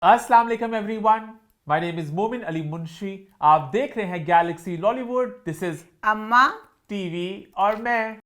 अस्सलाम वालेकुम everyone, my name is मोमिन अली मुंशी। आप देख रहे हैं गैलेक्सी लॉलीवुड। दिस इज अम्मा टीवी और मैं।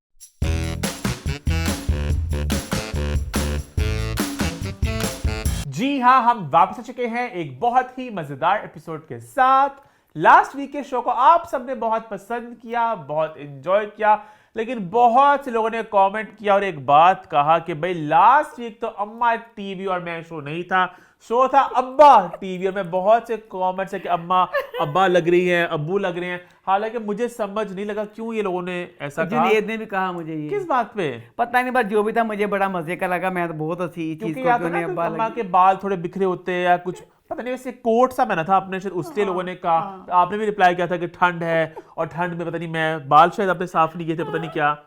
जी हाँ, हम वापस आ चुके हैं एक बहुत ही मजेदार एपिसोड के साथ। लास्ट वीक के शो को आप सबने बहुत पसंद किया, बहुत एंजॉय किया, लेकिन बहुत से लोगों ने कमेंट किया और एक बात कहा कि भाई लास्ट वीक तो अम्मा टीवी और मैं शो नहीं था, शो था अब्बा टीवी और मैं। बहुत से कमेंट्स है कि अम्मा अब्बा लग रही है, अब्बू लग रहे हैं। हालांकि मुझे समझ नहीं लगा क्यों ये लोगों ने ऐसा कहा। जुनेद ने भी कहा मुझे ये। किस बात पे? पता नहीं, बस जो भी था मुझे बड़ा मजे का लगा। मैं तो बहुत हंसी इस चीज क्योंकि को या कि तो ना उन्हें अब्बा अम्मा लगी। के बाल थोड़े बिखरे होते हैं या कुछ, पता नहीं। वैसे कोट सा पहना था आपने, शायद उससे लोगों ने कहा। तो आपने भी रिप्लाई किया था कि ठंड है और ठंड में पता नहीं मैं बाल शायद अपने साफ नहीं किए थे, पता नहीं क्या।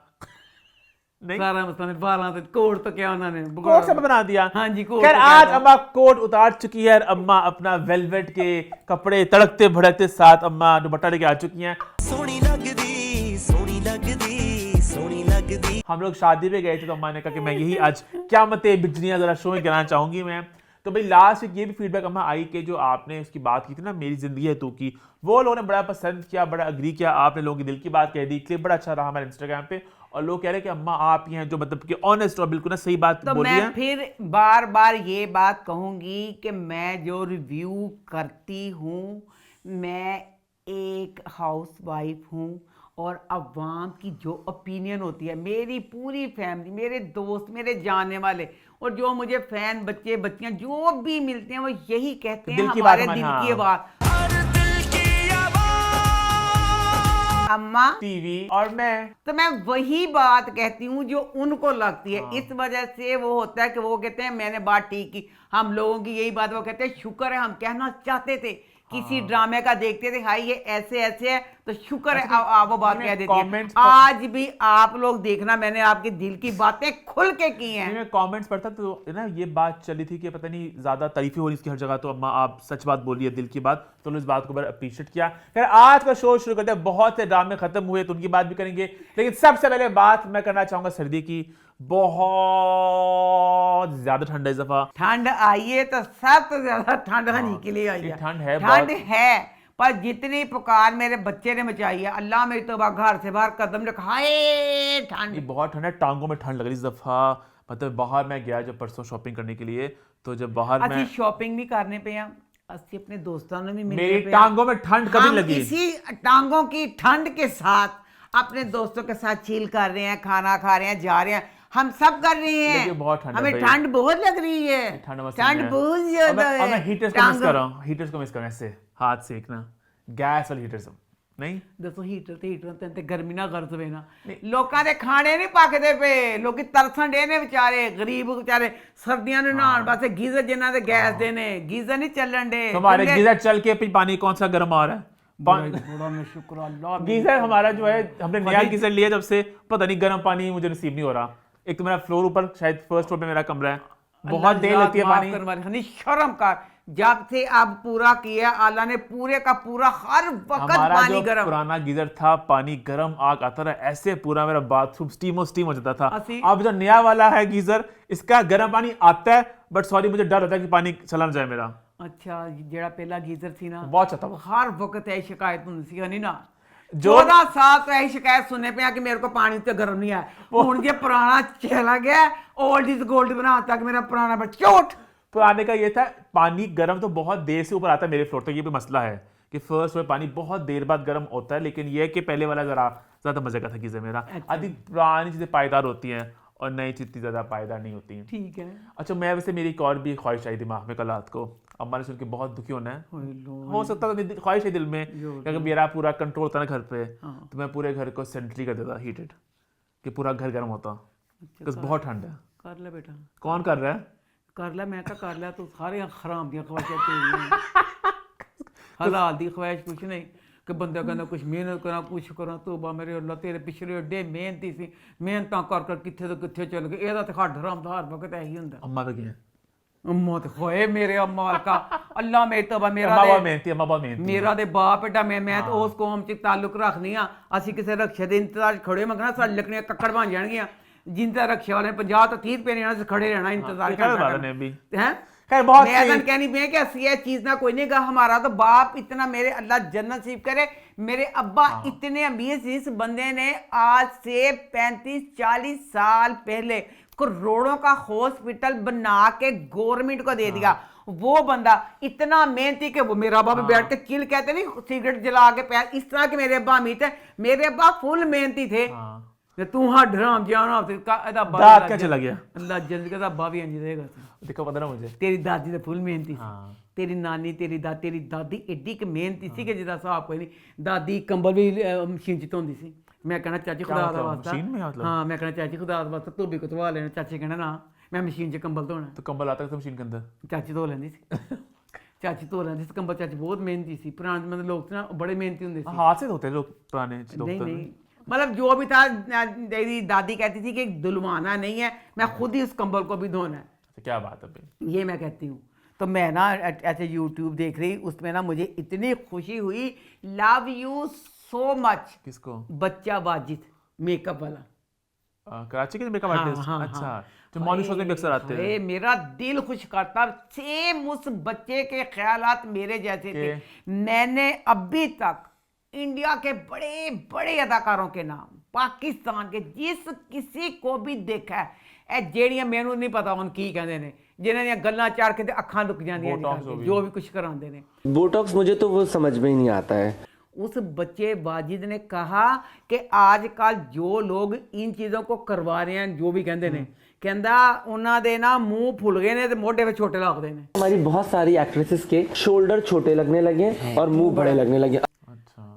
नहीं, सारा मसला में बाला तो कोट तो क्या उन्होंने कोट सब बना दिया। हाँ जी, कोट खैर तो आज क्या था। अम्मा कोट उतार चुकी है और अम्मा अपना वेलवेट के कपड़े तड़कते भड़कते साथ अम्मा दुपट्टा लेके आ चुकी हैं। सोनी लगदी सोनी लगदी सोनी लगदी। हम लोग शादी पे गए थे तो अम्मा ने कहा कि मैं यही आज क्या मते बिजनियां जरा शो में गिराना चाहूंगी मैं। तो भाई लास्ट वीक ये भी फीडबैक अम्मा आई कि जो आपने उसकी बात की थी ना, मेरी जिंदगी है तू की, वो लोगों ने बड़ा पसंद किया, बड़ा अग्री किया। आपने लोगों की दिल की बात कह दी, क्लिप बड़ा अच्छा रहा हमारे इंस्टाग्राम पे। और लोग कह रहे हैं कि अम्मा आप ही हैं जो मतलब कि ऑनेस्ट और बिल्कुल ना सही बात तो बोली मैं है। फिर बार बार ये बात कहूंगी कि मैं जो रिव्यू करती हूँ, मैं एक हाउस वाइफ हूँ और अवाम की जो ओपिनियन होती है, मेरी पूरी फैमिली, मेरे दोस्त, मेरे जानने वाले और जो मुझे फैन बच्चे बच्चियां जो भी मिलते हैं वो यही कहते हैं दिल की बात हमारे हमारी, दिल हाँ। की आवाज। हर दिल की आवाज। अम्मा टीवी और मैं। तो मैं वही बात कहती हूँ जो उनको लगती है। इस वजह से वो होता है कि वो कहते हैं मैंने बात ठीक की। हम लोगों की यही बात, वो कहते हैं शुक्र है, हम कहना चाहते थे किसी ड्रामे का देखते थे, हाई ये ऐसे ऐसे है, तो शुक्र है आप वो बात कह देती है। comments आज भी आप लोग देखना, मैंने आपके दिल की बातें खुल के की हैं। मैं कमेंट्स पढ़ता तो ना ये बात चली थी कि पता नहीं ज्यादा तारीफें हो रही इसकी हर जगह, तो अम्मा आप सच बात बोलिए, दिल की बात। तो इस बात को बड़ा अप्रिशिएट किया। खैर आज का शो शुरू करते हैं। बहुत से ड्रामे खत्म हुए तो उनकी बात भी करेंगे, लेकिन सबसे पहले बात मैं करना चाहूंगा सर्दी की। बहुत ज्यादा ठंड है इस दफा। ठंड आई है तो सबसे ज्यादा ठंड हनी के लिए आई ये है। ठंड है ठंड बहुत। है, पर जितनी पुकार मेरे बच्चे ने मचाई है, अल्लाह मेरी तौबा, घर से बाहर कदम रखा, हाय ये ठंड। बहुत ठंड है, टांगों में ठंड लग रही इस दफा। मतलब बाहर मैं गया जब परसों शॉपिंग करने के लिए, तो जब बाहर असि मैं, शॉपिंग भी करने पे हैं, असि अपने दोस्तों ने भी मिलने मेरी पे हैं। टांगों में ठंड कभी हम लगी। इसी टांगों की ठंड के साथ अपने दोस्तों के साथ चिल कर रहे हैं, खाना खा रहे हैं, जा रहे हैं, हम सब कर रहे हैं। लेकिन बहुत ठंड है हमें भाई। ठंड बहुत लग रही है, ठंड मस्त ठंड है। बहुत अब ज्यादा मैं- अब मैं है। हीटर्स को मिस टांगों- कर रहा हूँ, हीटर्स को मिस कर रहा हूँ, ऐसे हाथ सेकना, गैस वाले हीटर्स नहीं। दसो हीटर ते गर्मी ना कर सवे ना, लोकां दे खाने नहीं पकदे पे, लोकी तरसन डे ने बेचारे, गरीब बेचारे सर्दियां में नहान वास्ते गीजर जिन्हां दे गैस दे ने, गीजर नहीं चलन डे। हमारे चुल्हे- गीजर चल के फिर पानी कौन सा गर्म आ रहा है। बड़ा मैं शुक्र अल्लाह गीजर हमारा जो है, हमने नया गीजर लिया जब से, पता नहीं गर्म पानी मुझे नसीब नहीं हो रहा। एक तो मेरा फ्लोर ऊपर, शायद फर्स्ट फ्लोर पे मेरा कमरा है, बहुत देर लगती है पानी। शर्म कर, जब से अब पूरा किया अल्लाह ने, पूरे का पूरा हर वक्त हमारा पानी जो गर्म। पुराना गीजर था, पानी गर्म आग आता रहा, ऐसे पूरा मेरा बाथरूम स्टीम हो जाता था। असी- अब जो नया वाला है गीजर, इसका गर्म पानी आता है, बट सॉरी मुझे डर होता है कि पानी चला ना जाए मेरा। अच्छा, जेड़ा पहला गीजर थी ना, बहुत अच्छा था। हर वक्त यही शिकायत होती सी, हनी ना। जो 14 साल तो यही शिकायत सुनने पे कि मेरे को पानी तो गर्म नहीं आया। हुन जे पुराना चला गया, ओल्ड इज गोल्ड बनाता कि मेरा पुराना बच्चोट। पुराने का ये था, पानी गर्म तो बहुत देर से ऊपर आता है मेरे फ्लोर तक। ये भी मसला है कि फर्स्ट में पानी बहुत देर बाद गर्म होता है, लेकिन ये है कि पहले वाला जरा ज्यादा मजे का था गीजर मेरा। आदि पुरानी चीजें पायदार होती हैं और नई चीज इतनी ज्यादा पायदार नहीं होती हैं। ठीक है। अच्छा, मैं वैसे मेरी एक और भी ख्वाहिश आई दिमाग में कल रात को, अम्मा ने सुन के बहुत दुखी होना है, हो सकता है तो ख्वाहिश है दिल में कि अगर मेरा पूरा कंट्रोल होता ना घर पे, तो मैं पूरे घर को सेंट्रली कर देता हीटेड, कि पूरा घर गर्म होता, बिकॉज बहुत ठंड है। कर ले बेटा, कौन कर रहा है? कर ले, मैं कर लिया, तू सारे हराम दी ख्वाहिशां तेरियां। हलाल दी ख्वाहिश कुछ नहीं कि बंदा कहना कुछ मेहनत करा, कुछ करा, तौबा मेरे अल्लाह तेरे पिछले एडे मेहनती सी, मेहनतां कर कर कित्थे तो कित्थे चल गए। एदा ते हड्ड हराम दा हर वक्त यही हुंदा। अम्मा पे क्या है? अम्मा ते होए मेरे अम्मा का, अल्लाह मेरी तौबा, मेरा अम्मा ते- बहुत मेहनती, अम्मा बहुत मेहनती। मेरा ते बाप एडा, मैं तो उस कौम च ताल्लुक रखनी आ। ਅਸੀਂ ਕਿਸੇ ਰਕਸ਼ੇ ਦੇ ਇੰਤਜ਼ਾਰ ਖੜੇ ਮੰਗਣਾ, ਸਾਡੀ ਲੱਕੜੀਆਂ ਕੱਕੜ ਬਣ ਜਾਣਗੀਆਂ। ਜਿੰਦਾ ਰਕਸ਼ੇ ਵਾਲੇ 50 ਤੋਂ 30 ਰੁਪਏ ਨੇ, ਅਸੀਂ ਖੜੇ ਰਹਿਣਾ ਇੰਤਜ਼ਾਰ ये कर वाला ने भी हैं। खैर बहुत मैं सही। कहनी मैं क्या सी है चीज ना कोई नहीं कहा हमारा तो बाप इतना मेरे अल्लाह जन्नत नसीब करे मेरे अब्बा इतने अमीर इस बंदे ने आज से 35-40 साल पहले करोड़ों का हॉस्पिटल बना के गवर्नमेंट को दे दिया। वो बंदा इतना मेहनती कि वो मेरा अब्बा भी बैठ के चिल कहते नहीं सिगरेट जला के पैर इस तरह के मेरे अब्बा अमीर थे। मेरे अब्बा फुल मेहनती थे। तू हाँ ड्राम जाना दांत क्या चला गया? अल्लाह जल्द का अब्बा भी इंज रहेगा। देखो पता ना मुझे तेरी दादी तो फुल मेहनती थी। तेरी नानी तेरी दादी एडी कि मेहनती सी कि जिदा हिसाब कोई नहीं। दादी कंबल भी मशीन च धोंदी सी। मैं कहना चाची खुदा दा वास्ता हाँ मैं कहना चाची खुदा दा वास्ता धोबी को धवा लेना। चाची कहना ना मैं मशीन च कंबल धोना। तो कंबल आता था मशीन के अंदर चाची धो लेंदी सी। चाची धो लेंदी सी कंबल। चाची बहुत मेहनती सी। पुराने मतलब लोग ना बड़े मेहनती होंगे सी। हाथ से धोते लोग पुराने लोग। नहीं मतलब जो भी था तेरी दादी कहती थी कि धुलवाना नहीं है मैं खुद ही उस कंबल को भी धोना है। क्या बात है भाई। ये मैं कहती हूँ। तो मैं ना ऐसे यूट्यूब देख रही उसमें ना मुझे इतनी खुशी हुई। Love you so much. किसको? बच्चा वाजिद मेकअप वाला कराची के मेकअप आर्टिस्ट। अच्छा जो मॉर्निंग शो में भी अक्सर आते हैं। मेरा दिल खुश करता सेम उस बच्चे के ख्यालात मेरे जैसे थे। मैंने अभी तक इंडिया के बड़े बड़े अदाकारों के नाम पाकिस्तान के जिस किसी को भी देखा है जेड़ियां मैनू नहीं पता उन की कहते ने जिन्होंने गल्लां चाड़ के अखां लुक जांदियां जो भी कुछ करांदे ने। बोटॉक्स मुझे तो वो समझ में ही नहीं आता है। उस बच्चे वाजिद ने कहा कि आजकल जो लोग इन चीज़ों को करवा रहे हैं जो भी कहते ने कहता उन्होंने दे ना मुंह फुल गए ने ते मोढे पे छोटे लगते ने। हमारी बहुत सारी एक्ट्रेसेस के शोल्डर छोटे लगने लगे और मुंह बड़े लगने लगे।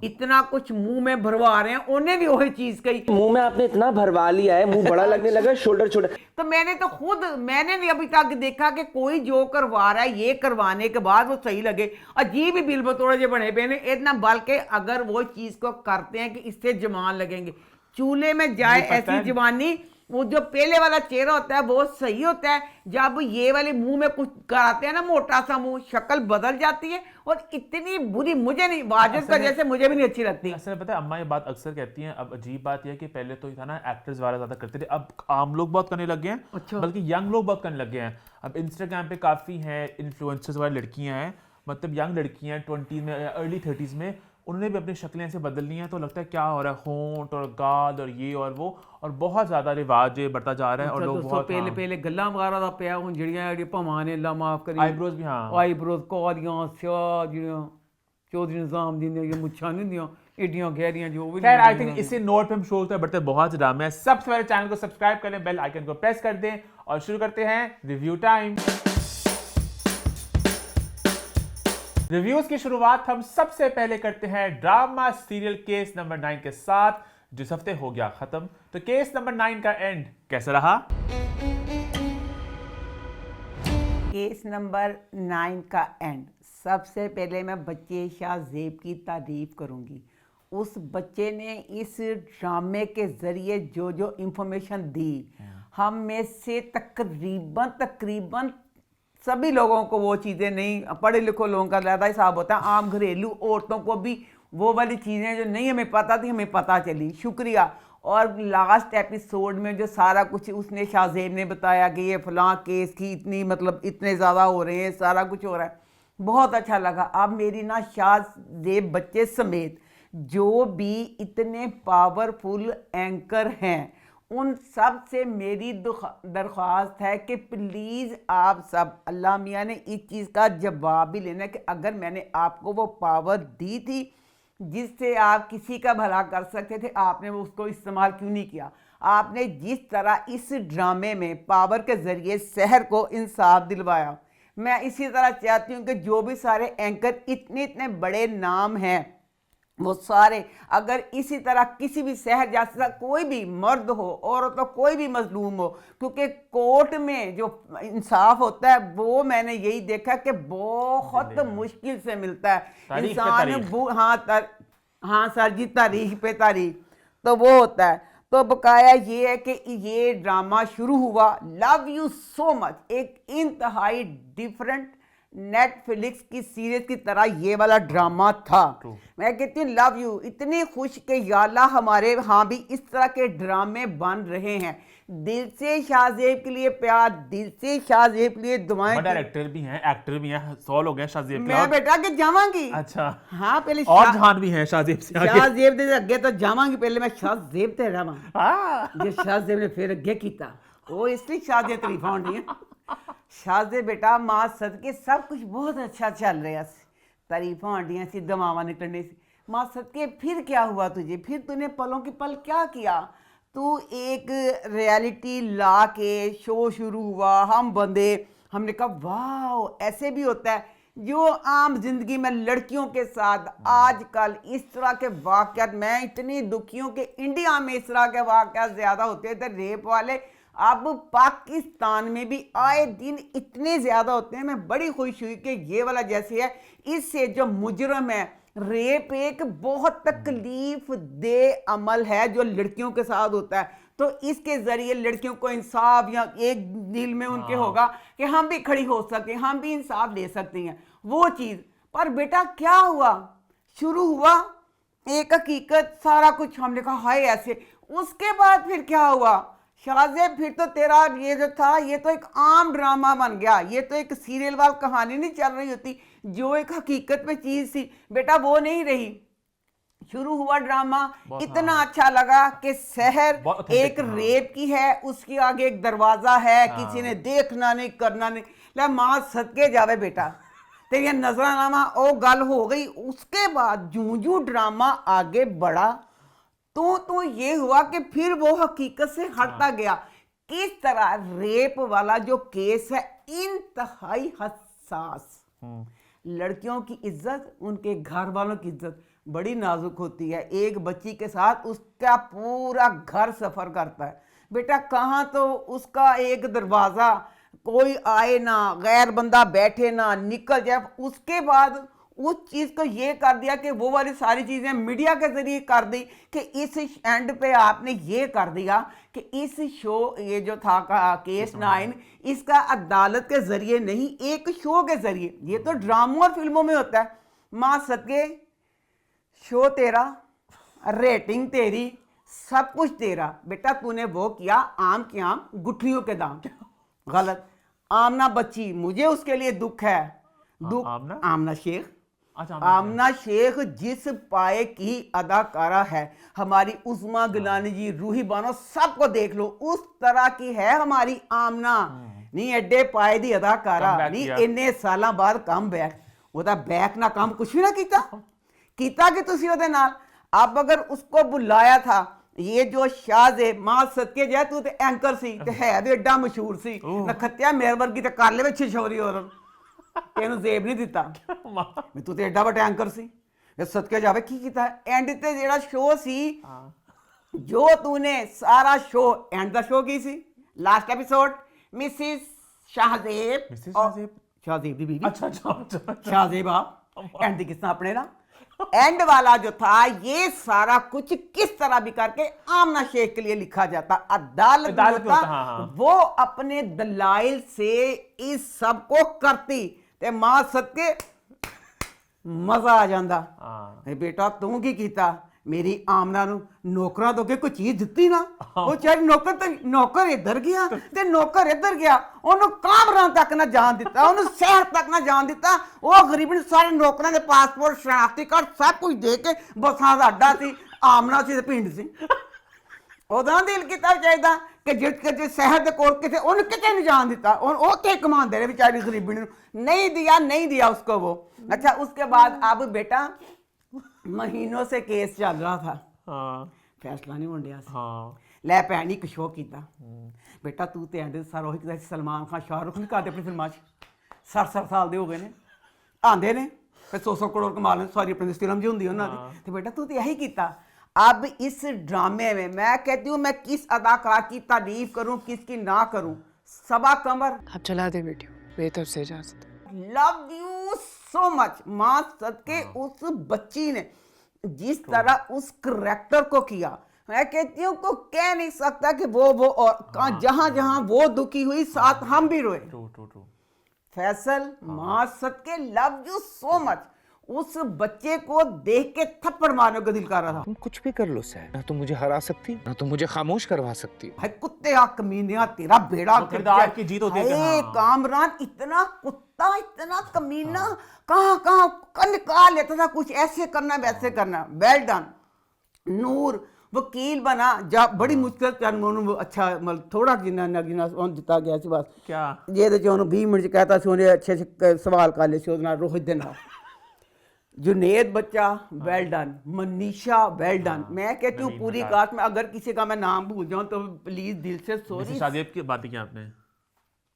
इतना कुछ मुंह में भरवा रहे हैं उन्हें भी वही चीज कही। मुंह में आपने इतना भरवा लिया है मुंह बड़ा लगने लगा शोल्डर छोटा। तो मैंने नहीं अभी तक देखा कि कोई जो करवा रहा है ये करवाने के बाद वो सही लगे। अजीब ही बिल बतौड़े जो बने पे ने इतना बल्कि अगर वो चीज को करते हैं कि इससे जवान लगेंगे चूल्हे में जाए ऐसी जवानी वो जो पहले वाला चेहरा होता है वो सही होता है। जब ये वाले मुंह में कुछ कराते हैं ना मोटा सा मुंह शक्ल बदल जाती है और इतनी बुरी मुझे नहीं वाजिद का जैसे मुझे भी नहीं अच्छी लगती। असल में पता है अम्मा ये बात अक्सर कहती हैं। अब अजीब बात यह है कि पहले तो ये था ना एक्टर्स वाला ज्यादा करते थे अब आम लोग बहुत करने लग गए हैं। अच्छा। बल्कि यंग लोग बहुत करने लग गए हैं। अब इंस्टाग्राम पे काफी हैं इन्फ्लुएंसर्स वाली लड़कियां हैं मतलब यंग लड़कियां 20 में अर्ली 30s में उन्होंने भी अपनी शक्लें ऐसे बदल ली हैं। तो लगता है क्या हो रहा है होंठ और गाल और ये और वो और बहुत ज्यादा रिवाज बढ़ता जा रहा है। और लोग बहुत पहले गल्ला वगैरह दा पिया हुन जड़ियां भवां ने अल्लाह माफ करी आईब्रोज भी आईब्रोज कोरियां स्या जियां चौधरी निजाम दी ने मुच्छां नहीं दियां एडियां गहरियां जो भी। खैर आई थिंक इसी नोट पे हम शो होता है बढ़ते बहुत ड्रामे हैं। सबसे पहले चैनल को सब्सक्राइब कर लें बेल आइकन को प्रेस कर दें और शुरू करते हैं रिव्यू टाइम। रिव्यूज की शुरुआत हम सबसे पहले करते हैं ड्रामा सीरियल केस नंबर 9 के साथ जिस हफ्ते हो गया खत्म। तो केस नंबर 9 का एंड कैसा रहा? केस नंबर 9 का एंड सबसे पहले मैं बच्चे शाहजेब की तारीफ करूंगी। उस बच्चे ने इस ड्रामे के जरिए जो जो इंफॉर्मेशन दी हम में से तकरीबन सभी लोगों को वो चीज़ें नहीं पढ़े लिखो लोगों का ज़्यादा हिसाब होता है। आम घरेलू औरतों को भी वो वाली चीज़ें जो नहीं हमें पता थी हमें पता चली। शुक्रिया। और लास्ट एपिसोड में जो सारा कुछ उसने शाहजेब ने बताया कि ये फलां केस की इतनी मतलब इतने ज़्यादा हो रहे हैं सारा कुछ हो रहा है बहुत अच्छा लगा। अब मेरी ना शाहजेब बच्चे समेत जो भी इतने पावरफुल एंकर हैं उन सब से मेरी दरख्वास्त है कि प्लीज़ आप सब अल्लाह मियाँ ने इस चीज़ का जवाब भी लेना कि अगर मैंने आपको वो पावर दी थी जिससे आप किसी का भला कर सकते थे आपने वो उसको इस्तेमाल क्यों नहीं किया। आपने जिस तरह इस ड्रामे में पावर के ज़रिए शहर को इंसाफ दिलवाया मैं इसी तरह चाहती हूँ कि जो भी सारे एंकर इतने बड़े नाम हैं वो सारे अगर इसी तरह किसी भी शहर जैसा कोई भी मर्द हो औरत हो कोई भी मजलूम हो क्योंकि कोर्ट में जो इंसाफ होता है वो मैंने यही देखा कि बहुत मुश्किल से मिलता है। इंसान हाँ सर जी तारीख पे तारीख तो वो होता है। तो बकाया ये है कि ये ड्रामा शुरू हुआ लव यू सो मच एक इंतहाई डिफरेंट नेटफ्लिक्स की सीरीज की तरह ये वाला ड्रामा था। मैं कहती हूँ लव यू, इतनी खुश के या अल्लाह हमारे यहाँ भी इस तरह के ड्रामे बन रहे हैं। दिल से शाहजेब के लिए प्यार, दिल से शाहजेब के लिए दुआएं। डायरेक्टर भी हैं, एक्टर भी हैं, 100 लोग हैं शाहजेब के। मैं बेटा के जावांगी। अच्छा हाँ पहले और जहान भी हैं शाहजेब से आगे। शाहजेब दे अगे तो जावांगी, पहले मैं शाहजेब ते रहां। हाँ। जे शाहजेब ने फिर अगे कीता वो इसलिए शाहजेब तरीफा होनी है। शाहजेब बेटा मां सदके सब कुछ बहुत अच्छा चल रहा सी, तारीफा होंडियां सी, दमावा निकलने सी। मां सदके फिर क्या हुआ तुझे, फिर तूने पलों के पल क्या किया। तू एक रियलिटी ला के शो शुरू हुआ, हम बंदे, हमने कहा वाह ऐसे भी होता है। जो आम जिंदगी में लड़कियों के साथ आजकल इस तरह के वाक़यात, मैं इतनी दुखी हूँ कि इंडिया में इस तरह के वाक़यात ज़्यादा होते थे रेप वाले। अब पाकिस्तान में भी आए दिन इतने ज़्यादा होते हैं। मैं बड़ी खुश हुई कि ये वाला जैसे है, इससे जो मुजरम है, रेप एक बहुत तकलीफ दे अमल है जो लड़कियों के साथ होता है। तो इसके ज़रिए लड़कियों को इंसाफ, या एक दिल में उनके होगा कि हम भी खड़ी हो सकते हैं, हम भी इंसाफ ले सकते हैं, वो चीज़। पर बेटा क्या हुआ, शुरू हुआ एक हकीकत, सारा कुछ हमने कहा हाय ऐसे। उसके बाद फिर क्या हुआ शाहजेब, फिर तो तेरा ये जो था ये तो एक आम ड्रामा बन गया। ये तो एक सीरियल वाली कहानी नहीं चल रही होती, जो एक हकीकत में चीज़ थी बेटा वो नहीं रही। शुरू हुआ ड्रामा, इतना अच्छा लगा कि शहर एक रेप की है, उसके आगे एक दरवाजा है, किसी ने देखना नहीं करना नहीं। ले मां सदके जावे बेटा, तेरी नजरानामा ओ गल हो गई। उसके बाद जूं जूं ड्रामा आगे बढ़ा तो ये हुआ कि फिर वो हकीकत से हटता गया। किस तरह रेप वाला जो केस है इंतहाई हसास, लड़कियों की इज्जत, उनके घर वालों की इज्जत बड़ी नाजुक होती है। एक बच्ची के साथ उसका पूरा घर सफर करता है बेटा। कहाँ तो उसका एक दरवाज़ा, कोई आए ना, गैर बंदा बैठे ना, निकल जाए। उसके बाद उस चीज़ को ये कर दिया कि वो वाली सारी चीज़ें मीडिया के ज़रिए कर दी कि इस एंड पे आपने ये कर दिया कि इस शो, ये जो था केस 9, इसका अदालत के ज़रिए नहीं, एक शो के ज़रिए। ये तो ड्रामों और फिल्मों में होता है। माँ सदके शो तेरा, रेटिंग तेरी, सब कुछ तेरा बेटा। तूने वो किया आम के आम गुठलियों के दाम, गलत। आमना बच्ची, मुझे उसके लिए दुख है। दुख आमना शेख, आमना शेख जिस पाए की अदाकारा है, हमारी उस्मा गिलानी जी, रूही बानो, सबको देख लो, उस तरह की है हमारी आमना। नहीं एडे पाए दी अदाकारा, नहीं इन्ने साल बाद कम बैक, ਉਹਦਾ बैक ना काम कुछ भी ना कीता कि तुसी ਉਹਦੇ ਨਾਲ। अब अगर उसको बुलाया था, ये जो शाहजेब, मां सदके जाए तू ते एंकर सी ते है भी एडा मशहूर सी, नखत्या मेरे वर्गी ते कर ले छिछोरी और तेनू जेब नहीं दिता मैं, तू ते एडा बड़ा एंकर सी, सदके जावे की कीता। एंड ते जेड़ा शो सी, जो तूने सारा शो, एंड दा शो की सी, last episode Mrs Shahzeb, Shahzeb दी बीवी, अच्छा शाहजेब एंड दी किसना अपने ना एंड वाला जो था, ये सारा कुछ किस तरह भी करके आमना शेख के लिए लिखा जाता। अदालत होता, वो अपने दलाइल से इस सब को करती ते मां सदके मजा आ जाता। बेटा तू की कीता, मेरी आमना नू नौकरां तो कोई चीज दिती ना, वो चाहे नौकर इधर गया ते नौकर इधर गया, ओनू कामरां तक ना जान दिता, ओनू शहर तक ना जान दिता। वो गरीबन सारे नौकरां दे पासपोर्ट, शनाख्ती कार्ड सब कुछ दे के बसां दा अड्डा सी, आमना सी ते पिंड सी। ਉਹਦਾ ਦਿਲ ਕੀਤਾ ਚਾਹੀਦਾ कि जिस शहर के कोल किसे उन्हें किसे नहीं जान दिता, ओके कमांदे रहे बेचारी गरीबी ने, नहीं दिया उसको वो। अच्छा उसके बाद अब बेटा महीनों से केस चल रहा था, फैसला नहीं होने दिया। लै भैन एक शो किया बेटा, तू तो आंदे सार वही सलमान खान, शाहरुख नहीं करते अपनी फिल्मां 60 साल के हो गए ने, आंदे ने फिर 100 करोड़ कमा लें, सारी अपनी फिल्म जी होंगी उन्होंने। तो बेटा तू तो यही किया। अब इस ड्रामे में मैं कहती हूँ, मैं किस अदाकार की तारीफ करूँ, किसकी ना करूँ। सबा कमर, आप चला दे बेटी, मेरी तरफ से इजाजत। Love you so much. मां सदके उस बच्ची ने जिस तरह उस करैक्टर को किया, मैं कहती हूँ को कह नहीं सकता कि वो और जहां जहां वो दुखी हुई, साथ हम भी रोए। फैसल माँ सदके लव यू सो मच। उस बच्चे को देख के थप्पड़ मारने को दिल कर रहा था। तुम कुछ भी कर लो सैड, ना तुम मुझे हरा सकती ना तुम मुझे खामोश करवा सकती हो। भाई कुत्ते आ कमीनिया, तेरा बेड़ा वो किरदार की जीत होती है कि हाय, हाँ। कामरान इतना कुत्ता इतना कमीना, कहाँ कहाँ निकाल लेता था, कुछ ऐसे करना वैसे करना। Well done. नूर वकील बना, जब बड़ी मुश्किल से ਉਹਨੂੰ अच्छा मतलब थोड़ा जिन्ना ना जिन्ना ਉਹਨੂੰ ਦਿੱਤਾ ਗਿਆ ਸੀ ਬਸ क्या ਜਿਹਦੇ ਚ ਉਹਨੂੰ 20 ਮਿੰਟ ਚ ਕਹਤਾ ਸੀ ਉਹਨੇ ਅੱਛੇ ਸੇ ਸਵਾਲ ਕਰ ਲਏ ਸੀ ਉਹਦੇ ਨਾਲ रोहित ਦੇ ਨਾਲ। जुनेद बच्चा well done, Manisha well done. मैं कहती हूँ पूरी कास्ट में अगर किसी का मैं नाम भूल जाऊँ तो प्लीज दिल से सॉरी। शाहजेब की बात की आपने,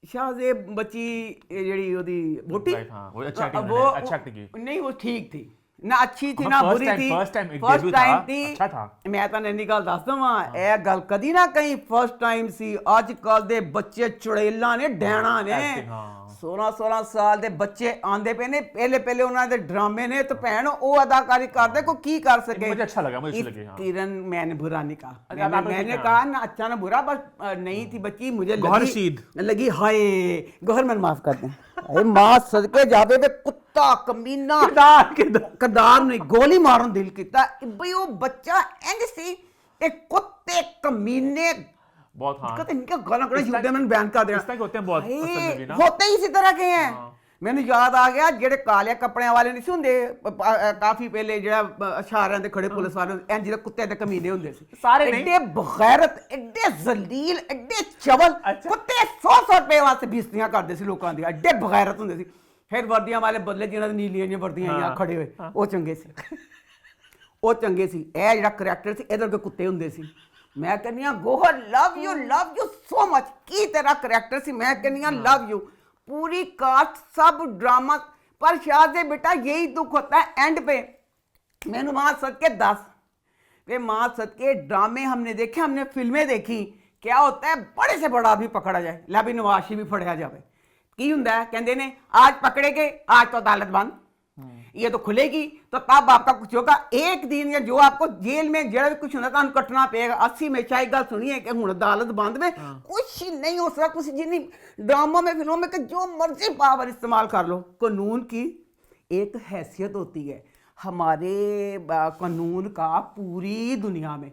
शाहजेब बच्ची ਜਿਹੜੀ ਉਹਦੀ ਵੋਟੀ, हाँ वो अच्छा acting वो है, अच्छा acting की। नहीं वो ठीक थी ना, अच्छी थी हाँ, ना first बुरी time- थी। first time एक First debut time था, थी। अच्छा था। मैं ਤਾਂ ਇੰਨੀ ਗੱਲ ਦੱਸ ਦਵਾਂ, ਇਹ ਗੱਲ ਕਦੀ ਨਾ ਕਹੀਂ ਫਸਟ ਟਾਈਮ ਸੀ। ਅੱਜ ਕੱਲ ਦੇ ਬੱਚੇ ਚੁੜੇਲਾਂ ਨੇ, ਡੈਣਾ ਨੇ। Acting, ਹਾਂ। 16 ਸਾਲ ਦੇ ਬੱਚੇ ਆਂਦੇ ਪਏ ਨੇ, ਪਹਿਲੇ ਉਹਨਾਂ ਦੇ ਡਰਾਮੇ ਨੇ, ਤੇ ਭੈਣ ਉਹ ਅਦਾਕਾਰੀ ਕਰਦੇ ਕੋਈ ਕੀ ਕਰ ਸਕੇ। मुझे अच्छा लगा, मुझे अच्छा लगे। हाँ। किरण मैंने बुरा नहीं कहा, अरे आप आपने मैंने कहा। कहा ना अच्छा ना बुरा, बस नहीं थी बच्ची, मुझे गौहर लगी रशीद। लगी हाय गौहर मैंने माफ कर दें। अरे मां सदके जावे वे कुत्ता कमीना किरदार नहीं गोली मारन दिल कीता बई वो बच्चा इंज सी एक कुत्ते कमीने बहुत हाँ कहते इनके गाना कड़े युद्ध में बयान कर देना इस तरह के होते हैं बहुत हाय, पसंद है भी ना। होते ही इसी तरह के हैं। ਮੈਨੂੰ ਯਾਦ ਆ ਗਿਆ ਜਿਹੜੇ ਕਾਲੇ ਕੱਪੜਿਆਂ ਵਾਲੇ ਨਹੀਂ ਸੀ ਹੁੰਦੇ ਕਾਫੀ ਪਹਿਲੇ ਜਿਹੜਾ ਅਸ਼ਾਰਿਆਂ ਦੇ ਖੜੇ ਪੁਲਿਸ ਵਾਲੇ ਇੰਜ ਜਿਹੇ ਕੁੱਤੇ ਦੇ ਕਮੀਨੇ ਹੁੰਦੇ ਸੀ ਸਾਰੇ ਨਹੀਂ। ਐਡੇ ਬਗੈਰਤ ਐਡੇ ਜ਼ਲੀਲ ਐਡੇ ਚਵਲ ਕੁੱਤੇ 100 ਰੁਪਏ ਵਾਸਤੇ ਬੇਇੱਜ਼ਤੀਆਂ ਕਰਦੇ ਸੀ ਲੋਕਾਂ ਦੀ, ਐਡੇ ਬਗੈਰਤ ਹੁੰਦੇ ਸੀ। ਫਿਰ ਵਰਦੀਆਂ ਵਾਲੇ ਬਦਲੇ ਜਿਨ੍ਹਾਂ ਦੀ ਨੀਲੀਆਂ ਜਿਹੀਆਂ ਵਰਦੀਆਂ ਆਈਆਂ ਖੜੇ ਹੋਏ, ਉਹ ਚੰਗੇ ਸੀ, ਉਹ ਚੰਗੇ ਸੀ। ਇਹ ਜਿਹੜਾ ਕਰੈਕਟਰ ਸੀ ਇਹਦੇ ਵਰਗੇ ਕੁੱਤੇ ਹੁੰਦੇ ਸੀ। ਮੈਂ ਕਹਿੰਦੀ ਹਾਂ Gohar love you so much. ਕੀ ਤੇਰਾ ਕਰੈਕਟਰ ਸੀ, ਮੈਂ ਕਹਿੰਦੀ ਹਾਂ ਲਵ ਯੂ। पूरी कास्ट सब ड्रामा पर शायद से बेटा यही दुख होता है एंड पे। मैंने माँ सदके 10 वे माँ सदके ड्रामे हमने देखे, हमने फिल्में देखी। क्या होता है बड़े से बड़ा आदमी पकड़ा जाए, ला भी नवाशी भी फड़िया जाए की हुंदा है, कहते ने आज पकड़े गए आज तो अदालत बंद, ये तो खुलेगी तो तब आपका कुछ होगा। एक दिन या जो आपको जेल में जरा भी कुछ होना था कटना पेगा। 80 में चाहे गल सुनिए कि हुण अदालत बंद में कुछ नहीं हो सकता। कुछ जिन्नी ड्रामों में फिल्मों में कि जो मर्जी पावर इस्तेमाल कर लो, कानून की एक हैसियत होती है। हमारे कानून का पूरी दुनिया में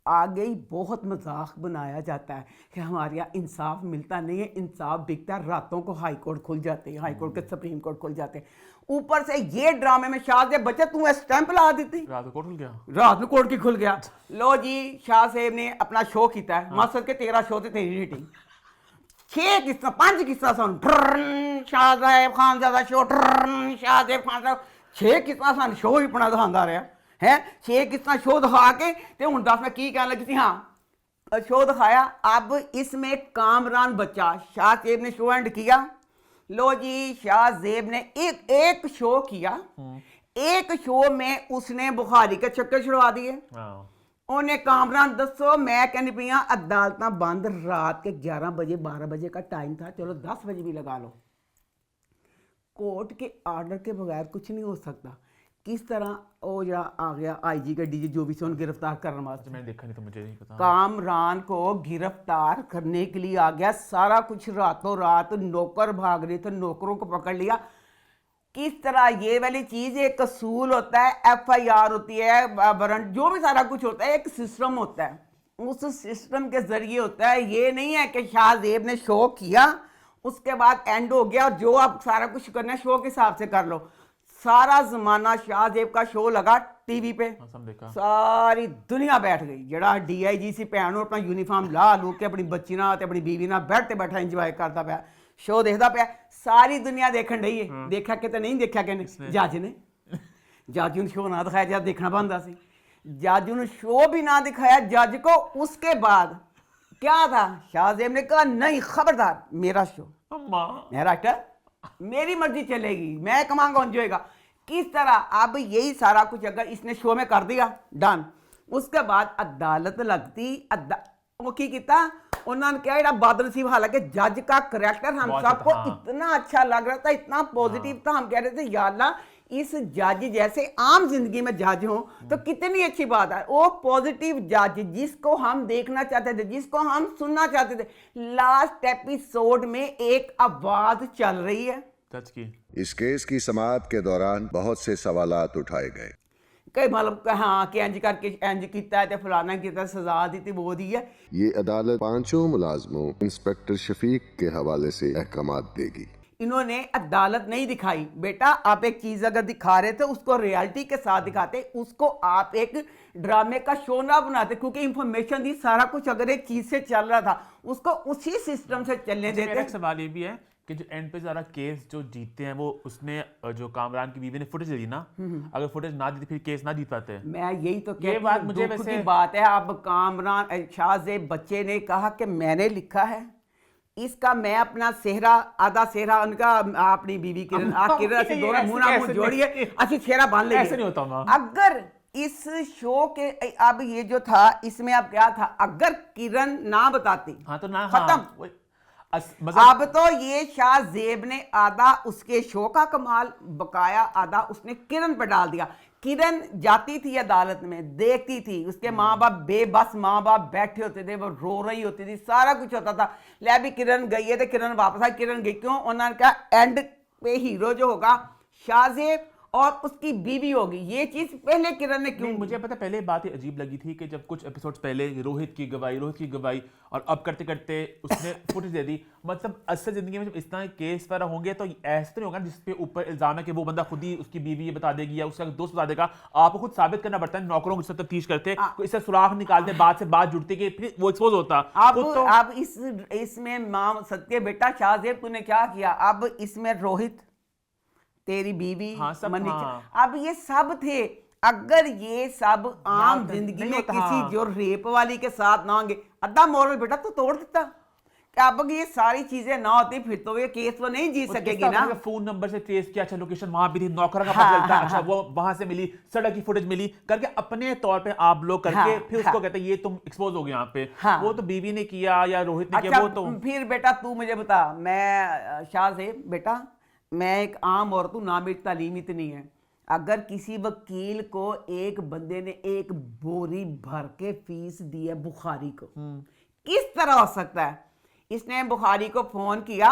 आगे ही बहुत मजाक बनाया जाता है कि हमारे यहाँ इंसाफ मिलता नहीं है, इंसाफ बिकता है। रातों को हाई कोर्ट खुल जाते हैं, हाई कोर्ट के सुप्रीम कोर्ट खुल जाते हैं। ऊपर से ये ड्रामे में शाह से बच्चे तू स्टैंप ला दी थी, रात को कोर्ट खुल गया, रात में कोर्ट की खुल गया। लो जी शाह साहब ने अपना शो किया है, मकसद के 13 शो थे, तेरी रेटिंग 6 किस्सा 5 किस्सा सन शाहजेब खानजादा शो शाहजेब खान साहब 6 किस्सा सन शो ही अपना दिखाता रहा है। 6 किस्सा शो दिखा के ते हुण दस मैं की कहने लगी थी। हाँ शो दिखाया, अब इसमें कामरान बच्चा शाह साहब ने शो एंड किया। लो जी शाहजेब ने एक शो किया, एक शो में उसने बुखारी के चक्कर छुड़वा दिए। उन्हें कामरान दसो मैं कहनी पई हां अदालत बंद, रात के 11 बजे 12 बजे का टाइम था, चलो 10 बजे भी लगा लो। कोर्ट के आर्डर के बगैर कुछ नहीं हो सकता। किस तरह वो जरा आ गया आईजी का डीजी जो भी से उन्हें गिरफ्तार करने वास्ते, मैंने देखा नहीं तो मुझे नहीं पता। कामरान को गिरफ्तार करने के लिए आ गया, सारा कुछ रातों रात। नौकर भाग रहे थे, नौकरों को पकड़ लिया। किस तरह ये वाली चीज़ एक असूल होता है, FIR होती है, वारंट जो भी सारा कुछ होता है एक सिस्टम होता है, उस सिस्टम के जरिए होता है। ये नहीं है कि शाहजेब ने शो किया उसके बाद एंड हो गया और जो आप सारा कुछ करना है शो के हिसाब से कर लो। सारा जमाना शाहजेब का शो लगा टीवी पे, सब देखा, सारी दुनिया बैठ गई। जड़ा DIG सी भैन अपना यूनीफॉर्म ला लू के अपनी बच्ची ना ते अपनी बीवी ना बैठ ते बैठा इंजॉय करता पाया, शो देखता पाया। सारी दुनिया देखन रही है। देखा कि नहीं देखा कि जज ने जज शो ना दिखाया, जज देखना बनता सी। जज ने शो भी ना दिखाया जज को। उसके बाद क्या था, शाहजेब ने कहा नहीं खबरदार मेरा शो, मेरा एक्टर, मेरी मर्जी चलेगी, मैं कमाऊंगा एंजॉयगा। किस तरह अब यही सारा कुछ अगर इसने शो में कर दिया डन। उसके बाद अदालत लगती, वो की किया उन्होंने क्या ਜਿਹੜਾ बदनसीब, हालांकि जज का करैक्टर हम सबको इतना अच्छा लग रहा था, इतना पॉजिटिव था। हम कह रहे थे या अल्लाह इस जज जैसे आम जिंदगी में जज हो तो कितनी अच्छी बात है। वो पॉजिटिव जज जिसको हम देखना चाहते थे, जिसको हम सुनना चाहते थे। लास्ट एपिसोड में एक आवाज चल रही है जज की। इस केस की समाअत के दौरान बहुत से सवालात उठाए गए। कई मतलब कि हाँ कि इंज करके इंज किया है फलाना किया, सजा दी थी वो दी है। ये अदालत पांचों मुलाजमों इंस्पेक्टर शफीक के हवाले से अहकामात देगी। इन्होंने अदालत नहीं दिखाई। बेटा आप एक चीज अगर दिखा रहे थे उसको रियलिटी के साथ दिखाते, उसको आप एक ड्रामे का शो ना बनाते, क्योंकि इंफॉर्मेशन दी सारा कुछ अगर एक चीज से चल रहा था उसको उसी सिस्टम से चलने मेरा देते। एक सवाल ये भी है कि जो एंड पे सारा केस जो जीतते हैं वो उसने जो कामरान की बीवी ने फुटेज दी ना, अगर फुटेज ना दी फिर केस ना जीत पाते। मैं यही तो ये कहती बात हूँ, मुझे दुख वैसे की बात है। अब कामरान शाहजेब बच्चे ने कहा कि मैंने लिखा है इसका, मैं अपना सेहरा आधा सेहरा उनका अपनी बीवी किरण किरण ऐसे दोनों मुंह ना मुंह जोड़िए अच्छी सेहरा बांध लेंगे। ऐसे नहीं होता माँ। अगर इस शो के अब ये जो था इसमें अब क्या था, अगर किरण ना बताती हाँ तो ना खत्म। मतलब अब तो ये शाहजेब ने आधा उसके शो का कमाल बकाया आधा उसने किरण पर डाल दिया। किरण जाती थी अदालत में, देखती थी उसके माँ बाप बेबस माँ बाप बैठे होते थे, वो रो रही होती थी, सारा कुछ होता था। ले भी किरण गई है तो किरण वापस आई। किरण गई क्यों? उन्होंने कहा एंड पे हीरो जो होगा शाहजेब और उसकी बीवी होगी। ये चीज पहले किरण ने क्यों? नहीं, मुझे पता पहले बात ही अजीब लगी थी कि जब कुछ एपिसोड्स पहले रोहित की गवाही और अब करते करते उसने फुटेज दे दी। मतलब असल जिंदगी में जब इस तरह केस वगैरह होंगे तो ऐसा तो नहीं होगा जिसपे ऊपर इल्जाम है कि वो बंदा खुद ही उसकी बीवी ये बता देगी या उसका दोस्त बता देगा। आपको खुद साबित करना पड़ता है। नौकरों को तफ्तीश करते, इससे सुराग निकालते, बात से बात जुड़ती कि फिर वो एक्सपोज होता। अब इसमें मां सत्य बेटा शाहजेब तूने क्या किया? अब इसमें रोहित तेरी बीवी सब अब ये सब थे। अगर ये सब आम जिंदगी में किसी जो रेप वाली के साथ ना होंगे, अद्धा मॉरल बेटा तो तोड़ देता। अब ये सारी चीजें ना होती फिर तो ये केस वो नहीं जीत सकेगी ना। फोन नंबर से ट्रेस किया, अच्छा लोकेशन वहां भी थी, नौकर का पता चलता, अच्छा वो वहां से मिली, सड़क की फुटेज मिली करके अपने तौर पे आप लोग करके फिर उसको कहते हैं ये तुम एक्सपोज हो गए यहाँ पे। वो तो बीवी ने किया या रोहित ने किया। वो तो फिर बेटा तू मुझे बता, मैं शाहजेब बेटा मैं एक आम औरत हूँ ना, मेरी तालीम इतनी है। अगर किसी वकील को एक बंदे ने एक बोरी भर के फीस दी है बुखारी को, किस तरह हो सकता है? इसने बुखारी को फोन किया,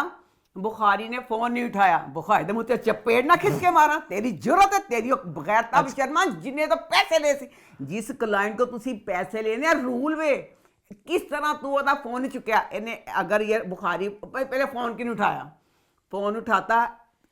बुखारी ने फोन नहीं उठाया, बुखारी ने मुझे चपेट ना खींच के मारा। तेरी जरूरत है तेरी बगैर तब शर्मा जिन्हें तो पैसे ले सी, जिस क्लाइंट को तुसी पैसे लेने रूल वे किस तरह तू ओदा फोन नहीं चुकिया। इन्हें अगर ये बुखारी पहले फोन क्यों नहीं उठाया? फोन उठाता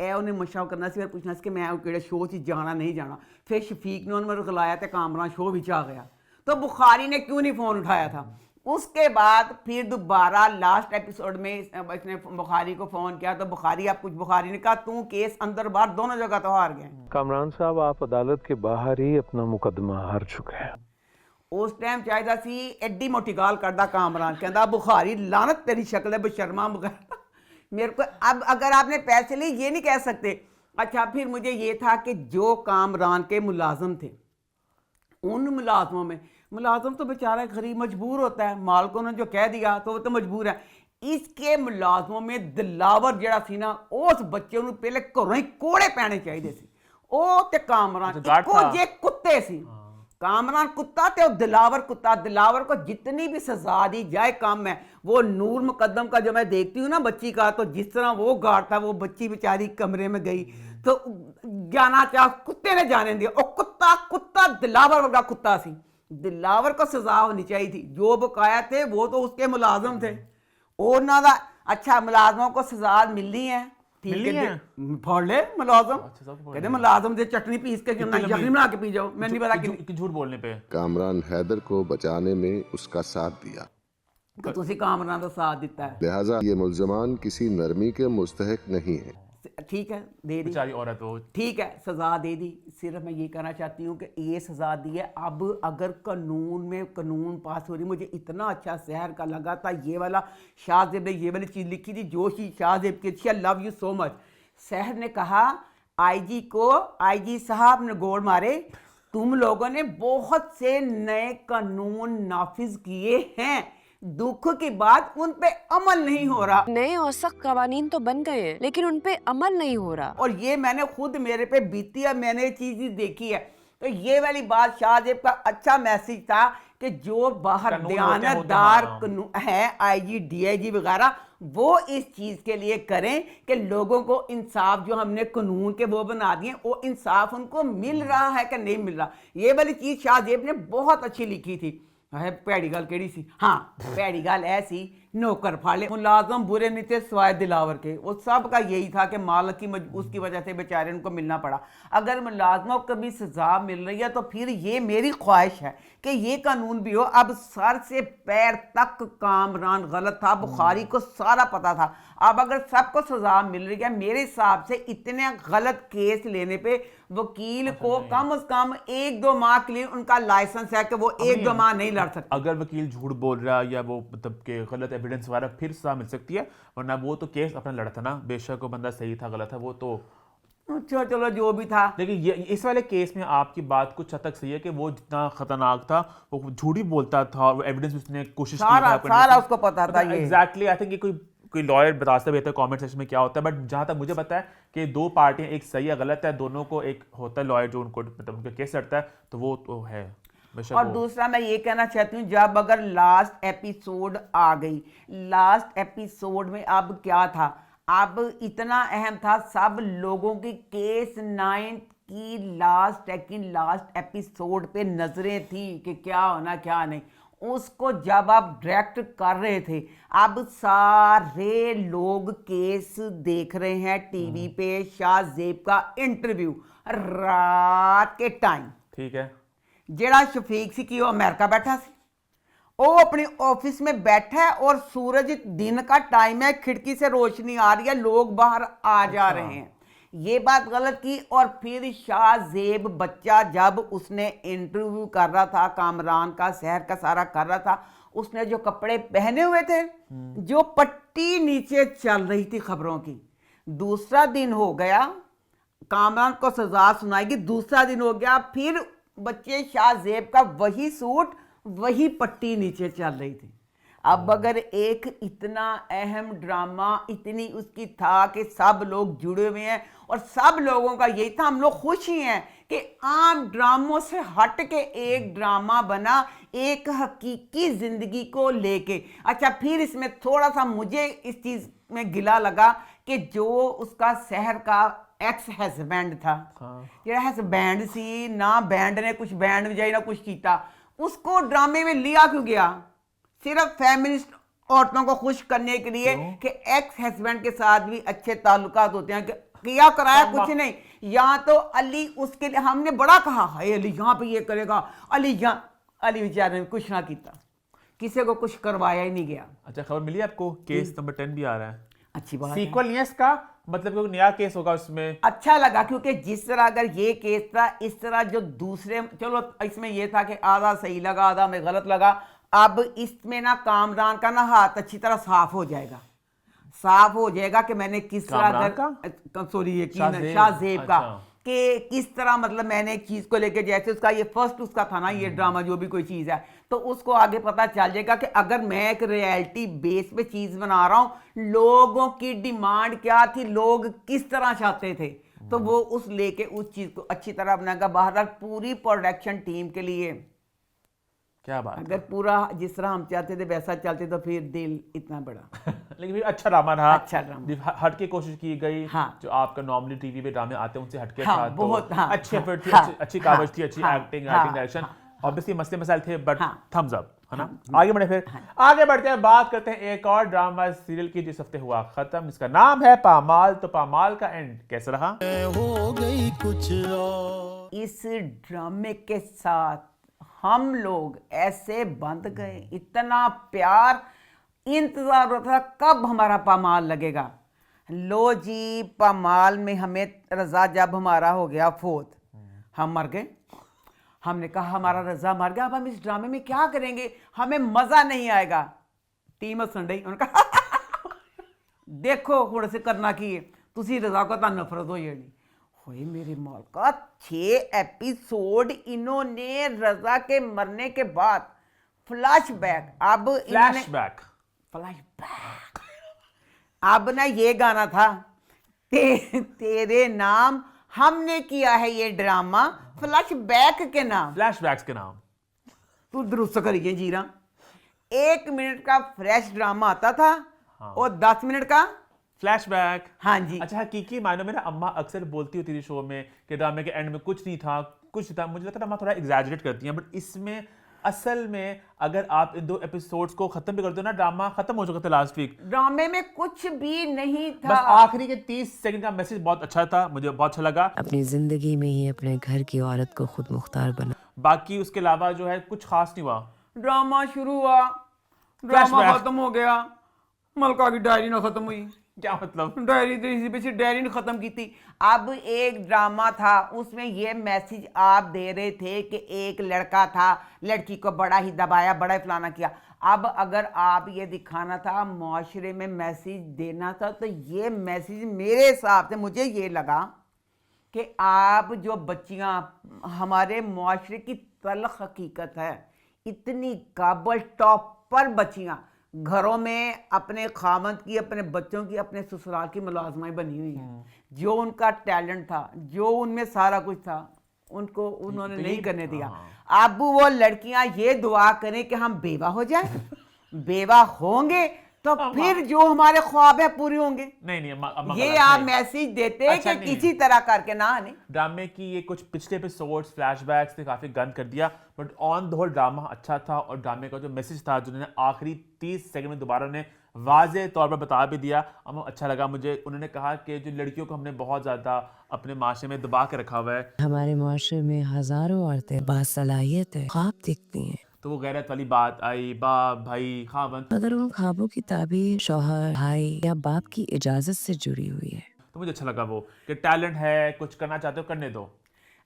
ए उन्हें मशवरा करना सी, पूछना सी कि मैं केड़े शो च जाना नहीं जाना। फिर शफीक ने उन्हें रुकलाया तो कामरान शो भी आ गया, तो बुखारी ने क्यों नहीं फोन उठाया था? उसके बाद फिर दोबारा लास्ट एपिसोड में इसने बुखारी को फोन किया, तो बुखारी आप कुछ बुखारी ने कहा तू केस अंदर बाहर दोनों जगह तो हार गए। कामरान साहब आप अदालत के बाहर ही अपना मुकदमा हार चुके हैं। उस टाइम चाहिए सी एड्डी मोटी गाल करदा कामरान, कहता बुखारी लानत तेरी शक्ल है बेशर्मा वगैरह मेरे को। अब अगर आपने पैसे लिए ये नहीं कह सकते। अच्छा फिर मुझे ये था कि जो कामरान के मुलाजम थे उन मुलाजमों में, मुलाजम तो बेचारा गरीब मजबूर होता है, मालिकों ने जो कह दिया तो वो तो मजबूर है। इसके मुलाजमों में दिलावर जड़ा सी ना, उस बच्चे ਨੂੰ पहले घरों ही कोड़े पैने चाहिए सी। ਉਹ ਤੇ कामरान ਇੱਕੋ ਜੇ कुत्ते सी। कामरान कुत्ता ते दिलावर कुत्ता। दिलावर को जितनी भी सजा दी जाए कम है। वो नूर मुकद्दम का जो मैं देखती हूँ ना बच्ची का, तो जिस तरह वो गार्ड था, वो बच्ची बेचारी कमरे में गई तो जाना चाह कुत्ते ने जाने दिया। और कुत्ता दिलावर वर्गा कुत्ता सी। दिलावर को सजा होनी चाहिए थी। जो बकाया थे वो तो उसके मुलाजम थे। अच्छा मुलाजमों को सजा मिलनी है, ठीक है फाड़ ले मुलाजम। कहते मुलाजम से चटनी पीस के यखनी बना के पी जाओ। मैं नहीं पता कि झूठ बोलने पे कामरान हैदर को बचाने में उसका साथ दिया, तो तुसी कामरान का साथ दिता है, लिहाजा ये मुल्जमान किसी नरमी के मुस्तहिक नहीं है। ठीक है दे दी बेचारी औरत हो, ठीक है सजा दे दी। सिर्फ मैं ये कहना चाहती हूँ कि ये सजा दी है। अब अगर कानून में कानून पास हो रही, मुझे इतना अच्छा शहर का लगा था ये वाला शाहजेब ने ये वाली चीज़ लिखी थी जोशी शाहजेब की, I love you so much. शहर ने कहा आईजी को, आईजी साहब ने गोड़ मारे, तुम लोगों ने बहुत से नए कानून नाफिज किए हैं, दुख की बात उन पे अमल नहीं हो रहा। नए और सख्त कवानीन तो बन गए हैं लेकिन उन पे अमल नहीं हो रहा। और ये मैंने खुद मेरे पे बीती है, मैंने चीज देखी है। तो ये वाली बात शाहजेब का अच्छा मैसेज था कि जो बाहर कानून होते हैं, दयानतदार हाँ। हैं आईजी डीआईजी वगैरह, वो इस चीज के लिए करें कि लोगों को इंसाफ, जो हमने कानून के वो बना दिए, वो इंसाफ उनको मिल रहा है कि नहीं मिल रहा। ये वाली चीज शाहजेब ने बहुत अच्छी लिखी थी। है भैड़ी गल केड़ी सी, हाँ भैड़ी गल ऐसी, नौकर फाड़े मुलाजम बुरे नहीं थे सिवाय दिलावर के। वो सब का यही था कि मालिक की उसकी वजह से बेचारे उनको मिलना पड़ा। अगर मुलाजमों को कभी सजा मिल रही है तो फिर ये मेरी ख्वाहिश है कि ये कानून भी हो। अब सर से पैर तक कामरान गलत था, बुखारी को सारा पता था। अब अगर सबको सजा मिल रही है, मेरे हिसाब से इतने गलत केस लेने पे वकील को कम से कम 1-2 माह के लिए उनका लाइसेंस है कि वो 1-2 माह नहीं लड़ सकते। अगर वकील झूठ बोल रहा है या वो मतलब के गलत एविडेंस वगैरह, फिर सजा मिल सकती है, वरना वो तो केस अपना लड़ा था ना, बेशक वो बंदा सही था गलत था वो तो। अच्छा चलो जो भी था, लेकिन ये इस वाले केस में आपकी बात कुछ हद तक सही है कि वो जितना खतरनाक था वो झूठी बोलता था, और एविडेंस उसने कोशिश की सारा उसको पता था। ये एग्जैक्टली आई थिंक ये कोई लॉयर बता सकता है कमेंट सेक्शन में क्या होता है, बट जहां तक मुझे पता है कि 2 पार्टियां, एक सही है गलत है, दोनों को एक होता है लॉयर जो उनको मतलब उनका केस लड़ता है, तो वो तो है। और दूसरा मैं ये कहना चाहती हूँ, जब अगर लास्ट एपिसोड आ गई, लास्ट एपिसोड में अब क्या था, अब इतना अहम था, सब लोगों की केस 9 की लास्ट एपिसोड पे नजरें थी कि क्या होना क्या नहीं। उसको जब आप डायरेक्ट कर रहे थे, अब सारे लोग केस देख रहे हैं टीवी पे, शाहजेब का इंटरव्यू रात के टाइम, ठीक है, जेड़ा शफीक सी की वो अमेरिका बैठा सी, वो अपने ऑफिस में बैठा है और सूरज दिन का टाइम है, खिड़की से रोशनी आ रही है, लोग बाहर आ जा रहे हैं। ये बात गलत की। और फिर शाहजेब बच्चा जब उसने इंटरव्यू कर रहा था, कामरान का शहर का सारा कर रहा था, उसने जो कपड़े पहने हुए थे, जो पट्टी नीचे चल रही थी खबरों की, दूसरा दिन हो गया, कामरान को सजा सुनाएगी, दूसरा दिन हो गया, फिर बच्चे शाहजेब का वही सूट, वही पट्टी नीचे चल रही थी। अब अगर एक इतना अहम ड्रामा, इतनी उसकी था कि सब लोग जुड़े हुए हैं और सब लोगों का यही था, हम लोग खुश ही हैं कि आम ड्रामों से हट के एक ड्रामा बना, एक हकीकी जिंदगी को लेके। अच्छा, फिर इसमें थोड़ा सा मुझे इस चीज में गिला लगा कि जो उसका शहर का एक्स हस्बैंड था, ਜਿਹੜਾ हस्बैंड सी ना, बैंड ने कुछ बैंड बजाई ना कुछ किया, उसको ड्रामे में लिया क्यों गया? सिर्फ फेमिनिस्ट औरतों को खुश करने के लिए कि एक्स हस्बैंड के साथ भी अच्छे ताल्लुकात होते हैं। किया कराया कुछ नहीं। यहाँ तो अली उसके लिए, हमने बड़ा कहा हाय अली यहाँ पे ये करेगा, अली यहाँ, अली बेचारे ने कुछ ना किया, किसी को कुछ करवाया ही नहीं गया। अच्छा, खबर मिली आपको? केस नंबर 10 भी आ रहा है, अच्छी बात है। सीक्वल नहीं है इसका, मतलब कोई नया केस होगा उसमें। अच्छा लगा, क्योंकि जिस तरह अगर ये केस था, इस तरह जो दूसरे, चलो इसमें ये था कि आधा सही लगा आधा में गलत लगा। अब इसमें ना कामरान का ना हाथ अच्छी तरह साफ हो जाएगा, साफ हो जाएगा कि मैंने किस तरह, सॉरी ये शाहजेब का, कि किस तरह, मतलब मैंने एक चीज को लेके, जैसे उसका ये फर्स्ट उसका था ना ये ड्रामा, जो भी कोई चीज है, तो उसको आगे पता चल जाएगा कि अगर मैं एक रियलिटी बेस पे चीज बना रहा हूं, लोगों की डिमांड क्या थी, लोग किस तरह चाहते थे, तो वो उस लेके उस चीज को अच्छी तरह बनाएगा। बहरहाल पूरी प्रोडक्शन टीम के लिए क्या बात, अगर पूरा जिस तरह हम चाहते थे वैसा चलते तो फिर दिल इतना बड़ा लेकिन फिर अच्छा ड्रामा रहा, अच्छा ड्रामा, हट के कोशिश की गई। हाँ, जो आपका नॉर्मली टीवी पे ड्रामे आते हैं उनसे हटके हाँ, था, बहुत, तो हाँ, अच्छी एफर्ट थी, हाँ, अच्छी कागज थी, अच्छी हाँ, एक्टिंग हाँ, डायरेक्शन, हाँ, ऑब्वियसली मसले मसाइल थे, बट हाँ, थम्स अप, है ना। आगे बढ़े, फिर आगे बढ़ते हैं, बात करते हैं एक और ड्रामा सीरियल की जिस हफ्ते हुआ खत्म, इसका नाम है पामाल। तो पामाल का एंड कैसा रहा? हो गई कुछ और। इस ड्रामे के साथ हम लोग ऐसे बंध गए, इतना प्यार, इंतजार होता था कब हमारा पामाल लगेगा। लो जी, पामाल में हमें रजा जब हमारा हो गया फोत, हम मर गए। हमने कहा हमारा रजा मर गया, अब हम इस ड्रामे में क्या करेंगे, हमें मजा नहीं आएगा। टीम संडई उन्होंने कहा देखो हुण से करना की है, तुसी रजा को तो नफरत हो जानी। होए मेरे मालका, 6 एपिसोड इन्होंने रजा के मरने के बाद फ्लैशबैक, अब फ्लैशबैक, अब ना ये गाना था तेरे नाम हमने किया है ये ड्रामा फ्लैशबैक के नाम। फ्लैशबैक्स के नाम। तू दुरुस्त करिए जीरा। 1 मिनट का फ्रेश ड्रामा आता था और 10 मिनट का फ्लैशबैक। हाँ जी। अच्छा, हकीकी मायनों में ना अम्मा अक्सर बोलती होती थी शो में कि ड्रामे के एंड में कुछ नहीं था, कुछ नहीं था। मुझे लगता है अम्मा थोड़ा एग्जैजरेट करती हैं, बट इसमें असल में अगर आप इन 2 एपिसोड्स को खत्म भी कर दो ना, ड्रामा खत्म हो चुका था लास्ट वीक। ड्रामे में कुछ भी नहीं था। बस आखिरी के 30 सेकंड का मैसेज बहुत अच्छा था, मुझे बहुत अच्छा लगा। अपनी जिंदगी में ही अपने घर की औरत को खुद मुख्तार बना। बाकी उसके अलावा जो है कुछ खास नहीं हुआ। ड्रामा शुरू हुआ, ड्रामा Flashback। खत्म हो गया, मलका की डायरी ना खत्म हुई। क्या मतलब? डायरी तो इसी पे से डायरी ने खत्म की थी। अब एक ड्रामा था, उसमें ये मैसेज आप दे रहे थे कि एक लड़का था, लड़की को बड़ा ही दबाया, बड़ा ही फलाना किया। अब अगर आप ये दिखाना था, माशरे में मैसेज देना था, तो ये मैसेज मेरे हिसाब से मुझे ये लगा कि आप जो बच्चियां, हमारे माशरे की तल्ख हकीकत है, इतनी काबल टॉपर बच्चियां घरों में अपने खामद की, अपने बच्चों की, अपने ससुराल की मुलाजमाएं बनी हुई हैं। जो उनका टैलेंट था, जो उनमें सारा कुछ था, उनको उन्होंने नहीं करने दिया। अब वो लड़कियां ये दुआ करें कि हम बेवा हो जाएं। बेवा होंगे तो फिर जो हमारे ख्वाब है पूरे होंगे। नहीं अम्मा ये गलत आप नहीं। मैसेज देते अच्छा कि नहीं। किसी तरह करके ना आने। ड्रामे की ये कुछ पिछले एपिसोड्स फ्लैशबैक्स ने काफी गंद कर दिया, but on the whole drama अच्छा था। और ड्रामे का जो मैसेज था, जो उन्होंने आखिरी 30 सेकंड में दोबारा ने वाज़े तौर पर बता भी दिया, हमें अच्छा लगा। मुझे उन्होंने कहा कि जो लड़कियों को हमने बहुत ज़्यादा अपने माशरे में दबा के रखा हुआ है, हमारे मुआशरे में हजारों औरतें बासलाहियत है, ख्वाब देखती हैं। तो वो गैरत वाली बात आई, बाप भाई खावंद, अगर उन ख्वाबों की ताबीर शौहर, भाई या बाप की इजाजत से जुड़ी हुई है। तो मुझे अच्छा लगा वो कि टैलेंट है, कुछ करना चाहते हो करने दो।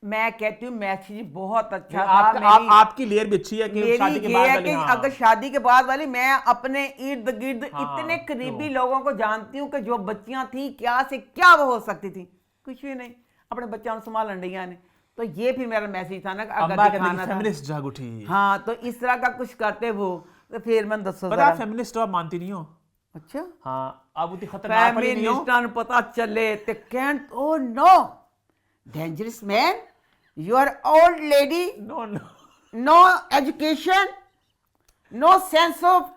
मैं कहती हूँ मैसेज बहुत अच्छा आप, था। आपकी लेयर भी अच्छी है कि मेरी शादी के ये बाद है वाली, कि हाँ। अगर शादी के बाद वाली, मैं अपने इर्द गिर्द हाँ, इतने करीबी तो। लोगों को जानती हूँ कि जो बच्चियां थी, क्या से क्या वो हो सकती थी, कुछ भी नहीं, अपने बच्चों को संभाल रही ने। तो ये भी मेरा मैसेज था ना कि अम्मा अगर कहते दिखाना हैं था, फेमिनिस्ट जाग उठी। हाँ, तो इस तरह का कुछ करते वो, तो फिर मैं दसो पता आप फेमिनिस्ट हो, आप मानती नहीं हो। अच्छा, हाँ, आप उतनी खतरनाक वाली नहीं हो। फेमिनिस्टां नूं पता चले ते कहन, oh no dangerous man, you are old lady, no no no education, no sense of,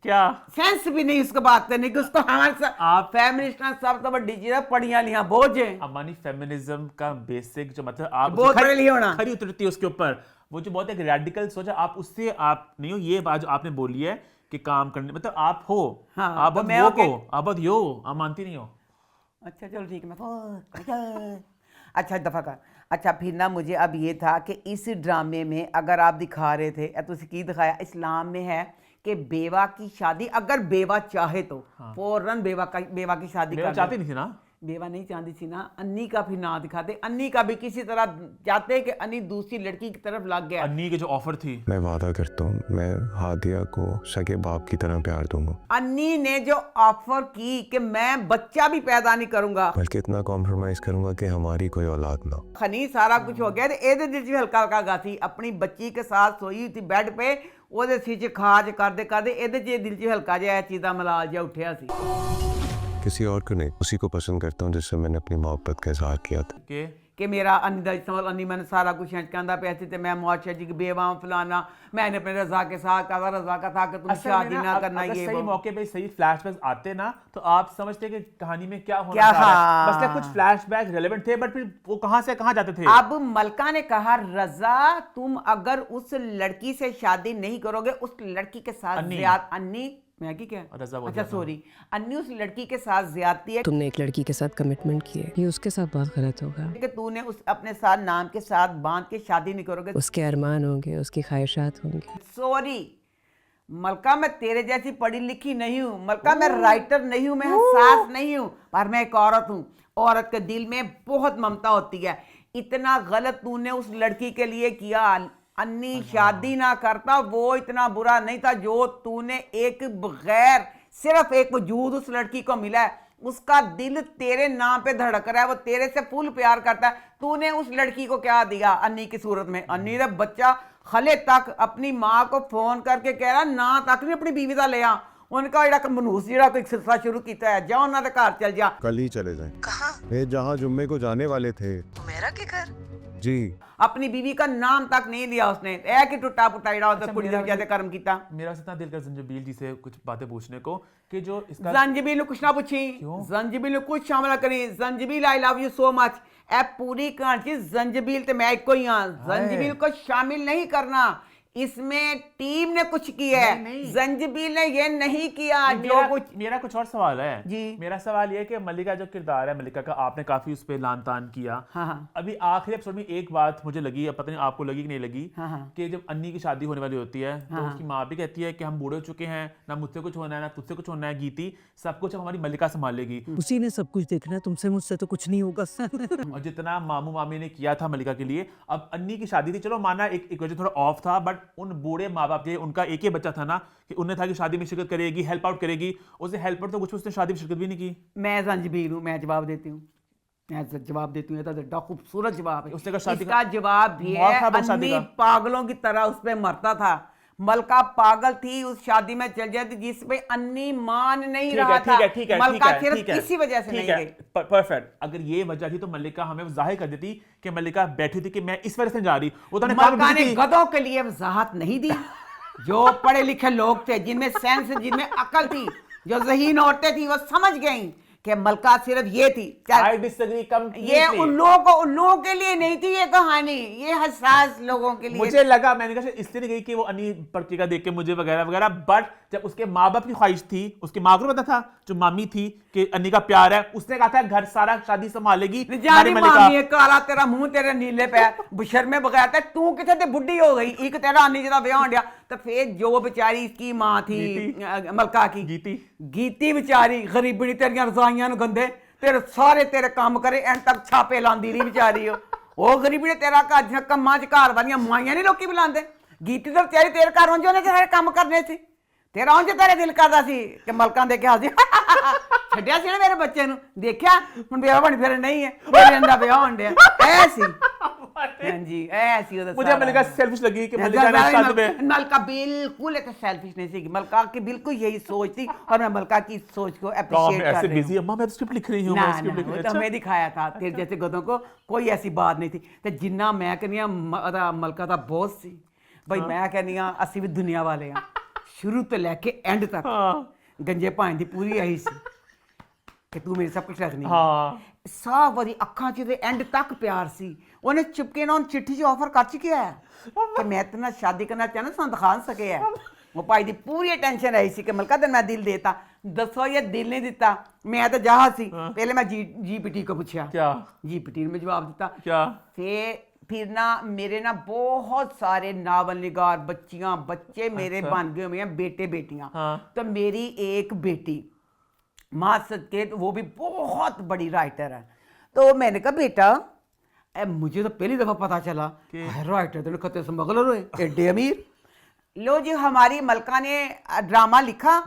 क्या सेंस भी नहीं उसको बात करने की। उसको हमारे आप फेमिनिस्ट सब तो बड़ी चीज है, पढ़िया लिया बोझ है। अम्मानी फेमिनिज्म का बेसिक जो मतलब आप बहुत उससे बड़े लिए होना। खरी उतरती है उसके ऊपर, वो जो बहुत एक रेडिकल सोच है, आप उससे आप नहीं हो। ये बात जो आपने बोली है कि काम करने, मतलब आप हो, हाँ, आप तो बहुत मैं वो ओके। को, आप बहुत यो, आप मानती नहीं हो। अच्छा चलो ठीक है, मैं अच्छा दफा कर। अच्छा फिर ना मुझे अब ये था कि इस ड्रामे में अगर आप दिखा रहे थे, तो की दिखाया इस्लाम में है कि बेवा की शादी, अगर बेवा चाहे तो फौरन बेवा की शादी मेरा कर चाहती दो। नहीं थी ना। बेवा नहीं चाहती थी ना। अन्नी का भी ना दिखाते, अन्नी का भी किसी तरह चाहते कि अन्नी दूसरी लड़की की तरफ लग गया। अन्नी की जो ऑफर थी, मैं वादा करता हूँ मैं हादिया को सगे बाप की तरह प्यार दूंगा, अन्नी ने जो ऑफर की कि मैं बच्चा भी पैदा नहीं करूंगा, बल्कि इतना कॉम्प्रोमाइज करूंगा कि हमारी कोई औलाद ना हो। खनी सारा कुछ हो गया, एदे दिल च हल्का हल्का गासी अपनी बच्ची के साथ सोई हुई थी बेड पे, ओदे सिर च खाज करदे करदे एदे च दिल च हल्का जिहा चीज दा मलाल जिहा उठिया सी। किसी और को नहीं, उसी को पसंद करता हूँ जिससे मैंने अपनी मोहब्बत का इजहार किया था। कि मेरा अन्नी दा इस्तेमाल, अन्नी मैंने सारा कुछ कहता पे ऐसे थे, मैं मुआशा जी की बेवा फलाना, मैंने अपने रजा के साथ कहा, रजा का था कि तुम शादी ना करना। अगर ये सही वो मौके पे सही फ्लैशबैक्स आते ना, तो आप समझते कि कहानी में क्या होना क्या, चाह रहा है। हाँ। मतलब कुछ फ्लैशबैक रेलेवेंट थे, बट फिर वो कहां से कहां जाते थे। अब मलका ने कहा, रजा तुम अगर उस लड़की से शादी नहीं करोगे, उस लड़की के साथ अन्नी। अन्नी मैं की क्या, रजा बोल अच्छा दिया, सॉरी, अन्नी उस लड़की के साथ ज्यादती है तुमने एक लड़की के साथ कमिटमेंट की है, ये उसके साथ बहुत गलत होगा। कि तूने उस अपने साथ नाम के साथ बांध के शादी नहीं करोगे। उसके अरमान होंगे, उसकी ख्वाहिशात होंगी। सॉरी मलका, मैं तेरे जैसी पढ़ी लिखी नहीं हूँ मलका, मैं राइटर नहीं हूँ, मैं हसास नहीं हूँ, पर मैं एक औरत हूँ। औरत के दिल में बहुत ममता होती है। इतना गलत तूने उस लड़की के लिए किया, अन्नी शादी ना करता वो इतना बुरा नहीं था जो तूने एक बगैर सिर्फ एक वजूद उस लड़की को मिला है, उसका दिल तेरे नाम पे धड़क रहा है, वो तेरे से फुल प्यार करता है। तूने उस लड़की को क्या दिया अन्नी की सूरत में? अन्नी ने बच्चा खले तक अपनी माँ को फोन करके कह रहा ना तक नहीं अपनी बीवी का ले आ, उनका ਜਿਹੜਾ ਮਨੂਸ ਜਿਹੜਾ ਕੋਈ ਸਿਲਸਿਲਾ ਸ਼ੁਰੂ ਕੀਤਾ ਹੈ ਜਾ ਉਹਨਾਂ ਦੇ ਘਰ ਚਲ ਜਾ कल ही चले जाएं। कहाँ? वे जहाँ जुम्मे को जाने वाले थे। मेरा के घर? जी। अपनी बीवी का नाम तक नहीं लिया उसने ऐ कि टुੱਟਾ ਪੁੱਟਾ ਜਿਹੜਾ ਉਹਦੇ ਕੁੜੀ ਦੇ ਵਿਆਹ ਤੇ ਕਰਮ ਕੀਤਾ मेरा इतना दिल कर जंजबील जी से कुछ बातें पूछने को कि जो इसका ਜ਼ੰਜਬੀਲ ਨੂੰ ਕੁਛ ਨਾ ਪੁੱਛੀ ਜ਼ੰਜਬੀਲ ਨੂੰ ਕੁਛ ਸ਼ਾਮਲ ਨਾ ਕਰੀ ਜ਼ੰਜਬੀਲ ਆਈ ਲਵ ਯੂ ਸੋ ਮਚ ਇਹ ਪੂਰੀ ਕਹਾਣੀ ਜ਼ੰਜਬੀਲ ਤੇ मैं ਇੱਕੋ ਹੀ ਹਾਂ ਜ਼ੰਜਬੀਲ को शामिल नहीं करना इसमें टीम ने कुछ किया है जंजबील ने ये नहीं किया जो कुछ मेरा कुछ और सवाल है जी। मेरा सवाल ये है कि मल्लिका जो किरदार है मल्लिका का आपने काफी उस पे लान तान किया हाँ। अभी आखिरी एपिसोड में एक बात मुझे लगी अब पता नहीं आपको लगी कि नहीं लगी हाँ। कि जब अन्नी की शादी होने वाली होती है तो उसकी माँ भी कहती है कि हम बूढ़े हो चुके हैं ना मुझसे कुछ होना है ना तुझसे कुछ होना है गीती सब कुछ हमारी मल्लिका संभालेगी उसी ने सब कुछ देखना है, तुमसे मुझसे तो कुछ नहीं होगा। और जितना मामू मामी ने किया था मल्लिका के लिए अब अन्नी की शादी थी चलो माना एक वजह थोड़ा ऑफ था बट उन बूढ़े माँ बाप के उनका एक ही बच्चा था ना कि उन्हें था कि शादी में शिरकत करेगी हेल्प आउट करेगी उसे हेल्प आउट तो कुछ उसने शादी में शिरकत भी नहीं की मैं जंजबील हूँ मैं जवाब देती हूँ मैं जवाब देती हूँ ये तो बड़ा खूबसूरत जवाब है उसने कहा शादी इसका जवाब भी है मौत था बस शादी अन्नी का। पागलों की तरह उस पे मरता था मलका पागल थी उस शादी में चल जाती जिसपे अन्नी मान नहीं ठीक रहा है था ठीक है मलका ठीक सिर्फ है इसी वजह से नहीं गई परफेक्ट अगर ये वजह थी तो मल्लिका हमें जाहिर कर देती कि मल्लिका बैठी थी कि मैं इस वजह से जा रही वो तो मलका ने गधों के लिए वजाहत नहीं दी जो पढ़े लिखे लोग थे जिनमें सेंस जिनमें अकल थी जो ज़हीन औरतें थी वो समझ गईं कि मलका सिर्फ ये थी I disagree completely. ये उन लोगों के लिए नहीं थी ये कहानी ये हसास लोगों के लिए मुझे लगा मैंने कहा शायद इसलिए नहीं गई कि वो अन्नी पत्रिका देख के मुझे वगैरह वगैरह बट जब उसके माँ बाप की ख्वाहिश थी उसके माँ को पता था जो मामी थी कि अन्नी का प्यार है उसने कहा था घर सारा शादी संभालेगी जानी मामी काला तेरा मुंह तेरे नीले पे बुशर में बगैर था तू किथे ते बुढ़ी हो गई एक तेरा अन्नी जरा ब्याह हो गया तो फिर जो बेचारी इसकी माँ थी मलका की गीती बेचारी गरीबनी तेरियां रजाइयां नु गंदे तेरे सारे तेरे काम करे एंड तक छापे लांदी रही बेचारी ओ गरीबी ने तेरा घर कम्मां च घर वालियां माइयां नहीं लोकी बुलांदे गीती तो बेचारी तेरे घर उंज उन्हें सारे काम करने सी तेरा उंज तेरे दिल करदा सी कि मलकां देखे हसी छड्डिया सी ना मेरे बच्चे नु देखिया हुण ब्याह बन फिर नहीं है मेरे अंदा ब्याह होण दिया ऐसी हां जी ऐसी ओदा मुझे मल्लिका सेल्फिश लगी कि मल्लिका ने शादी में मलका बिल्कुल एक सेल्फिश नहीं थी मलका की बिल्कुल यही सोच थी और मैं मलका की सोच को अप्रिशिएट कर रही हूं बिजी अम्मा मैं तो स्क्रिप्ट लिख रही हूं ना मैं स्क्रिप्ट लिख वो रही तो हूं हमें दिखाया था तेरे जैसे गधों को कोई ऐसी बात नहीं थी ते जिन्ना मैं कहनी मलका दा बॉस सी भाई मैं कहनी ਅਸੀਂ ਵੀ दुनिया वाले हां शुरू तो लेके एंड तक गंजे भां दी पूरी आई सी कि तू मेरी सब कुछ रखनी हां साफ वाली अखां च ते एंड तक प्यार सी ਉਹਨੇ ਚੁਪਕੇ ਨਾਲ ਚਿੱਠੀ 'ਚ ਆਫਰ ਕਰ ਚੁੱਕਿਆ ਹੈ ਕਿ ਮੈਂ ਤੇਰੇ ਨਾਲ ਸ਼ਾਦੀ ਕਰਨਾ ਚਾਹਨਾ ਸਾਨੂੰ ਦਿਖਾ ਸਕੇ ਹੈ ਉਹ ਭਾਈ ਦੀ ਪੂਰੀ ਟੈਨਸ਼ਨ ਰਹੀ ਸੀ ਕਿ ਮਲਕਾ ਤੈਨੂੰ ਮੈਂ ਦਿਲ ਦੇਤਾ ਦੱਸੋ ਇਹ ਦਿਲ ਨਹੀਂ ਦਿੱਤਾ ਮੈਂ ਤਾਂ ਜਹਾਜ਼ ਸੀ ਪਹਿਲੇ ਮੈਂ जीपीटी को पूछा क्या जीपीटी ने जवाब दिता क्या फिर ना मेरे ना बहुत सारे नावल निगार बच्चियां बच्चे मेरे बन गए हुए हैं बेटे बेटियां तो मेरी एक बेटी माँ सदके वो भी बहुत बड़ी राइटर है तो मैंने कहा बेटा मुझे तो पहली दफा पता चला राइटर तो खतरे से मगलर हुए एडे अमीर लो जी हमारी मलका ने ड्रामा लिखा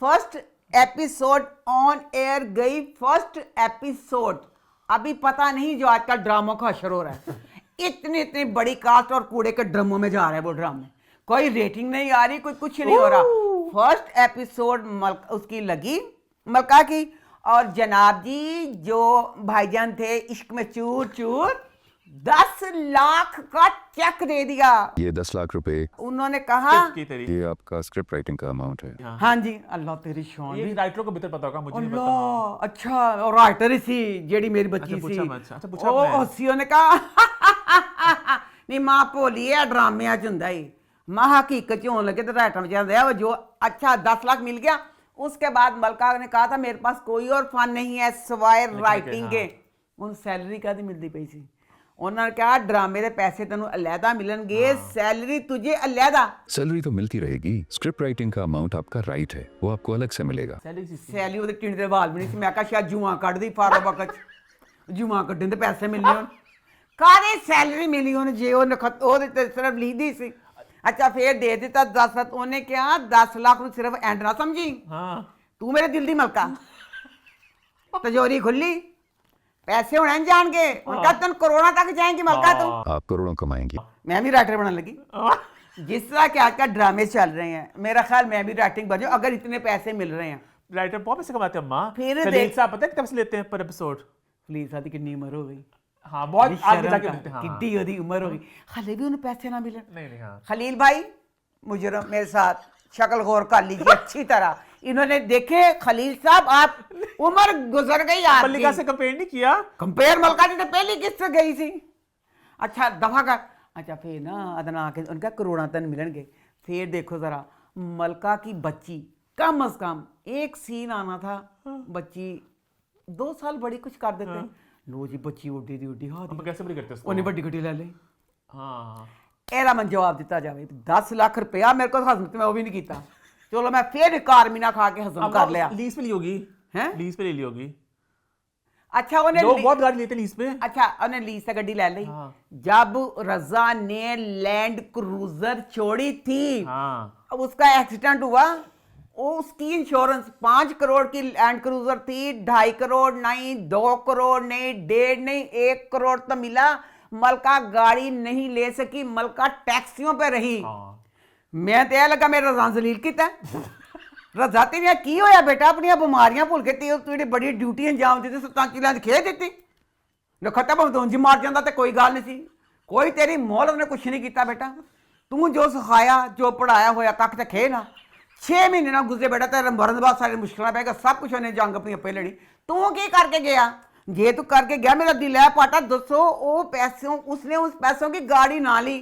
फर्स्ट एपिसोड ऑन एयर गई फर्स्ट एपिसोड अभी पता नहीं जो आजकल ड्रामों का असर हो रहा है इतनी बड़ी कास्ट और कूड़े के ड्रमों में जा रहे हैं वो ड्रामे कोई रेटिंग नहीं आ रही कोई कुछ नहीं हो रहा फर्स्ट एपिसोड उसकी लगी मलका की और जनाब जी जो भाईजान थे इश्क में चूर चूर 10 लाख का चेक दे दिया ये 10 लाख रुपए उन्होंने कहा ये आपका स्क्रिप्ट राइटिंग का अमाउंट है हाँ जी अल्लाह तेरी शान ये राइटरों को बेहतर पता होगा मुझे नहीं पता अल्लाह अच्छा और राइटर ही सी जेडी मेरी बच्ची सी पूछा ओ हसी ने कहा नहीं मां भोली है ड्रामे च हुंदा ही मां हकीकत च होने लगे तो राइटर में जांदा है जो अच्छा 10 लाख मिल गया उसके बाद मलका ने कहा था मेरे पास कोई और फन नहीं है सिवाय राइटिंग के उन सैलरी का मिलती पई सी उन्होंने कहा ड्रामे के पैसे तेन अलहदा मिलनगे सैलरी तुझे अलहदा सैलरी तो मिलती रहेगी स्क्रिप्ट राइटिंग का अमाउंट आपका राइट है वो आपको अलग से मिलेगा सैलरी वो टिंड के वाल भी नहीं मैं कहा शायद जुआ कढ़ दी फारो बकच जुआ कड्ढन दे पैसे मिलने काहदी सैलरी मिली उन्हें जे उन्हें सिर्फ लिख दी सी अच्छा फिर दे दिता 10 लाख उन्हें क्या 10 लाख ਨੂੰ सिर्फ एंड ना समझी तू मेरे दिल दी मलका तिजोरी खुली पैसे होने जाएंगे उनका तुम करोड़ों तक जाएंगी मलका तुम आप करोड़ों कमाएंगी मैं भी राइटर बनने लगी जिस तरह के आजकल ड्रामे चल रहे हैं, मेरा ख्याल मैं भी राइटिंग बन जाऊं अगर इतने पैसे मिल रहे हैं। राइटर बहुत पैसे कमाते हैं अम्मा। फिर खलील देख- साहब पता है कितने पैसे लेते हैं पर एपिसोड? प्लीज शादी कितनी उम्र हो गई, हाँ बहुत आगे शर्म जाके कर, मिलते हैं। हाँ, कितनी ओदी उम्र हो गई, हले भी उन्हें पैसे ना मिले। नहीं नहीं हाँ खलील भाई मुजरम मेरे साथ शक्ल गौर कर लीजिए अच्छी तरह। इन्होंने देखे खलील साहब आप उम्र गुजर गई मल्लिका आपकी, से कंपेयर नहीं किया? कंपेयर मलका जी ने पहली किस्त गई थी। अच्छा दफा कर। अच्छा फिर ना अदना के उनका करोड़ा तन मिलनगे। फिर देखो जरा मलका की बच्ची कम अज कम एक सीन आना था, बच्ची 2 साल बड़ी कुछ कर देते हैं। लो जी बच्ची उड्डी दी उड्डी हाँ अब कैसे बड़ी करते हैं उसको? उन्हें बड़ी गड्डी ले ली। हाँ एरा मन जवाब दिता जाए 10 लाख रुपया मेरे को हजम मैं वो भी नहीं किया। चलो मैं फिर कार मीना खा के हजम कर लिया। लीज पे ली होगी? हैं? लीज पे ले ली होगी। अच्छा उन्हें लोग बहुत गाड़ी लेते हैं लीज पे। अच्छा उन्हें लीज से गड्डी ले ली। हाँ। जब रजा ने लैंड क्रूजर छोड़ी थी, हाँ अब उसका एक्सीडेंट हुआ, उसकी इंश्योरेंस 5 करोड़ की लैंड क्रूजर थी, 2.5 करोड़ नहीं, 2 करोड़ नहीं, 1.5 नहीं, 1 करोड़ तो मिला। मलका गाड़ी नहीं ले सकी, मलका टैक्सियों पे रही। हाँ मैं तो यह लगा मेरा रजा जलील किता रजाती ने की होया बेटा अपनी बीमारियां भुल के तेरी बड़ी ड्यूटी अंजाम दी 7 किलो खे दी खत्म भावें तूं मार जाता तो कोई गल नहीं सी। कोई तेरी मोहलत ने कुछ नहीं किया बेटा, तू जो सिखाया जो पढ़ाया होया कख तो खे ना। 6 महीने ना गुजरे बेटा तेरे मरन बाद सारी मुश्किल पै गया, सब कुछ उन्हें जंग अपनी अपे लड़ी। तू की करके गया? जे तू करके गया मेरा दिल है पाटा, दसो वो पैसों उसने उस पैसों की गाड़ी ना ली।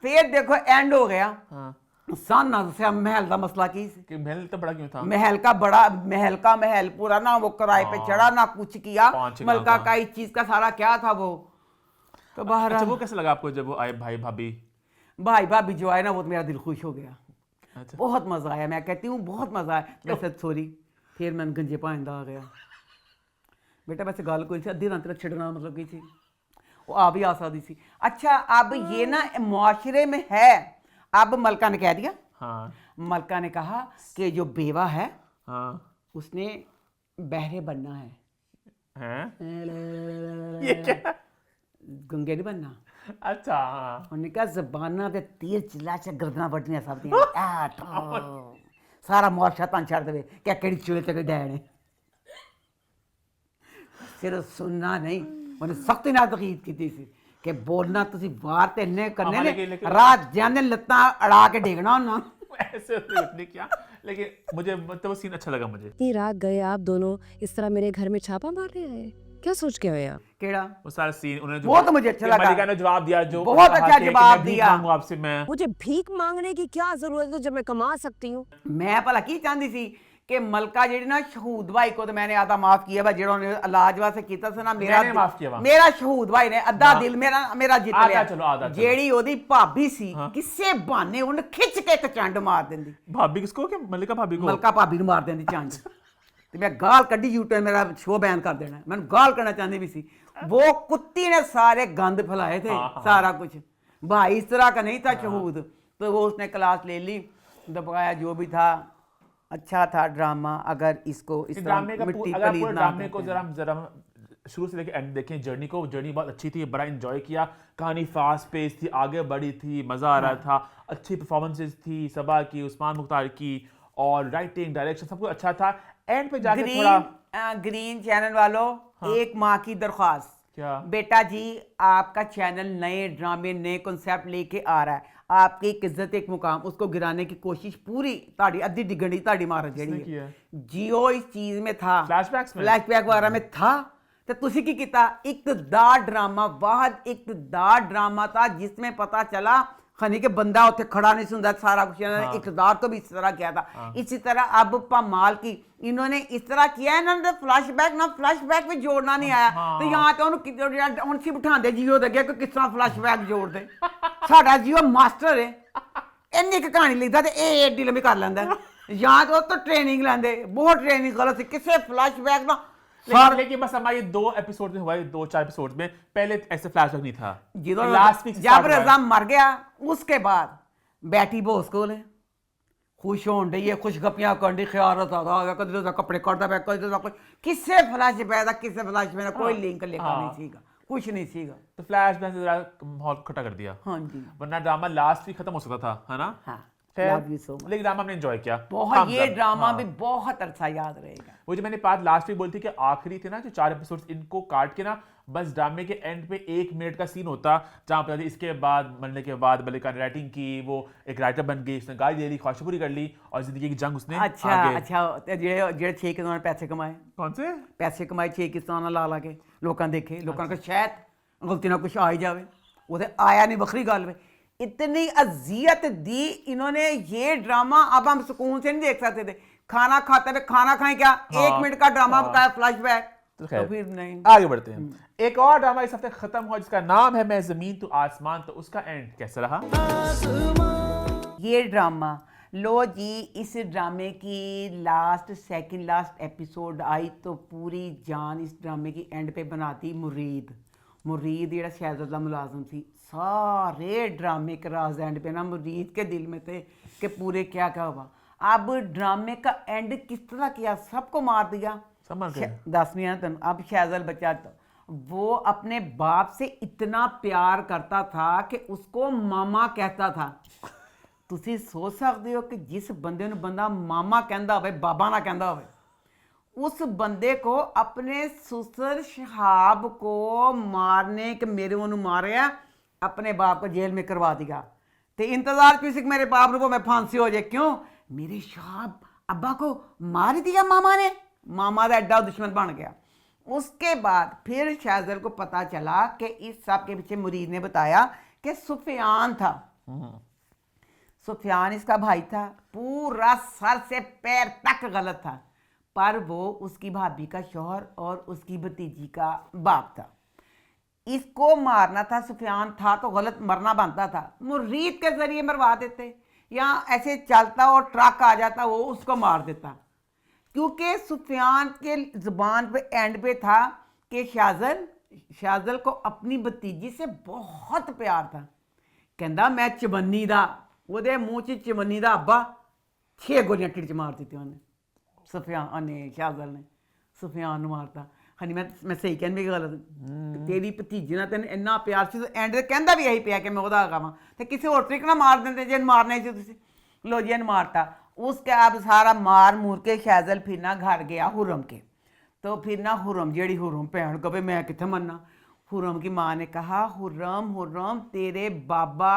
फिर देखो एंड हो गया। हाँ सन ना दसिया महल का मसला की सी। कि महल तो बड़ा क्यों था? महल का बड़ा महल पूरा ना वो किराए पे चढ़ा ना कुछ किया। 5 लाख मलका का। का इस चीज का सारा क्या था वो तो बाहर अच्छा वो कैसा लगा आपको जब वो आए भाई भाभी? भाई भाभी जो आए ना वो तो मेरा दिल खुश हो गया। अच्छा बहुत मजा आया, मैं कहती हूँ बहुत मजा आया। वैसे सॉरी फिर मैं गंजे पाइंदा आ गया बेटा। वैसे गल कोई सी अद्धी रात तक छड़ना मतलब की थी, वो आ भी आ सकती थी। अच्छा अब ये ना मुआशरे में है। अब मलका ने कह दिया, हाँ मलका ने कहा कि जो बेवा है हाँ उसने बहरे बनना है। हैं? ये क्या? गंगे नहीं बनना। अच्छा हाँ उन्होंने कहा जबाना ते तीर चिल्ला च गर्दना बढ़निया सब दियां सारा मुआशरा तन छड़ देवे क्या केड़ी चोले ते डैने। सिर्फ सुनना नहीं उन्हें सख्ती नाल तकीद की सी कि बोलना तुसी बाहर ते इन्ने करने हाँ, ने लेकिन- रात जाने लत्तां अड़ा के डेगना होना। ऐसे उसने किया, लेकिन मुझे मतलब वो सीन अच्छा लगा मुझे। इतनी रात गए आप दोनों इस तरह मेरे घर में छापा मारने आए, क्या सोच के आए आप? केड़ा वो सारा सीन उन्होंने वो तो मुझे अच्छा कि लगा। मलिका ने जवाब दिया जो बहुत कहा अच्छा कि जवाब मैं भीख दिया। मांगू आपसे मैं। मुझे भीख मांगने की क्या जरूरत है जब मैं कमा सकती हूँ? मैं भला की चाहती सी कि मलका जी ना शहूद भाई को तो मैंने आधा माफ किया भाई जेड़ा उन्होंने इलाज वास्ते कीता सी ना मेरा मैंने माफ किया वा। मेरा शहूद भाई ने अद्धा हाँ। दिल मेरा जित आधा लिया। चलो, आधा चलो। जेड़ी ओदी भाभी सी हाँ। किसे बहाने उन्हें खिंच के एक चंड मार देंदी। भाभी किसको? कि मलिका भाभी को? मलका भाभी ਨੂੰ ਮਾਰ ਦਿੰਦੀ ਚੰਡ ਤੇ मैं गाल ਕੱਢੀ YouTube मेरा शो बैन कर देना है। मैंने गाल करना चाहती भी सी। वो कुत्ती ने सारे गंद फैलाए थे सारा कुछ। भाई इस तरह का नहीं था शहूद, तो वो उसने क्लास ले ली, दबाया जो भी था। अच्छा था ड्रामा। अगर इसको इस ड्रामे का तरह मिट्टी अगर पलीद पूरे ना ड्रामे को करते हैं। जरा शुरू से लेकर एंड देखें जर्नी को, जर्नी बहुत अच्छी थी, बड़ा एंजॉय किया। कहानी फास्ट पेस थी, आगे बढ़ी थी, मज़ा आ रहा था, अच्छी परफॉर्मेंसेज थी सबा की, उस्मान मुख्तार की, और राइटिंग डायरेक्शन सब कुछ अच्छा था। एंड पे जाके थोड़ा ग्रीन चैनल वालों एक माँ की दरख्वास्त, क्या? बेटा जी आपका चैनल नए ड्रामे नए कॉन्सेप्ट लेके आ रहा है, आपकी एक इज्जत एक मुकाम उसको गिराने की कोशिश पूरी ताड़ी अद्धी डिगणी ताड़ी मार किसने जेड़ी किया? जियो इस चीज में था, फ्लैशबैक्स में? फ्लैशबैक वगैरह में था। तो तुसी की किता इक़्तिदार ड्रामा, वाहद इक़्तिदार ड्रामा था जिसमें पता चला खनी के बंदा उत्थे खड़ा नहीं सुनता, सारा कुछ इन्होंने इक़्तिदार तो भी इस तरह किया था। इसी तरह अब पमाल की इन्होंने इस तरह किया, इन्होंने फ्लैशबैक ना फ्लैशबैक में जोड़ना नहीं आया। तो यहाँ तो उन्होंने सी बिठाते जियो दे गया कि किस तरह फ्लैशबैक जोड़ दे। साडा जियो मास्टर है, इन्नी एक कहानी लिखता तो ये एडी लंबी कर लेंदा। या तो ट्रेनिंग लेंदे, बहुत ट्रेनिंग गलत सी किसे फ्लैशबैक ना लेकिन बस हमारे 2 एपिसोड में हुआ, 2-4 एपिसोड में, पहले ऐसे फ्लैशबैक नहीं था। जिदों लास्ट वीक जब रजा मर गया उसके बाद बैठी बोस को ले खुश होन डई है, खुश गपियां करन डी, ख्याल रहा था कदे तो कपड़े करता पे कदे तो किसे फ्लैश पैदा किसे फ्लैश में कोई लिंक लेखा नहीं सीगा, कुछ नहीं सीगा। तो फ्लैश बैक से जरा माहौल खट्टा कर दिया, हाँ जी, वरना ड्रामा लास्ट वीक खत्म हो सकता था, है ना? हाँ। खैर, Love you so much. लेकिन ड्रामा हमने एंजॉय किया बहुत, Thumbs ये up, ड्रामा हाँ। भी बहुत अरसा याद रहेगा। वो जो मैंने बात लास्ट वीक बोली थी कि आखिरी थे ना जो 4 एपिसोड्स, इनको काट के ना बस ड्रामे के एंड पे 1 मिनट का सीन होता जहां पर इसके बाद मरने के बाद मल्लिका ने राइटिंग की, वो एक राइटर बन गई, उसने गाली दे ली, ख्वाहिश पूरी कर ली और जिंदगी की जंग उसने अच्छा आगे। अच्छा, ਜਿਹੜੇ 6 ਕਿਸਾਨਾਂ ਨੇ ਪੈਸੇ ਕਮਾਏ, कौन से? ਪੈਸੇ ਕਮਾਏ 6 ਕਿਸਾਨਾਂ ਲਾ ਲਾ ਕੇ, ਲੋਕਾਂ ਦੇਖੇ, ਲੋਕਾਂ को शायद गलती ना कुछ आ ही जावे, उसे आया नहीं, बखरी गल में इतनी अजियत दी इन्होंने ये ड्रामा। अब हम सुकून से नहीं देख सकते थे, खाना खाते हुए खाना खाएं क्या, 1 मिनट का ड्रामा बताया फ्लैशबैक, तो तो फिर नहीं। आगे बढ़ते हैं। एक और ड्रामा इस हफ्ते खत्म हुआ जिसका नाम है मैं जमीन तू आसमान, तो उसका एंड कैसा रहा? ये ड्रामा, लो जी, इस ड्रामे की सेकंड लास्ट एपिसोड आई तो पूरी जान इस ड्रामे की एंड पे बनाती मुरीद ਜਿਹੜਾ ਸ਼ਹਿਜ਼ਾਦ ਦਾ ਮੁਲਾਜ਼ਮ ਸੀ। सारे ड्रामे के राज एंड पे ना मुरीद के दिल में थे कि पूरे क्या क्या हुआ। अब ड्रामे का एंड किस तरह किया, सबको मार दिया। समझ गए। 10वीं तुम अब शहजाद बच्चा वो अपने बाप से इतना प्यार करता था कि उसको मामा कहता था। ਤੁਸੀਂ सोच सकते हो कि जिस बंदे ਨੂੰ ਬੰਦਾ ਮਾਮਾ ਕਹਿੰਦਾ ਹੋਵੇ, ਬਾਬਾ ਨਾ ਕਹਿੰਦਾ ਹੋਵੇ, उस बंदे को अपने ससुर शहाब को मारने के मेरे उन्होंने मारे, अपने बाप को जेल में करवा दिया। तो इंतजार किसी कि मेरे बाप को मैं फांसी हो जाए, क्यों? मेरे शहाब अब्बा को मार दिया मामा ने, मामा का एड्डा दुश्मन बन गया। उसके बाद फिर शहजाद को पता चला कि इस सब के पीछे मुरीद ने बताया कि सुफियान था, सुफियान इसका भाई था, पूरा सर से पैर तक गलत था, पर वो उसकी भाभी का शौहर और उसकी भतीजी का बाप था। इसको मारना था, सुफियान था तो गलत मरना बनता था, मुरीद के जरिए मरवा देते, या ऐसे चलता और ट्रक आ जाता वो उसको मार देता, क्योंकि सुफियान के ज़ुबान पे एंड पे था कि शाजल को अपनी भतीजी से बहुत प्यार था। कहता मैं चवन्नी दा, ਉਹਦੇ ਮੂੰਹ 'ਚ ਚਵੰਨੀ ਦਾ ਅੱਬਾ 6 ਗੋਲੀਆਂ ਢਿੱਡ 'ਚ ਮਾਰ ਦਿੱਤੀਆਂ ਉਹਨੇ, ਸੁਫਿਆਨ ਨੇ, ਸ਼ਾਜ਼ਲ ਨੇ ਸੁਫਿਆਨ ਨੂੰ ਮਾਰਤਾ। ਹਾਂਜੀ ਮੈਂ ਸਹੀ ਕਹਿੰਦੀ ਗੱਲ, ਤੇਰੀ ਭਤੀਜੀ ਨਾਲ ਤੈਨੂੰ ਇੰਨਾ ਪਿਆਰ ਸੀ, ਐਂਡ ਤੇ ਕਹਿੰਦਾ ਵੀ ਇਹੀ ਪਿਆ ਕਿ ਮੈਂ ਉਹਦਾ ਹੈਗਾ ਵਾਂ, ਤੇ ਕਿਸੇ ਹੋਰ ਤਰੀਕੇ ਨਾਲ ਮਾਰ ਦਿੰਦੇ ਜੇ ਮਾਰਨੇ ਸੀ ਤੁਸੀਂ। लो जी ने मारता। उसके अब सारा मार मूर के शैजल फिर ना घर गया हुरम के, तो फिर ना हुरम जेड़ी हुरम भैन को मैं कितने मनना। हुरम की माँ ने कहा हुरम हुरम तेरे बाबा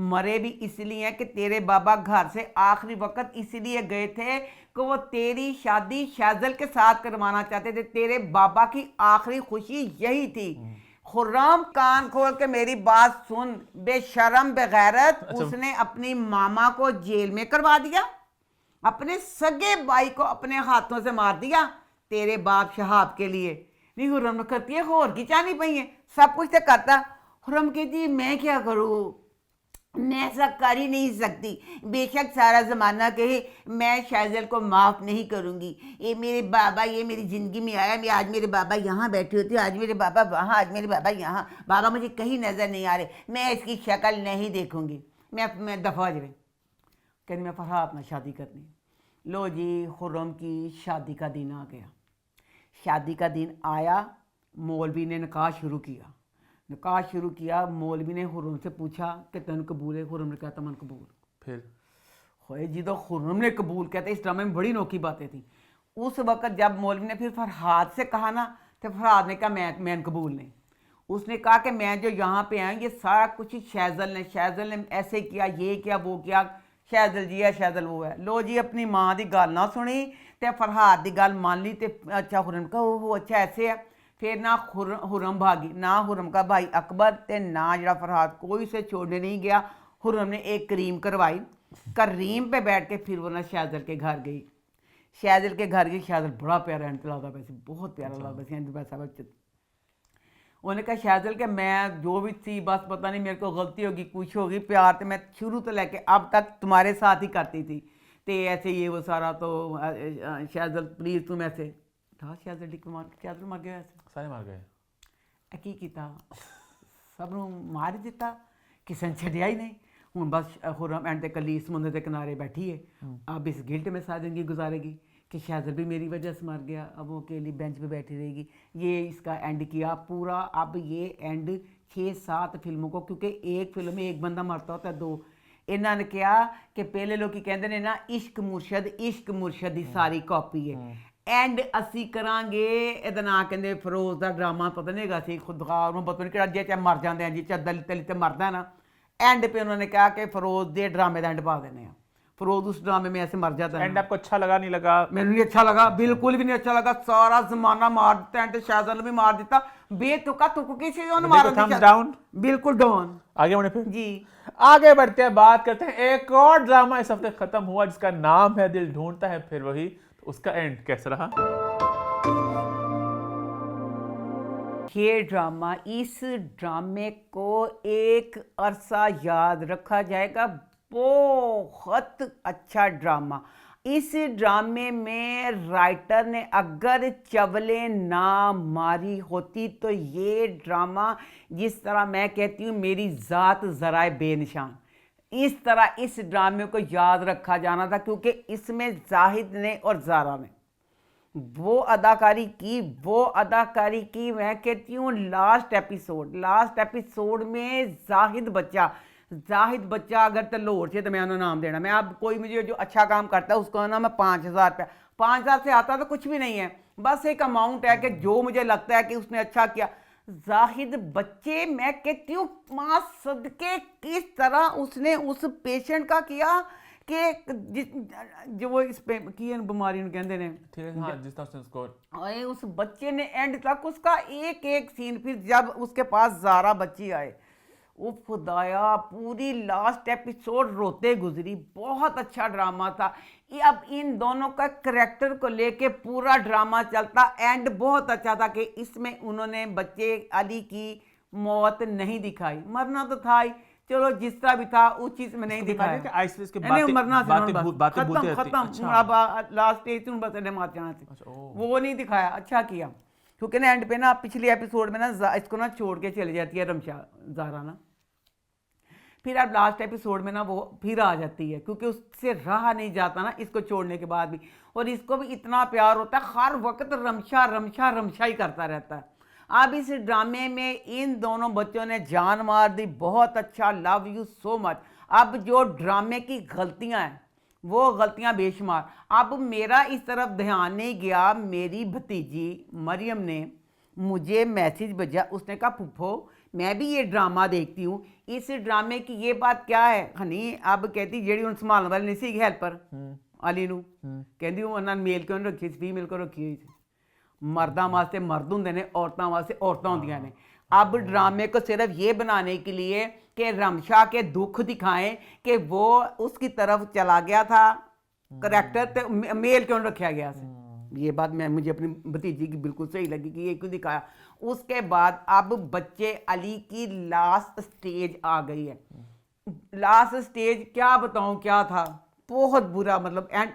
मरे भी इसलिए कि तेरे बाबा घर से आखिरी वक्त इसलिए गए थे कि वो तेरी शादी शैजल के साथ करवाना चाहते थे, तेरे बाबा की आखिरी खुशी यही थी। खुर्रम कान खोल के मेरी बात सुन, बेशरम बेगैरत, उसने अपनी मामा को जेल में करवा दिया, अपने सगे भाई को अपने हाथों से मार दिया तेरे बाप शहाब के लिए। नहीं हुर्रम करती है होर की चाहनी पई है, सब कुछ तो करता। हुर्रम कहती मैं क्या करूँ, मैं ऐसा कर ही नहीं सकती, बेशक सारा ज़माना कहे मैं शैजल को माफ़ नहीं करूँगी। ये मेरे बाबा ये मेरी ज़िंदगी में आया, मैं आज मेरे बाबा यहाँ बैठे होते, आज मेरे बाबा वहाँ, आज मेरे बाबा यहाँ, बाबा मुझे कहीं नज़र नहीं आ रहे, मैं इसकी शक्ल नहीं देखूँगी, मैं दफ़ा जाए। कहती मैं फरहाद ना शादी करनी। लो जी खुर्रम की शादी का दिन आ गया। शादी का दिन आया, मौलवी ने निकाह शुरू किया। निकाह शुरू किया, मौलवी ने खुर्रम से पूछा कि तन कबूल है? खुर्रम ने कहा तमन कबूल। फिर होए जी तो खुर्रम ने कबूल कहते। इस ड्रामे में बड़ी अनोखी बातें थी। उस वक़्त जब मौलवी ने फिर फरहाद से कहा ना, तो फरहाद ने कहा मैं कबूल नहीं। उसने कहा कि मैं जो यहाँ पे आया ये सारा कुछ ही शैजल ने ऐसे किया, ये किया, वो किया, शैजल जी है शैजल वो है। लो जी अपनी माँ की गल ना सुनी तो फरहाद की गल मान ली। तो अच्छा खुर्रम कहा ओह अच्छा ऐसे है। फिर ना हुर्रम भागी, ना हुर्रम का भाई अकबर ते ना जरा फरहाद कोई से छोड़ने नहीं गया। हुर्रम ने एक करीम करवाई, करीम पे बैठ के फिर वो ना शैजल के घर गई। शैजल के घर गई, शैजल बड़ा प्यारा एंड लगता वैसे, बहुत प्यारा लगता वैसे एंड वैसा बच्चे। उन्होंने कहा शैजल के मैं जो भी थी बस पता नहीं मेरे को गलती होगी कुछ होगी, प्यार तो मैं शुरू तो लेके अब तक तुम्हारे साथ ही करती थी, तो ऐसे ये वो सारा। तो शैजल प्लीज़ तुम ऐसे था। शैजल शैजल मर गया, ऐसे सारे मार गए। की कीता सब मार ही दिता, किसी ने छड़िया ही नहीं। हूँ बस खुर्रम एंड कली समुद्र के किनारे बैठी है, अब इस गिल्ट में सारी जिंदगी गुजारेगी कि शाहजर भी मेरी वजह से मर गया, अब वो अकेली बेंच पे बैठी रहेगी। ये इसका एंड किया पूरा। अब ये एंड 6-7 फिल्मों को, क्योंकि एक फिल्म में एक बंदा मरता होता है, 2 इन्होंने क्या कि पहले लोग कहते ने ना इश्क मुर्शद ਦੀ ਸਾਰੀ ਕਾਪੀ ਹੈ। ਐਂਡ ਅਸੀਂ ਕਰਾਂਗੇ ਇਹਦਾ ਨਾਂ ਕਹਿੰਦੇ ਫਿਰੋਜ਼ ਦਾ ਡਰਾਮਾ, ਪਤਾ ਨਹੀਂ ਹੈਗਾ ਸੀ ਖੁਦਗਾਰ ਨੂੰ, ਪਤਾ ਨਹੀਂ ਕਿਹੜਾ ਜੇ ਚਾਹੇ ਮਰ ਜਾਂਦੇ ਆ ਜੀ, ਚਾਹੇ ਦਲਿਤ ਤਲੀ ਤੇ ਮਰਦਾ ਨਾ। एंड पे उन्होंने कहा कि फिरोज दे ड्रामे का एंड पा देने हैं। फिरोज उस ड्रामे में ऐसे मर जाता है। एंड आपको अच्छा लगा नहीं लगा? मैंने नहीं अच्छा लगा, बिल्कुल भी नहीं अच्छा लगा। सारा जमाना मार दिता, एंड शाहजहां भी मार दिता, बेतुका तुक किसी ने मारा। थम्स डाउन, बिल्कुल डाउन। आगे बढ़े फिर जी, आगे बढ़ते हैं, बात करते हैं एक और ड्रामा इस हफ्ते खत्म हुआ जिसका नाम है दिल ढूंढता है फिर वही। तो उसका एंड कैसा रहा? ये ड्रामा, इस ड्रामे को एक अरसा याद रखा जाएगा। बहुत अच्छा ड्रामा। इस ड्रामे में राइटर ने अगर चवले ना मारी होती तो ये ड्रामा, जिस तरह मैं कहती हूँ मेरी ज़ात ज़राए बेनिशान, इस तरह इस ड्रामे को याद रखा जाना था, क्योंकि इसमें जाहिद ने और ज़ारा ने वो अदाकारी की मैं कहती हूँ लास्ट एपिसोड में जाहिद बच्चा अगर तो लाहौर से, तो मैं उन्हें नाम देना, मैं अब कोई मुझे जो अच्छा काम करता है उसको ना मैं 5,000 रुपया, 5,000 से आता तो कुछ भी नहीं है, बस एक अमाउंट है कि जो मुझे लगता है कि उसने अच्छा किया। जाहिद बच्चे, मैं कहती हूँ माँ सदके किस तरह उसने उस पेशेंट का किया कि जो वो इस पे की बीमारी कहते हैं, ठीक है, हाँ, जिस तरह से उसको आए उस बच्चे ने एंड तक उसका एक सीन, फिर जब उसके पास ज़ारा बच्ची आए, वो खुदाया पूरी लास्ट एपिसोड रोते गुजरी। बहुत अच्छा ड्रामा था। ये अब इन दोनों का करैक्टर को लेके पूरा ड्रामा चलता। एंड बहुत अच्छा था कि इसमें उन्होंने बच्चे अली की मौत नहीं दिखाई, मरना तो था ही, चलो जिस तरह भी था उस चीज में नहीं दिखाया कि आइसलेस के नहीं, मरना बातें खत्म। अब लास्ट स्टेज बचने मार जाना थी, वो नहीं दिखाया। अच्छा किया, क्योंकि ना एंड पे ना पिछले एपिसोड में ना इसको ना छोड़ के चली जाती है रमशा ज़ारा ना, फिर अब लास्ट एपिसोड में ना वो फिर आ जाती है, क्योंकि उससे रहा नहीं जाता ना इसको छोड़ने के बाद भी, और इसको भी इतना प्यार होता है, हर वक्त रमशा ही करता रहता है। अब इस ड्रामे में इन दोनों बच्चों ने जान मार दी। बहुत अच्छा, लव यू सो मच। अब जो ड्रामे की गलतियां हैं वो गलतियां बेशुमार। अब मेरा इस तरफ ध्यान नहीं गया, मेरी भतीजी मरियम ने मुझे मैसेज भेजा, उसने कहा फुफ्फो मैं भी ये ड्रामा देखती हूँ, इस ड्रामे की ये बात क्या है हनी? अब कहती जेड़ी उन संभालने वाली नहीं सी हेल्पर अली नू कहती उन्होंने मेल क्यों रखी, फीमेल को रखी हुई थी। मर्दां वास्ते मर्द होंदे ने, औरतां वास्ते औरतां होंदियां ने। अब ड्रामे को सिर्फ ये बनाने के लिए कि रमशा के दुख दिखाएं कि वो उसकी तरफ चला गया था करैक्टर, तो मेल क्यों रखा गया से। ये बात मुझे अपनी भतीजी की बिल्कुल सही लगी कि ये क्यों दिखाया। उसके बाद अब बच्चे अली की लास्ट स्टेज आ गई है। लास्ट स्टेज क्या बताऊं क्या था, बहुत बुरा, मतलब एंड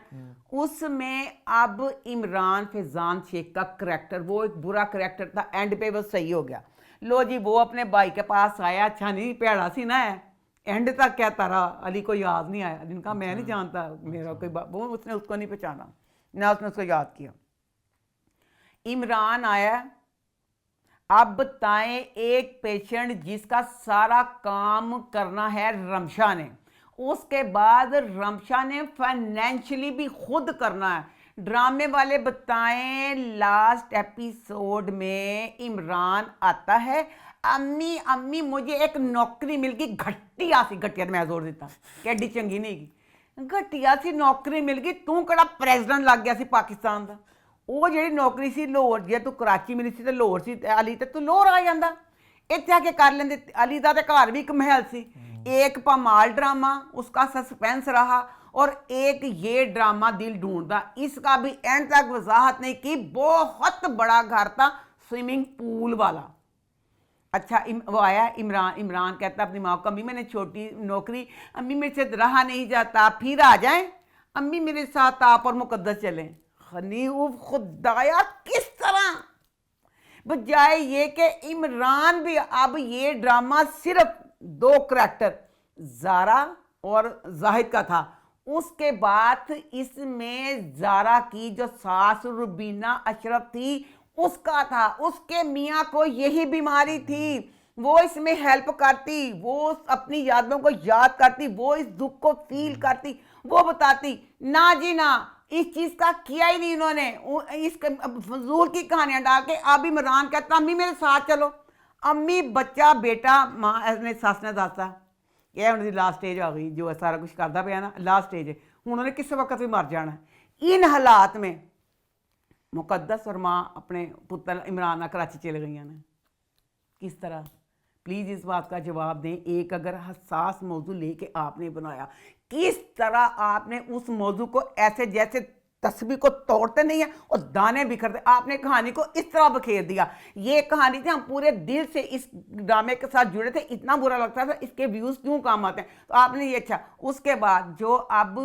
उसमें अब इमरान फैजान शेख का करैक्टर, वो एक बुरा करैक्टर था, एंड पे वो सही हो गया। लो जी, वो अपने भाई के पास आया, अच्छा नहीं पेड़ा सी ना है, एंड तक कहता रहा, अली को याद नहीं आया। जिनका मैं नहीं जानता, मेरा कोई वो उसने उसको नहीं पहचाना ना, उसने उसको याद किया। इमरान आया, अब बताएं एक पेशेंट जिसका सारा काम करना है रमशा ने, उसके बाद रमशा ने फाइनेंशियली भी खुद करना है। ड्रामे वाले बताएं लास्ट एपिसोड में इमरान आता है, अम्मी अम्मी मुझे एक नौकरी मिल गई, घटिया तो मैं जोर देता कैडी चंगी नहीं गई, घटिया सी नौकरी मिल गई, तू कड़ा प्रेसिडेंट लग गया सी पाकिस्तान का। वो जी नौकरी सी लाहौर, जे तू कराची मिली सी तो लाहौर सी अली, तो तू लाहौर आ जाता, इत्थे आके कर लेंदे। अली का तो घर भी एक महल सी। एक पमाल ड्रामा उसका सस्पेंस रहा, और एक ये ड्रामा दिल ढूंढता, इसका भी एंड तक वजाहत नहीं की। बहुत बड़ा घर था, स्विमिंग पूल वाला। अच्छा वो आया इमरान कहता अपनी माँ को, अम्मी मैंने छोटी नौकरी, अम्मी मेरे से रहा नहीं जाता, फिर आ जाए अम्मी मेरे साथ आप और मुकद्दस चलें। हनी खुदाया किस तरह, बजाय ये कि इमरान भी, अब ये ड्रामा सिर्फ 2 करैक्टर ज़ारा और जाहिद का था, उसके बाद इसमें जारा की जो सास रुबीना अशरफ थी उसका था, उसके मियाँ को यही बीमारी थी, वो इसमें हेल्प करती, वो अपनी यादों को याद करती, वो इस दुख को फील करती, वो बताती। ना जी ना, इस चीज का किया ही नहीं इन्होंने। इस फजूल की कहानियां डाल के अब इमरान कहता अम्मी मेरे साथ चलो। अम्मी बच्चा बेटा मां ने सस ने दसता ਇਹ ਉਹਨਾਂ ਦੀ ਲਾਸਟ ਸਟੇਜ ਆ ਗਈ, जो सारा कुछ करता ਪਿਆ ना लास्ट स्टेज है, उन्होंने किस वक्त भी मर जाना है। इन हालात में मुकद्दस और माँ अपने पुत्र इमरान कराची चले गई हैं। किस तरह, प्लीज़ इस बात का जवाब दें। एक अगर हसास मौजू लेके आपने बनाया, किस तरह आपने उस मौजू को ऐसे जैसे तस्वीर को तोड़ते नहीं है और दाने बिखरते, आपने कहानी को इस तरह बखेर दिया। ये कहानी थी, हम पूरे दिल से इस ड्रामे के साथ जुड़े थे, इतना बुरा लगता था इसके व्यूज़ क्यों कम आते हैं, तो आपने ये अच्छा। उसके बाद जो अब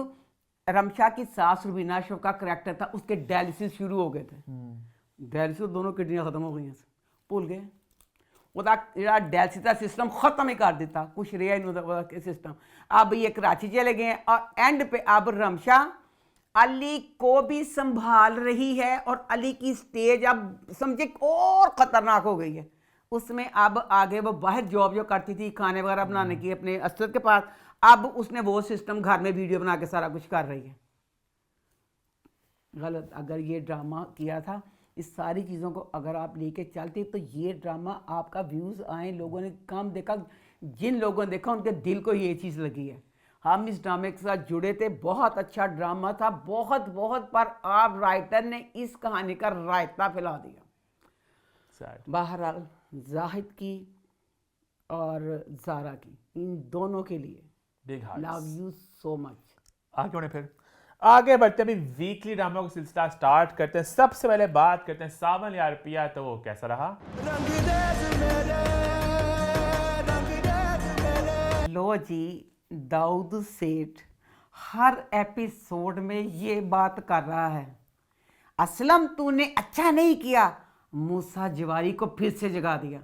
रमशा की सास रुबीना अशरफ का करैक्टर था, उसके डायलिसिस शुरू हो गए थे। डायलिसिस दोनों किडनियाँ ख़त्म हो गई हैं, भूल गए ਉਹਦਾ ਜਿਹੜਾ डायलिसिस का सिस्टम ख़त्म ही कर दिता, कुछ रहा ही नहीं सिस्टम। अब ये कराची चले गए हैं और एंड पे अब रमशा अली को भी संभाल रही है और अली की स्टेज अब समझे और ख़तरनाक हो गई है। उसमें अब आगे वो बाहर जॉब जो करती थी खाने वगैरह बनाने की अपने असद के पास, अब उसने वो सिस्टम घर में वीडियो बना के सारा कुछ कर रही है। गलत, अगर ये ड्रामा किया था, इस सारी चीज़ों को अगर आप लेके चलते तो ये ड्रामा आपका व्यूज़ आए, लोगों ने कम देखा, जिन लोगों ने देखा उनके दिल को ये चीज़ लगी है। हम इस ड्रामे के साथ जुड़े थे, बहुत अच्छा ड्रामा था, बहुत बहुत, पर आप राइटर ने इस कहानी का रायता फैला दिया। बहरहाल जाहिद की और जारा की, इन दोनों के लिए लव यू सो मच। आगे बढ़े, फिर आगे बढ़ते अभी वीकली ड्रामा का सिलसिला स्टार्ट करते हैं। सबसे पहले बात करते हैं सावन यार पिया, तो वो कैसा रहा। लो जी, दाऊद सेठ हर एपिसोड में ये बात कर रहा है, असलम तूने अच्छा नहीं किया, मूसा जवारी को फिर से जगा दिया।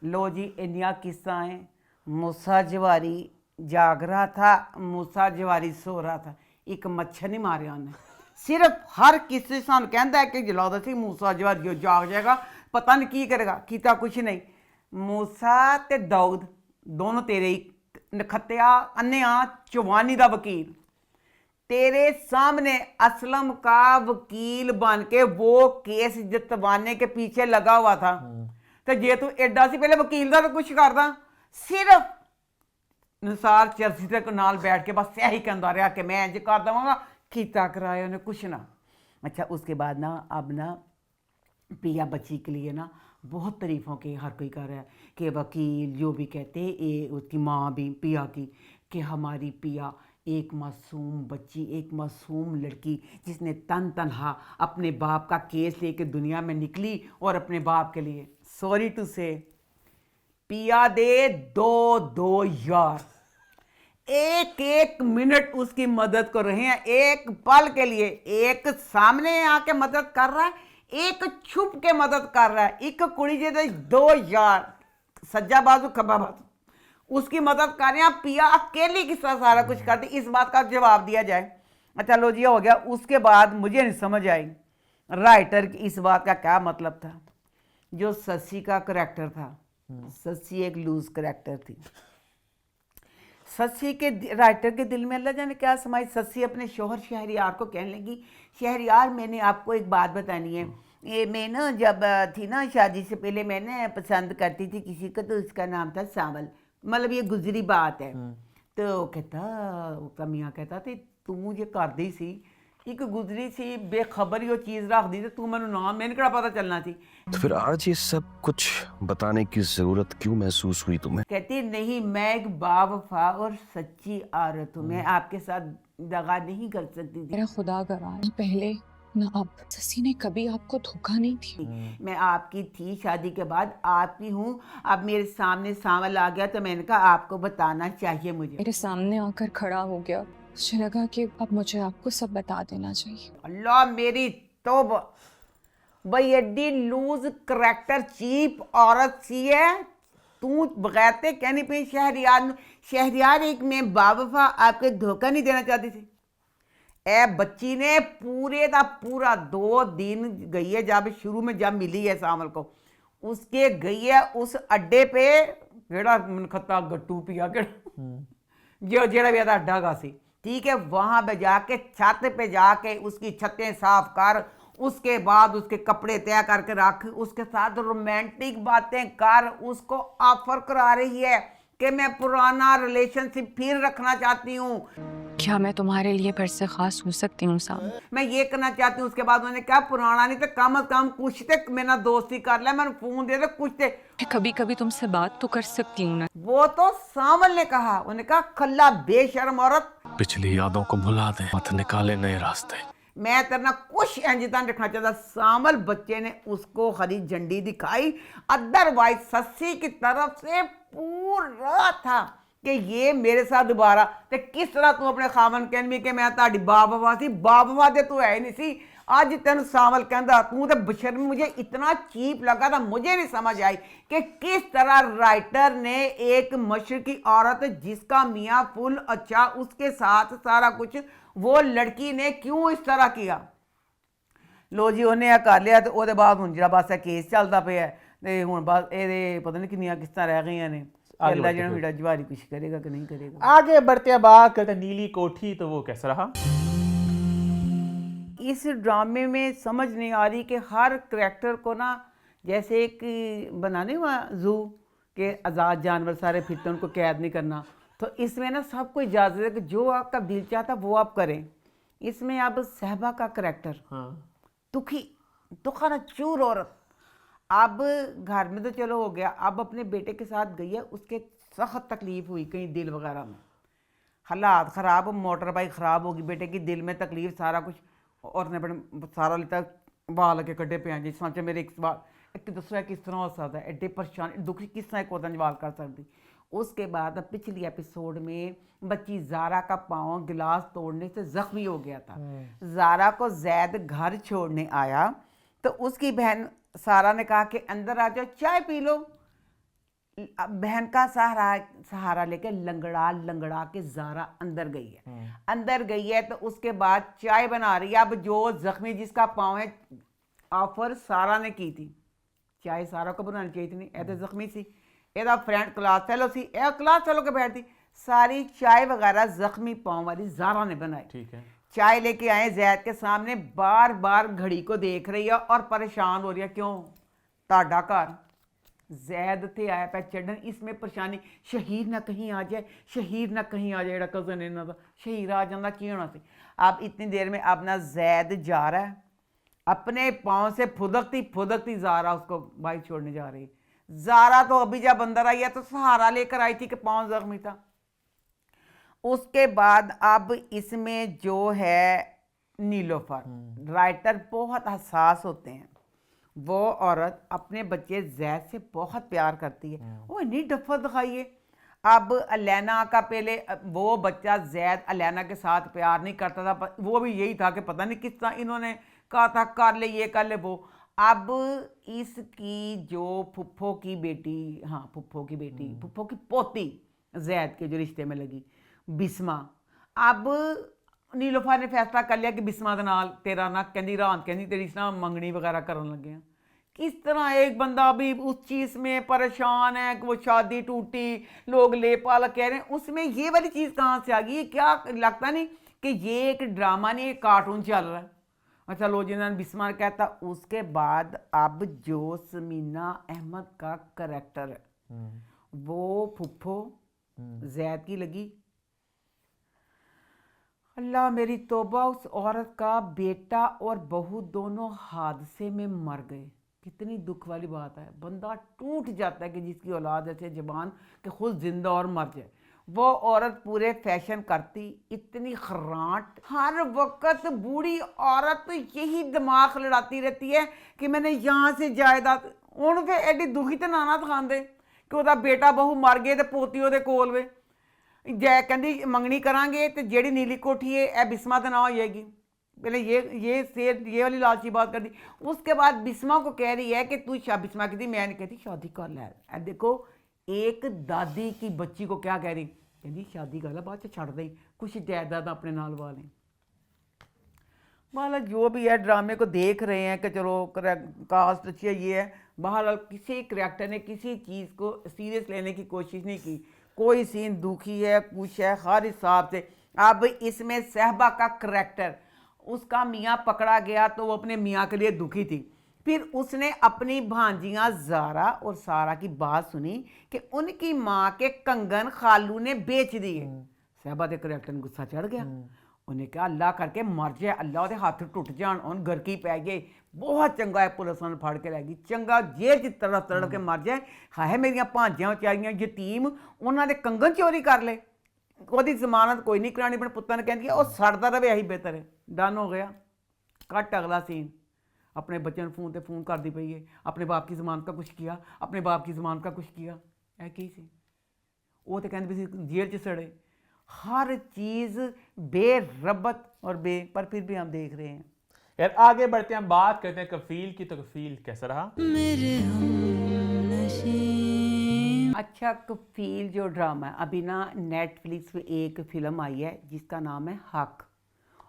लो जी, इन्या किस्सा है, मूसा जवारी जाग रहा था, मूसा जवारी सो रहा था, एक मच्छर नहीं मारे उन्हें। सिर्फ हर किसी सानू कहता है कि जलादा सी मूसा जवारी जाग जाएगा, पता नहीं की करेगा, कीता कुछ नहीं। मूसा ते दाऊद दोनों तेरे ही नखत्या अन्या चौवानी दा वकील, तेरे सामने असलम का वकील बन के वो केस जितवाने के पीछे लगा हुआ था। तो जे तू एडा सी पहले वकील का तो कुछ करदा, सिर्फ निसार चर्ची तक नाल बैठ के बस यही कहता रहा कि मैं इंज कर देवांगा, कीता कराया उन्हें कुछ ना। अच्छा, उसके बाद ना अब ना पिया बच्ची के लिए ना बहुत तारीफ़ों के हर कोई कर रहा है कि वकील जो भी कहते ये उसकी माँ भी पिया की, कि हमारी पिया एक मासूम बच्ची, एक मासूम लड़की जिसने तनहा अपने बाप का केस लेके दुनिया में निकली और अपने बाप के लिए, सॉरी टू से, पिया दे दो यार एक एक मिनट उसकी मदद कर रहे हैं, एक पल के लिए, एक सामने आके मदद कर रहा है, एक छुप के मदद कर रहा है। एक कुड़ी जे दो यार सज्जा बाजू खब्बा बाजू उसकी मदद कर रहे हैं, पिया अकेली किस तरह सारा कुछ करती, इस बात का जवाब दिया जाए। अच्छा लो जी, हो गया। उसके बाद मुझे नहीं समझ आई राइटर की इस बात का क्या मतलब था। जो ससी का करैक्टर था, ससी एक लूज करैक्टर थी, ससी के राइटर के दिल में अल्लाह जाने क्या समाई। ससी अपने शोहर शहरियार को कहने लगी, शहरियार मैंने आपको एक बात बतानी है, ये मैं ना जब थी ना शादी से पहले मैंने पसंद करती थी किसी को, तो उसका नाम था सावल, मतलब ये गुजरी बात है। तो कहता मियाँ कहता थे तू मुझे कर दी सी एक गुजरी सी बेखबर ही वो चीज़ रख दी, तो तू मैंने नाम मैंने क्या पता चलना थी। तो फिर आज ये सब कुछ बताने की जरूरत क्यों महसूस हुई तुम्हें? कहती नहीं, मैं एक बावफा और सच्ची औरत हूँ, मैं आपके साथ दगा नहीं कर सकती थी। मेरा खुदा गवाह, पहले ना अब ससी ने कभी आपको धोखा नहीं थी। मैं आपकी थी, शादी के बाद आपकी हूँ। अब मेरे सामने सावल आ गया तो मैंने कहा आपको बताना चाहिए मुझे। मेरे सामने आकर खड़ा हो गया, मुझे लगा कि अब मुझे आपको सब बता देना चाहिए। अल्लाह मेरी तौबा, भाई एडी लूज करैक्टर चीप औरत सी है तू, बगैरते कहनी पे शहरियार एक मैं बावफा आपके धोखा नहीं देना चाहती थी। ए बच्ची ने पूरे का पूरा 2 दिन गई है, जब शुरू में जब मिली है सामल को, उसके गई है उस अड्डे पे केड़ा खत्ता गट्टू पिया के जो जेड़ा भी आता अड्डा का सी, ठीक है, वहां पे जाके छत पे जाके उसकी छतें साफ कर, उसके बाद उसके कपड़े तय करके रख, उसके साथ रोमांटिक बातें कर, उसको ऑफर करा रही है कि मैं पुराना रिलेशनशिप फिर रखना चाहती हूँ। क्या मैं तुम्हारे लिए फिर से खास हो सकती हूँ साम? मैं ये करना चाहती हूँ। उसके बाद उन्होंने कहा पुराना नहीं तो कम अज कम कुछ तक मेरा दोस्ती कर ले, मैंने फोन दे दे कुछ ते। कभी कभी तुमसे बात तो कर सकती हूँ ना। वो तो सामल ने कहा, उन्होंने कहा खल्ला बेशर्म औरत, पिछली यादों को भुला दे, मत निकाले नए रास्ते। मैं तेरा कुछ इंजतान रखना चाहता। सामल बच्चे ने उसको हरी झंडी दिखाई, अदरवाइज सस्सी की तरफ से पूरा था कि ये मेरे साथ दोबारा ते किस तरह तू अपने खामन कहनी कि मैं ताड़ी बाबा सी, बाबा दे तू है नहीं सी। आज तेन सामल कहता तू तो बशर्मी, मुझे इतना चीप लगा था, मुझे नहीं समझ आई कि किस तरह राइटर ने एक मशरकी औरत जिसका मियाँ फुल अच्छा, उसके साथ सारा कुछ, वो लड़की ने क्यों इस तरह किया। लो जी उन्हें कर लिया तो ਉਹਦੇ बाद हुण जिहड़ा बस केस चलता पिया ते हुण बस ਇਹਦੇ पता नहीं कितनियां किस्तां रह गईयां ने। अल्लाह जाने बेटा जवारी कुछ करेगा कि नहीं करेगा। आगे बढ़ते हैं, बात करते हैं नीली कोठी, तो वो कैसा रहा? इस ड्रामे में समझ नहीं आ रही कि हर करैक्टर को ना जैसे एक बनाने हुआ जू के आज़ाद जानवर सारे फिरते उनको कैद नहीं करना, तो इसमें ना सबको इजाज़त है कि जो आपका दिल चाहता वो आप करें। इसमें अब सहबा का करैक्टर दुखी दुखाना चूर औरत, अब घर में तो चलो हो गया, अब अपने बेटे के साथ गई है, उसके सख्त तकलीफ हुई कहीं दिल वगैरह में, हालात ख़राब, मोटर बाइक ख़राब होगी, बेटे की दिल में तकलीफ, सारा कुछ, और ने अपने सारा लेता बाल के कड्डे पे जी सोचे मेरे एक सवाल एक दसो किस तरह हो सकता है, एडे परेशान दुखी किस तरह एक औरत जवाब कर सकती। उसके बाद पिछली एपिसोड में बच्ची ज़ारा का पाँव गिलास तोड़ने से जख्मी हो गया था। ज़ारा को जैद घर छोड़ने आया तो उसकी बहन सारा ने कहा कि अंदर आ जाओ चाय पी लो। बहन का सहारा लेके लंगड़ा लंगड़ा के ज़ारा अंदर गई है। अंदर गई है तो उसके बाद चाय बना रही है। अब जो जख्मी जिसका पाँव है, ऑफर सारा ने की थी, चाय सारा को बनानी चाहिए थी, नहीं ए तो जख्मी सी, एदा फ्रेंड क्लास फेलो सी, ए क्लास फेलो के बैठती, सारी चाय वगैरह जख्मी पाँव वाली ज़ारा ने बनाई। ठीक है, चाय लेके आए जैद के सामने, बार बार घड़ी को देख रही है और परेशान हो रही है। क्यों? ताड़ा घर जैद थे आया पै चढ़न, इसमें परेशानी, शहीद ना कहीं आ जाए, शहीद ना कहीं आ जाए, कज़न इन्हों का शहीद आ जाता की होना सी। अब इतनी देर में अपना जैद जा रहा है, अपने पाँव से फुदकती ज़ारा उसको भाई छोड़ने जा रही। ज़ारा तो अभी जब अंदर आई है तो सहारा लेकर आई थी कि पाँव जख्मी था। उसके बाद अब इसमें जो है नीलोफर, राइटर बहुत हसास होते हैं। वो औरत अपने बच्चे जैद से बहुत प्यार करती है, वो इतनी डफर दिखाई है। अब अलैना का पहले वो बच्चा जैद अलैना के साथ प्यार नहीं करता था, वो भी यही था कि पता नहीं किस तरह इन्होंने कहा था कर ले ये कर ले वो। अब इसकी जो फुफ्फो की बेटी, हाँ फुफ्फो की बेटी, फुफ्फो की पोती जैद के जो रिश्ते में लगी बिस्मा, अब नीलोफर ने फैसला कर लिया कि बिस्मा दे नाल तेरा ना कहती रात कहती तेरी ना मंगनी वगैरह करन लगे हैं। किस तरह एक बंदा भी उस चीज़ में परेशान है कि वो शादी टूटी, लोग ले पाल कह रहे हैं, उसमें ये वाली चीज़ कहाँ से आ गई? ये क्या लगता नहीं कि ये एक ड्रामा नहीं, एक कार्टून चल रहा है। अच्छा लो जिन्होंने बिस्मा कहता। उसके बाद अब जो समीना अहमद का करैक्टर है वो फुफ्फो जैद की लगी। अल्लाह मेरी तौबा, उस औरत का बेटा और बहू दोनों हादसे में मर गए। कितनी दुख वाली बात है, बंदा टूट जाता है कि जिसकी औलाद ऐसे जवान कि खुद जिंदा और मर जाए। वो औरत पूरे फैशन करती, इतनी खराट, हर वक्त बूढ़ी औरत यही दिमाग लड़ाती रहती है कि मैंने यहाँ से जायदाद, उन फिर एडी दुखी तो नाना दिखाते कि वह बेटा बहू मर गए तो पोती वो कोल वे जै कहती मंगनी करांगे तो जेड़ी नीली कोठी है ए बिस्मा तो ना हो जाएगी। पहले ये वाली लालची बात कर दी। उसके बाद बिस्मा को कह रही है कि तू बिस्मा कहती मैं नहीं कहती शादी कर ले। देखो एक दादी की बच्ची को क्या कह रही, कहती शादी कर ले बाद छड़ दें, कुछ जायदाद अपने नाल वाले। वाला जो भी है ड्रामे को देख रहे हैं कि चलो कास्ट अच्छी है, ये है। बहरहाल किसी करैक्टर ने किसी चीज़ को सीरियस लेने की कोशिश नहीं की। कोई सीन दुखी है, कुछ है, हर हिसाब से। अब इसमें सहबा का करैक्टर, उसका मियाँ पकड़ा गया तो वो अपने मियाँ के लिए दुखी थी। फिर उसने अपनी भांजियाँ ज़ारा और सारा की बात सुनी कि उनकी माँ के कंगन खालू ने बेच दिए। सहबा के करैक्टर ने गुस्सा चढ़ गया। उन्हें कहा अल्लाह करके मर जाए, अल्लाह के हाथ टुट जान, उन घर की पै गए। बहुत चंगा है, पुलिस ने फड़ के लैगी, चंगा जेल की तरफ तड़प के मर जाए। हाय मेरिया भांजियां चारियां यतीम, उन्होंने कंगन चोरी कर ले, ਉਹਦੀ ਜ਼ਮਾਨਤ कोई नहीं करानी। अपने पुत्तर ने कह दिया और सड़ता रहे, यही बेहतर है। डन हो गया। कट अगला सीन। अपने बच्चे फोन ते फोन करती पई है, अपने बाप की जमानत का कुछ किया, अपने बाप की जमानत का कुछ किया। है की सी वो तो कहते भी जेल च सड़े। हर चीज़ बेरबत और पर फिर भी हम देख रहे हैं। यार आगे बढ़ते हैं, हम बात करते हैं कफील की। तो कफील कैसा रहा? अच्छा, कफील जो ड्रामा है, अभी ना नेटफ्लिक्स पे एक फिल्म आई है जिसका नाम है हक।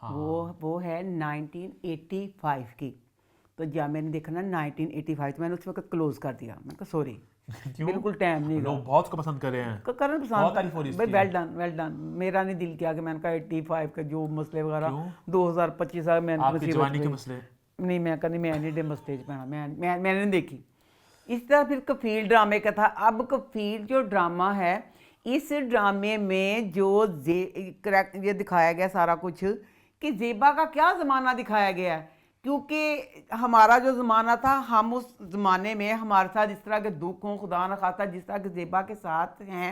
वो है 1985 की। तो जब मैंने देखा ना 1985, तो मैंने उस वक्त क्लोज कर दिया। मैंने कहा सॉरी, बिल्कुल टाइम नहीं। लोग बहुत को पसंद कर रहे हैं, करण पसंद भाई, वेल डन वेल डन। मेरा नहीं दिल किया कि मैंने कहा 85 के जो मसले वगैरह 2025 आपकी जवानी के मसले नहीं, मैं कहनी मैं नहीं डेम स्टेज पे मैंने नहीं देखी। इस तरह फिर कफील ड्रामे का था। अब कफील जो ड्रामा है, इस ड्रामे में जो ये दिखाया गया सारा कुछ कि ज़ेबा का क्या ज़माना दिखाया गया है। क्योंकि हमारा जो ज़माना था, हम उस ज़माने में हमारे साथ इस तरह के दुख हों, खुदा न खास्ता जिस तरह के ज़ेबा के साथ हैं,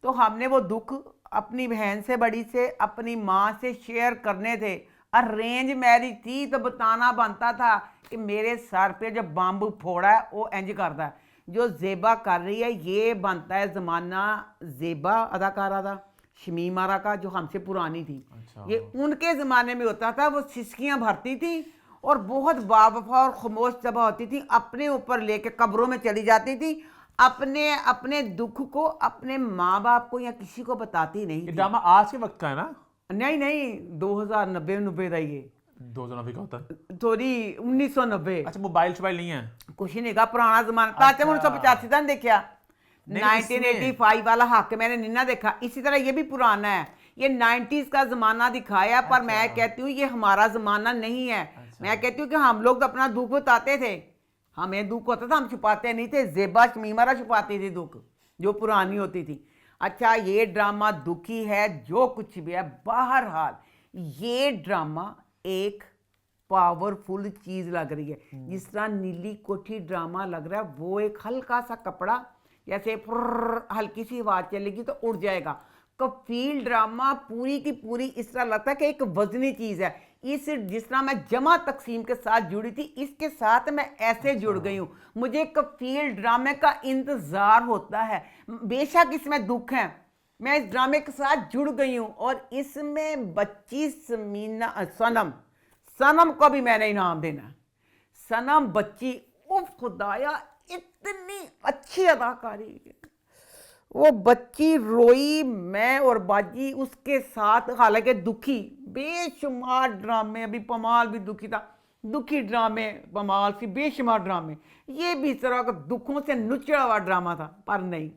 तो हमने वो दुख अपनी बहन से बड़ी से, अपनी माँ से शेयर करने थे। अरेंज मैरिज थी तो बताना बनता था कि मेरे सर पे जो बम्ब फोड़ा है वो इंज करता है। जो ज़ेबा कर रही है, ये बनता है ज़माना ज़ेबा अदाकारा था, शमीम आरा का, जो हमसे पुरानी थी। ये उनके ज़माने में होता था। वो सिसकियाँ भरती थी और बहुत बावफा और खामोश तबा होती थी, अपने ऊपर लेके कब्रों में चली जाती थी। अपने दुख को अपने माँ बाप को या किसी को बताती नहीं थी। ड्रामा आज के वक्त का है ना? नहीं 2090 का ये 2090 का होता है, सॉरी 1990। अच्छा, मोबाइल नहीं है, कुछ नहीं का पुराना जमाना। अच्छा, 1985 का देखा, 1985 वाला हक मैंने निन्ना देखा। इसी तरह ये भी पुराना है, ये 90s का जमाना दिखाया। पर मैं कहती हूँ ये हमारा जमाना नहीं है। मैं कहती हूँ कि हम लोग तो अपना दुख बताते थे, हमें दुख होता था, हम छुपाते नहीं थे। ज़ेबा शमीमारा छुपाती थी दुख, जो पुरानी होती थी। अच्छा, ये ड्रामा दुखी है, जो कुछ भी है। बहरहाल ये ड्रामा एक पावरफुल चीज़ लग रही है। जिस तरह नीली कोठी ड्रामा लग रहा है, वो एक हल्का सा कपड़ा, जैसे हल्की सी आवाज़ चलेगी तो उड़ जाएगा। कफील ड्रामा पूरी की पूरी इस तरह लगता है कि एक वजनी चीज़ है। जिस तरह मैं जमा तकसीम के साथ जुड़ी थी, इसके साथ मैं ऐसे जुड़ गई हूँ। मुझे कफील ड्रामे का इंतज़ार होता है, बेशक इसमें दुख है, मैं इस ड्रामे के साथ जुड़ गई हूँ। और इसमें बच्ची सनम को भी मैंने इनाम देना। सनम बच्ची, उफ खुदाया, इतनी अच्छी अदाकारी। वो बच्ची रोई, मैं और बाजी उसके साथ, हालांकि दुखी बेशुमार ड्रामे। अभी पमाल भी दुखी था, दुखी ड्रामे पमाल सी, बेशुमार ड्रामे। ये भी इस तरह का दुखों से नुचड़ा हुआ ड्रामा था। पर नहीं,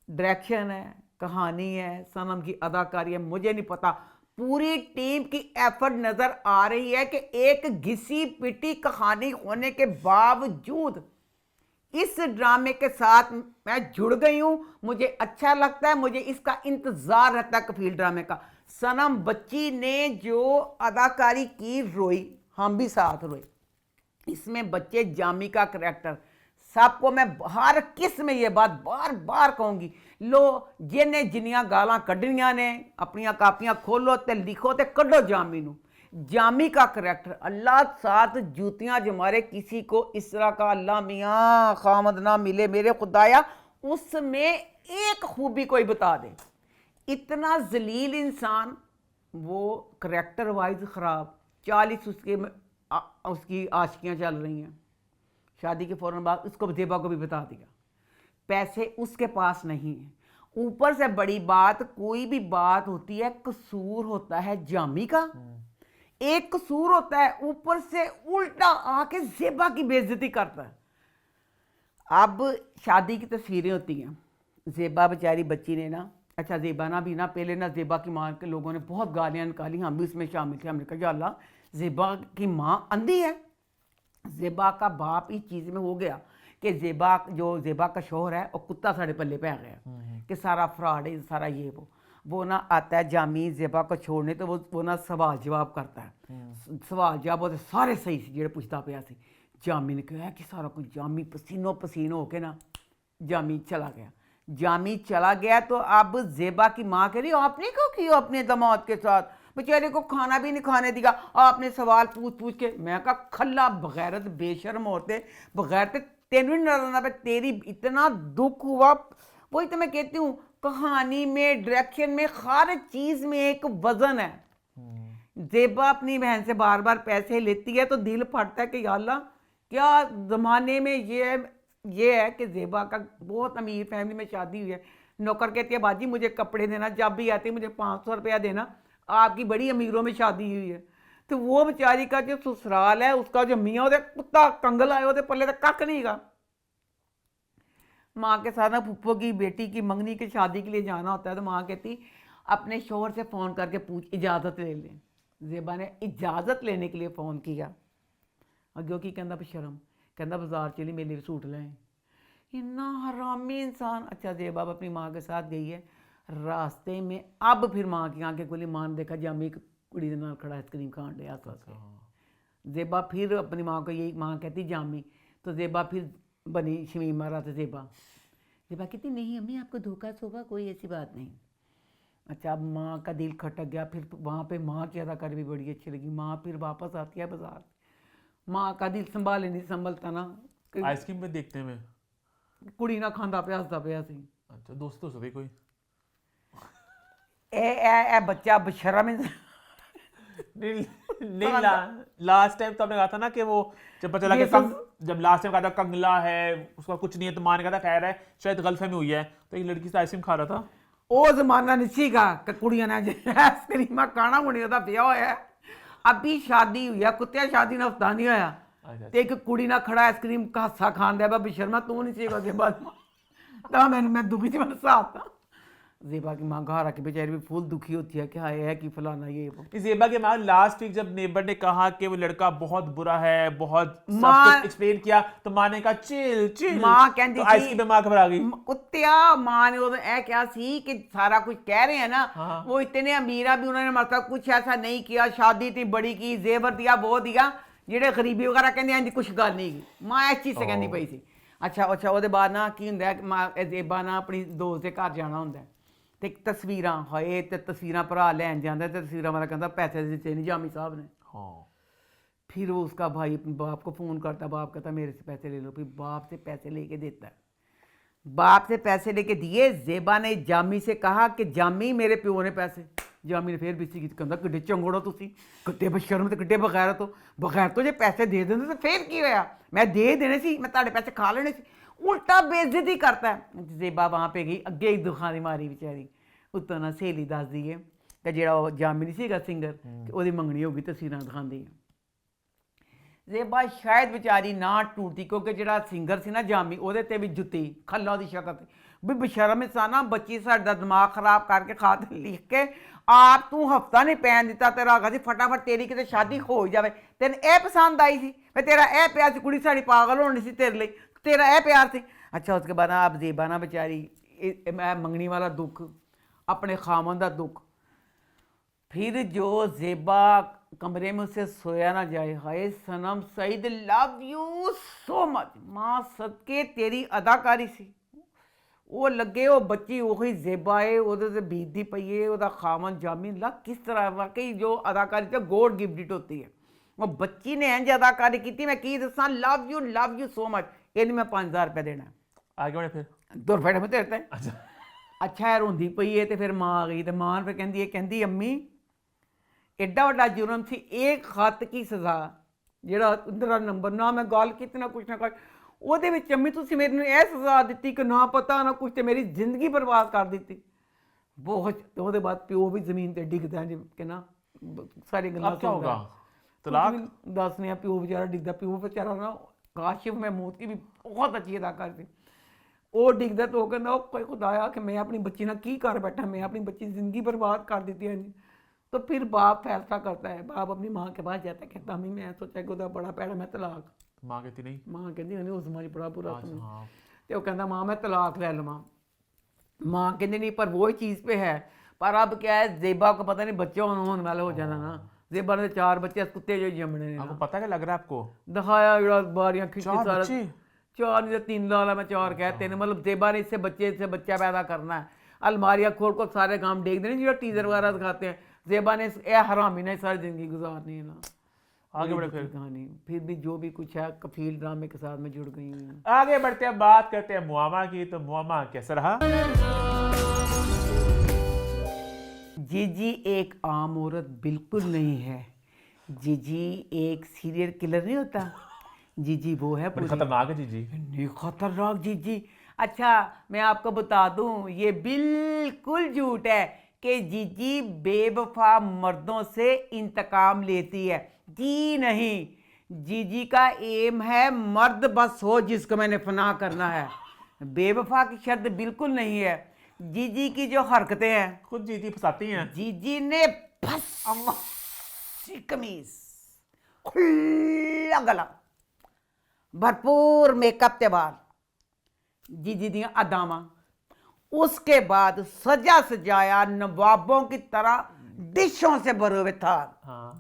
डायरेक्शन है, कहानी है, सनम की अदाकारी है, मुझे नहीं पता। पूरी टीम की एफर्ट नज़र आ रही है कि एक घिसी पिटी कहानी होने के बावजूद इस ड्रामे के साथ मैं जुड़ गई हूँ। मुझे अच्छा लगता है, मुझे इसका इंतज़ार रहता है कफील ड्रामे का। सनम बच्ची ने जो अदाकारी की, रोई, हम भी साथ रोए। इसमें बच्चे जामी का करैक्टर, सबको मैं हर किस में ये बात बार बार कहूँगी, लो जिन्हें जिन्नियां गालां कड्ढनियां ने, अपनियां कापियां खोलो ते लिखो ते कड्ढो जामी नू। जामी का करैक्टर, अल्लाह साथ जूतियां जमारे किसी को इस तरह का अल्लाह मियाँ खामद ना मिले मेरे खुदाया, उसमें एक खूबी कोई बता दे। इतना जलील इंसान, वो करैक्टर वाइज ख़राब। 40 उसकी आशिकियाँ चल रही हैं, शादी के फ़ौरन बाद उसको ज़ेबा को भी बता दिया। पैसे उसके पास नहीं है। ऊपर से बड़ी बात, कोई भी बात होती है कसूर होता है जामी का। एक कसूर होता है, ऊपर से उल्टा आके ज़ेबा की बेइज्जती करता है। अब शादी की तस्वीरें होती हैं, ज़ेबा बेचारी बच्ची ने ना, अच्छा ज़ेबा ना भी ना, पहले ना ज़ेबा की माँ के लोगों ने बहुत गालियाँ निकाली, हम भी उसमें शामिल थे। हमने कहा या अल्लाह, ज़ेबा की माँ अंधी है। ज़ेबा का बाप इस चीज़ में हो गया कि ज़ेबा का शोहर है और कुत्ता साढ़े पल्ले पे आ गया कि सारा फ्रॉड है, सारा ये वो ना आता है जामी ज़ेबा को छोड़ने, तो वो ना सवाल जवाब करता है। सवाल जवाब वो सारे सही से जेड़े पुछता पिया सी। जामी ने कहा कि सारा कुछ, जामी पसीनो पसीन हो के ना जामी चला गया। जामी चला गया तो अब ज़ेबा की माँ कह रही आपने क्यों किया अपने दामाद के साथ, बेचारे को खाना भी नहीं खाने दिया, आपने सवाल पूछ पूछ के। मैं कहा खल्ला बगैरत बेशर्म होते बगैर तेन भी नजर पे, तेरी इतना दुख हुआ। वही तो मैं कहती हूँ, कहानी में, डायरेक्शन में, हर चीज़ में एक वजन है। ज़ेबा अपनी बहन से बार बार पैसे लेती है तो दिल फटता है कि या अल्लाह, क्या ज़माने में ये है कि ज़ेबा का बहुत अमीर फैमिली में शादी हुई है। नौकर कहती है बाजी मुझे कपड़े देना, जब भी आती मुझे 500 रुपया देना, आपकी बड़ी अमीरों में शादी हुई है। तो वो बेचारी का जो ससुराल है, उसका जो मियाँ वो कुत्ता कंगल आए वो पल्ले तक कख नहीं गा। माँ के साथ ना फुप्पो की बेटी की मंगनी की शादी के लिए जाना होता है तो माँ कहती अपने शोहर से फ़ोन करके पूछ, इजाज़त ले लें। ज़ेबा ने इजाज़त लेने के लिए फ़ोन किया, अगे की कहना बेशरम, कहना बाजार चली मेरे लिए सूट लाए। इन्ना हरामी इंसान। अच्छा ज़ेबा अपनी माँ के साथ गई है, रास्ते में अब फिर माँ की आंखें खुली, माँ ने देखा जामी कुड़ी के नाल खड़ा आइसक्रीम खान डे आस के। ज़ेबा फिर अपनी माँ को यही, माँ कहती जामी, तो ज़ेबा फिर बनी शमीम मारा था। ज़ेबा कहती नहीं अम्मी आपको धोखा सोखा कोई ऐसी बात नहीं। अच्छा अब माँ का दिल खटक गया। फिर वहाँ पे माँ की अदाकारी भी बड़ी अच्छी लगी। माँ फिर वापस आती है बाजार, माँ का दिल संभाले नहीं संभलता ना। आइसक्रीम में देखते में कुड़ी ना खांदा पे हसदा पे सी। अच्छा दोस्तों से कोई ए बच्चा बेशरम नहीं लास्ट टाइम तो आपने कहा था ना कि वो जब पता चला कि जब लास्ट टाइम कहा था कंगला है, उसका कुछ नहीं है, तो माँ ने कहा था खैर है शायद गलतफहमी हुई है, तो एक लड़की से आइसक्रीम खा रहा था। वो जमाना नहीं सीगा कि कुड़ियां ने आइसक्रीम खाना होनी का ब्याह होया, अभी शादी हुई है, कुत्ते शादी ना हफ्ता नहीं होया ते एक कुड़ी ना खड़ा आइसक्रीम का हासा खान दिया। बेशर्मा तू नहीं सीगा ज़ेबा तो मैं दुखी थी, मैंने साथ था। ज़ेबा की माँ घर आके बेचारी भी फुल दुखी होती है कि हाँ है कि फलाना ये वो। ज़ेबा के माँ लास्ट वीक जब नेबर ने कहा कि वो लड़का बहुत बुरा है, बहुत सब कुछ एक्सप्लेन किया, तो माँ ने कहा चिल चिल, माँ कहती तो आइसक्रीम में माँ घबरा गई। कुत्तिया माँ ने उधर ऐ क्या सी कि सारा कुछ कह रहे हैं ना। हाँ। वो इतने अमीरा भी उन्होंने मतलब कुछ ऐसा नहीं किया, शादी इतनी बड़ी की, जेवर दिया वो दिया, जेडे गरीबी वगैरह कहते इंज कुछ गल नहीं की। माँ इस चीज़ से कहती पई सी। अच्छा वो बाद ना की होंदा है, माँ ज़ेबा ना अपनी दोस्त के घर जाना होंदा है ते तस्वीर हाए तो तस्वीर भरा लैन जाता है, तस्वीर वाला कहता पैसे दिते नहीं जामी साहब ने। हाँ। फिर वो उसका भाई अपने बाप को फ़ोन करता, बाप कहता मेरे से पैसे ले लो, फिर बाप से पैसे लेके देता है। बाप से पैसे लेके दिए। ज़ेबा ने जामी से कहा कि जामी मेरे प्यो ने पैसे। जामी ने फिर बिस्ती की, कहता किड्डे चंगोड़ो तुसी, किड्डे बशर्म ते किड्डे बगैर तो जे पैसे दे देंगे तो फिर की होया, मैं दे देने सी, मैं ताड़े पैसे खा लेने सी। उल्टा बेइज्जती करता है। ज़ेबा वहाँ पे गई, अगे ही दुखा दी मारी बेचारी। उत्तों ना सहेली दस दी है कि जो जामी नहीं सीगा सिंगर, वो मंगनी होगी तस्वीर दिखाती है। ज़ेबा शायद बेचारी ना टूटती, क्योंकि जो सिंगर से ना जामी वो भी जुत्ती खल्ला की शक्ल भी बेशरम इंसाना, बच्ची साडा दिमाग खराब करके खात लिख के आप तू हफ्ता नहीं पैन दिता, तेरा आगा सी फटाफट तेरी कितने शादी हो जाए, तेन ए पसंद आई सी, मैं तेरा ए प्यार सी, कुड़ी साड़ी पागल होनी सी तेरे लिए, तेरा ए प्यार सी। अच्छा उसके बाद आप ज़ेबा ना बेचारी मंगनी वाला दुख, अपने खामन का दुख, फिर जो ज़ेबा कमरे में उससे सोया ना जाए। Hi Sanam Saeed love you so much, माँ सदके तेरी अदाकारी सी, वो लगे वो बच्ची वही ज़ेबा है, वो बीतती पई है, वो खामन जामी ला किस तरह वाकई जो अदाकारी तो गॉड गिफ्टेड होती है। वो बच्ची ने इंज अदाकारी की, मैं की दसा लव यू सो मच, ये मैं 5000 रुपया देना। आगे बढ़े फिर 2 रुपये में देते हैं। अच्छा है रोंदी पई है, तो फिर माँ आ गई, तो माँ फिर कहती अम्मी एडा वड्डा जुर्म सी, एक खत की सज़ा ਜਿਹੜਾ तेरा नंबर ना मैं गल की ना कुछ ना कर, ਉਹਦੇ ਵਿੱਚ अम्मी तुसी मेरे ਨੂੰ ਇਹ सज़ा ਦਿੱਤੀ कि ना पता ना कुछ, तो मेरी जिंदगी बर्बाद कर ਦਿੱਤੀ बहुत। तो ਉਹਦੇ बाद प्यो भी जमीन पर डिगदा जी कि ना सारी गल्लां अब क्या सुनदा होगा? है। तलाक? कुछ भी दसने आ, प्यो बेचारा डिगदा, प्यो बेचारा ना काशिफ महमूद की भी बहुत अच्छी अदाकार थी। ਉਹ ਡਿੱਗਦਾ तो कहना ओ कोई खुदाया कि मैं अपनी बच्ची ना की कर बैठा, मैं अपनी बच्ची की जिंदगी बर्बाद कर दी है। तो फिर बाप फैसला करता है, बाप अपनी माँ के पास जाता है, कहता अम्मी मैं सोचा कि ਉਹਦਾ बड़ा पैड़ा मैं तलाक। माँ कहती नहीं। माँ कहती नहीं उस माँ बड़ा बुरा अच्छा, सुना। हाँ। तो वो कहता माँ मैं तलाक ले लवां। माँ कहती नहीं पर वो चीज़ पे है, पर अब क्या है जेबा को पता नहीं बच्चा होने वाला हो जाना ना। जेबा ने 4 बच्चे कुत्ते जो जमने ने आपको पता क्या लग रहा है आपको? दिखाया जरा बारियां खिंची 4 सारा बच्चे? 4 नहीं तो 3 लाला मैं 4 कहते हैं, मतलब जेबा ने इससे बच्चा पैदा करना है। अलमारियां खोल को सारे काम देख देने जो टीजर वगैरह दिखाते हैं, जेबा ने ए हरामी ने सारी जिंदगी गुजारनी है ना। आगे बढ़े फिर कहानी फिर भी जो भी कुछ है कफील ड्रामे के साथ में जुड़ गई हूँ। आगे बढ़ते हैं, बात करते हैं मुआमा की। तो मुआमा कैसा रहा? जीजी एक आम औरत बिल्कुल नहीं है। जीजी एक सीरियल किलर नहीं होता, जीजी वो है बड़ी पूरी। खतरनाक है जीजी। नहीं खतरनाक जीजी। अच्छा मैं आपको बता दूं ये बिल्कुल झूठ है कि जीजी बेवफा मर्दों से इंतकाम लेती है। जी नहीं, जीजी का एम है मर्द बस हो जिसको मैंने फना करना है। बेवफा की शर्त बिल्कुल नहीं है। जीजी की जो हरकतें हैं खुद जीजी फंसाती हैं। जीजी ने फंसी कमीज, खुला गला, भरपूर मेकअप के बाद जीजी दियां अदावां, उसके बाद सजा सजाया नवाबों की तरह डिशों से भरे हुए था। हाँ।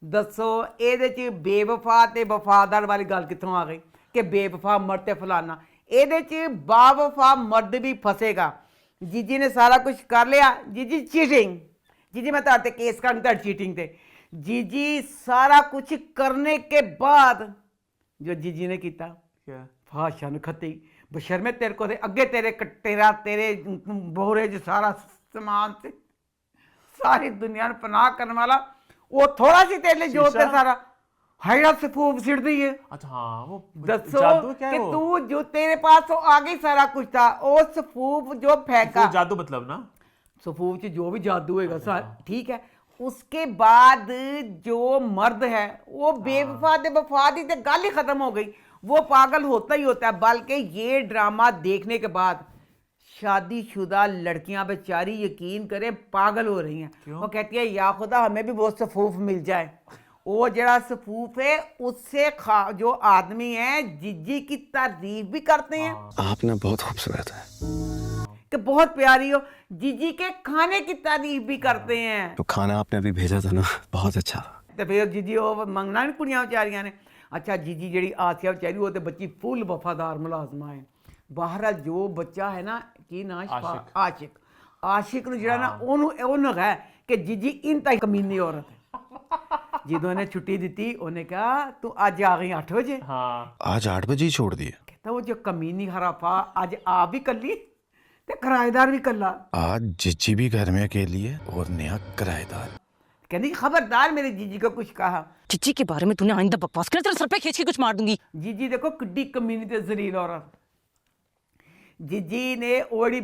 दसो ਇਹਦੇ ਚ ਬੇਵਫਾ ਤੇ ਵਫਾਦਾਰ ਵਾਲੀ ਗੱਲ ਕਿੱਥੋਂ ਆ ਗਈ ਕਿ ਬੇਵਫਾ ਮਰਦ ਤੇ ਫਲਾਨਾ। ਇਹਦੇ ਚ ਬਾਵਫਾ ਮਰਦ ਵੀ ਫਸੇਗਾ। जीजी ने सारा कुछ कर लिया, जीजी चीटिंग, जीजी मैं तार केस कर चीटिंग थे। जीजी सारा कुछ करने के बाद जो जीजी ने किया क्या? फाशन खती बशर्मे तेरे को अगे तेरे कटेरा तेरे बोरे च सारा समान से सारी दुनिया में पनाह करने वाला वो थोड़ा सी तेरे लिए जो ते सारा हाइड़ा से फूक छिड़ दी है। अच्छा हाँ, वो दसो जादू क्या कि है वो? तू जो तेरे पास तो आगे सारा कुछ था, वो सफूफ जो फेंका, वो जादू मतलब ना, सफूफ च जो भी जादू होगा सारा ठीक है। उसके बाद जो मर्द है वो बेवफा दे वफा दी ते गल ही खत्म हो गई। वो पागल होता ही होता है। बल्कि ये ड्रामा देखने के बाद शादीशुदा लड़कियां बेचारी यकीन करें पागल हो रही हैं। वो कहती है या खुदा हमें भी वो सफूफ मिल जाए। वो जरा सफूफ है उससे जो आदमी है जीजी की तारीफ भी करते हैं आपने बहुत खूबसूरत है कि बहुत प्यारी हो। जीजी के खाने की तारीफ भी करते हैं। तो खाना आपने अभी भेजा था ना, बहुत अच्छा। तो फिर जीजी वो मंगना नहीं कुड़ियां बेचारियां ने। अच्छा जीजी जी आसिया बेचारी वो तो बच्ची फुल वफादार मुलाजमा है। बहरहाल जो बच्चा है ना कि ना आशिक आशिक ਨੂੰ ਜਿਹੜਾ ਨਾ ਉਹਨੂੰ ਹੈ ਕਿ जीजी इंतहा कमीनी औरत है। जिदों ने छुट्टी दी उन्हें कहा तू आज आ गई 8 बजे। हाँ। आज 8 बजे ही छोड़ दिए। कहता वो जो कमीनी हराफा आज आ भी कली ते किराएदार भी कला। आज जीजी भी घर में अकेली है और नया किराएदार। कहनी खबरदार मेरे जीजी को कुछ कहा। चिच्ची के बारे में तूने आइंदा बकवास कर, तेरे सर पे खींच के कुछ मार दूंगी। जीजी देखो किड्डी कमीनी ते जलील औरत। जीजी ने ओड़ी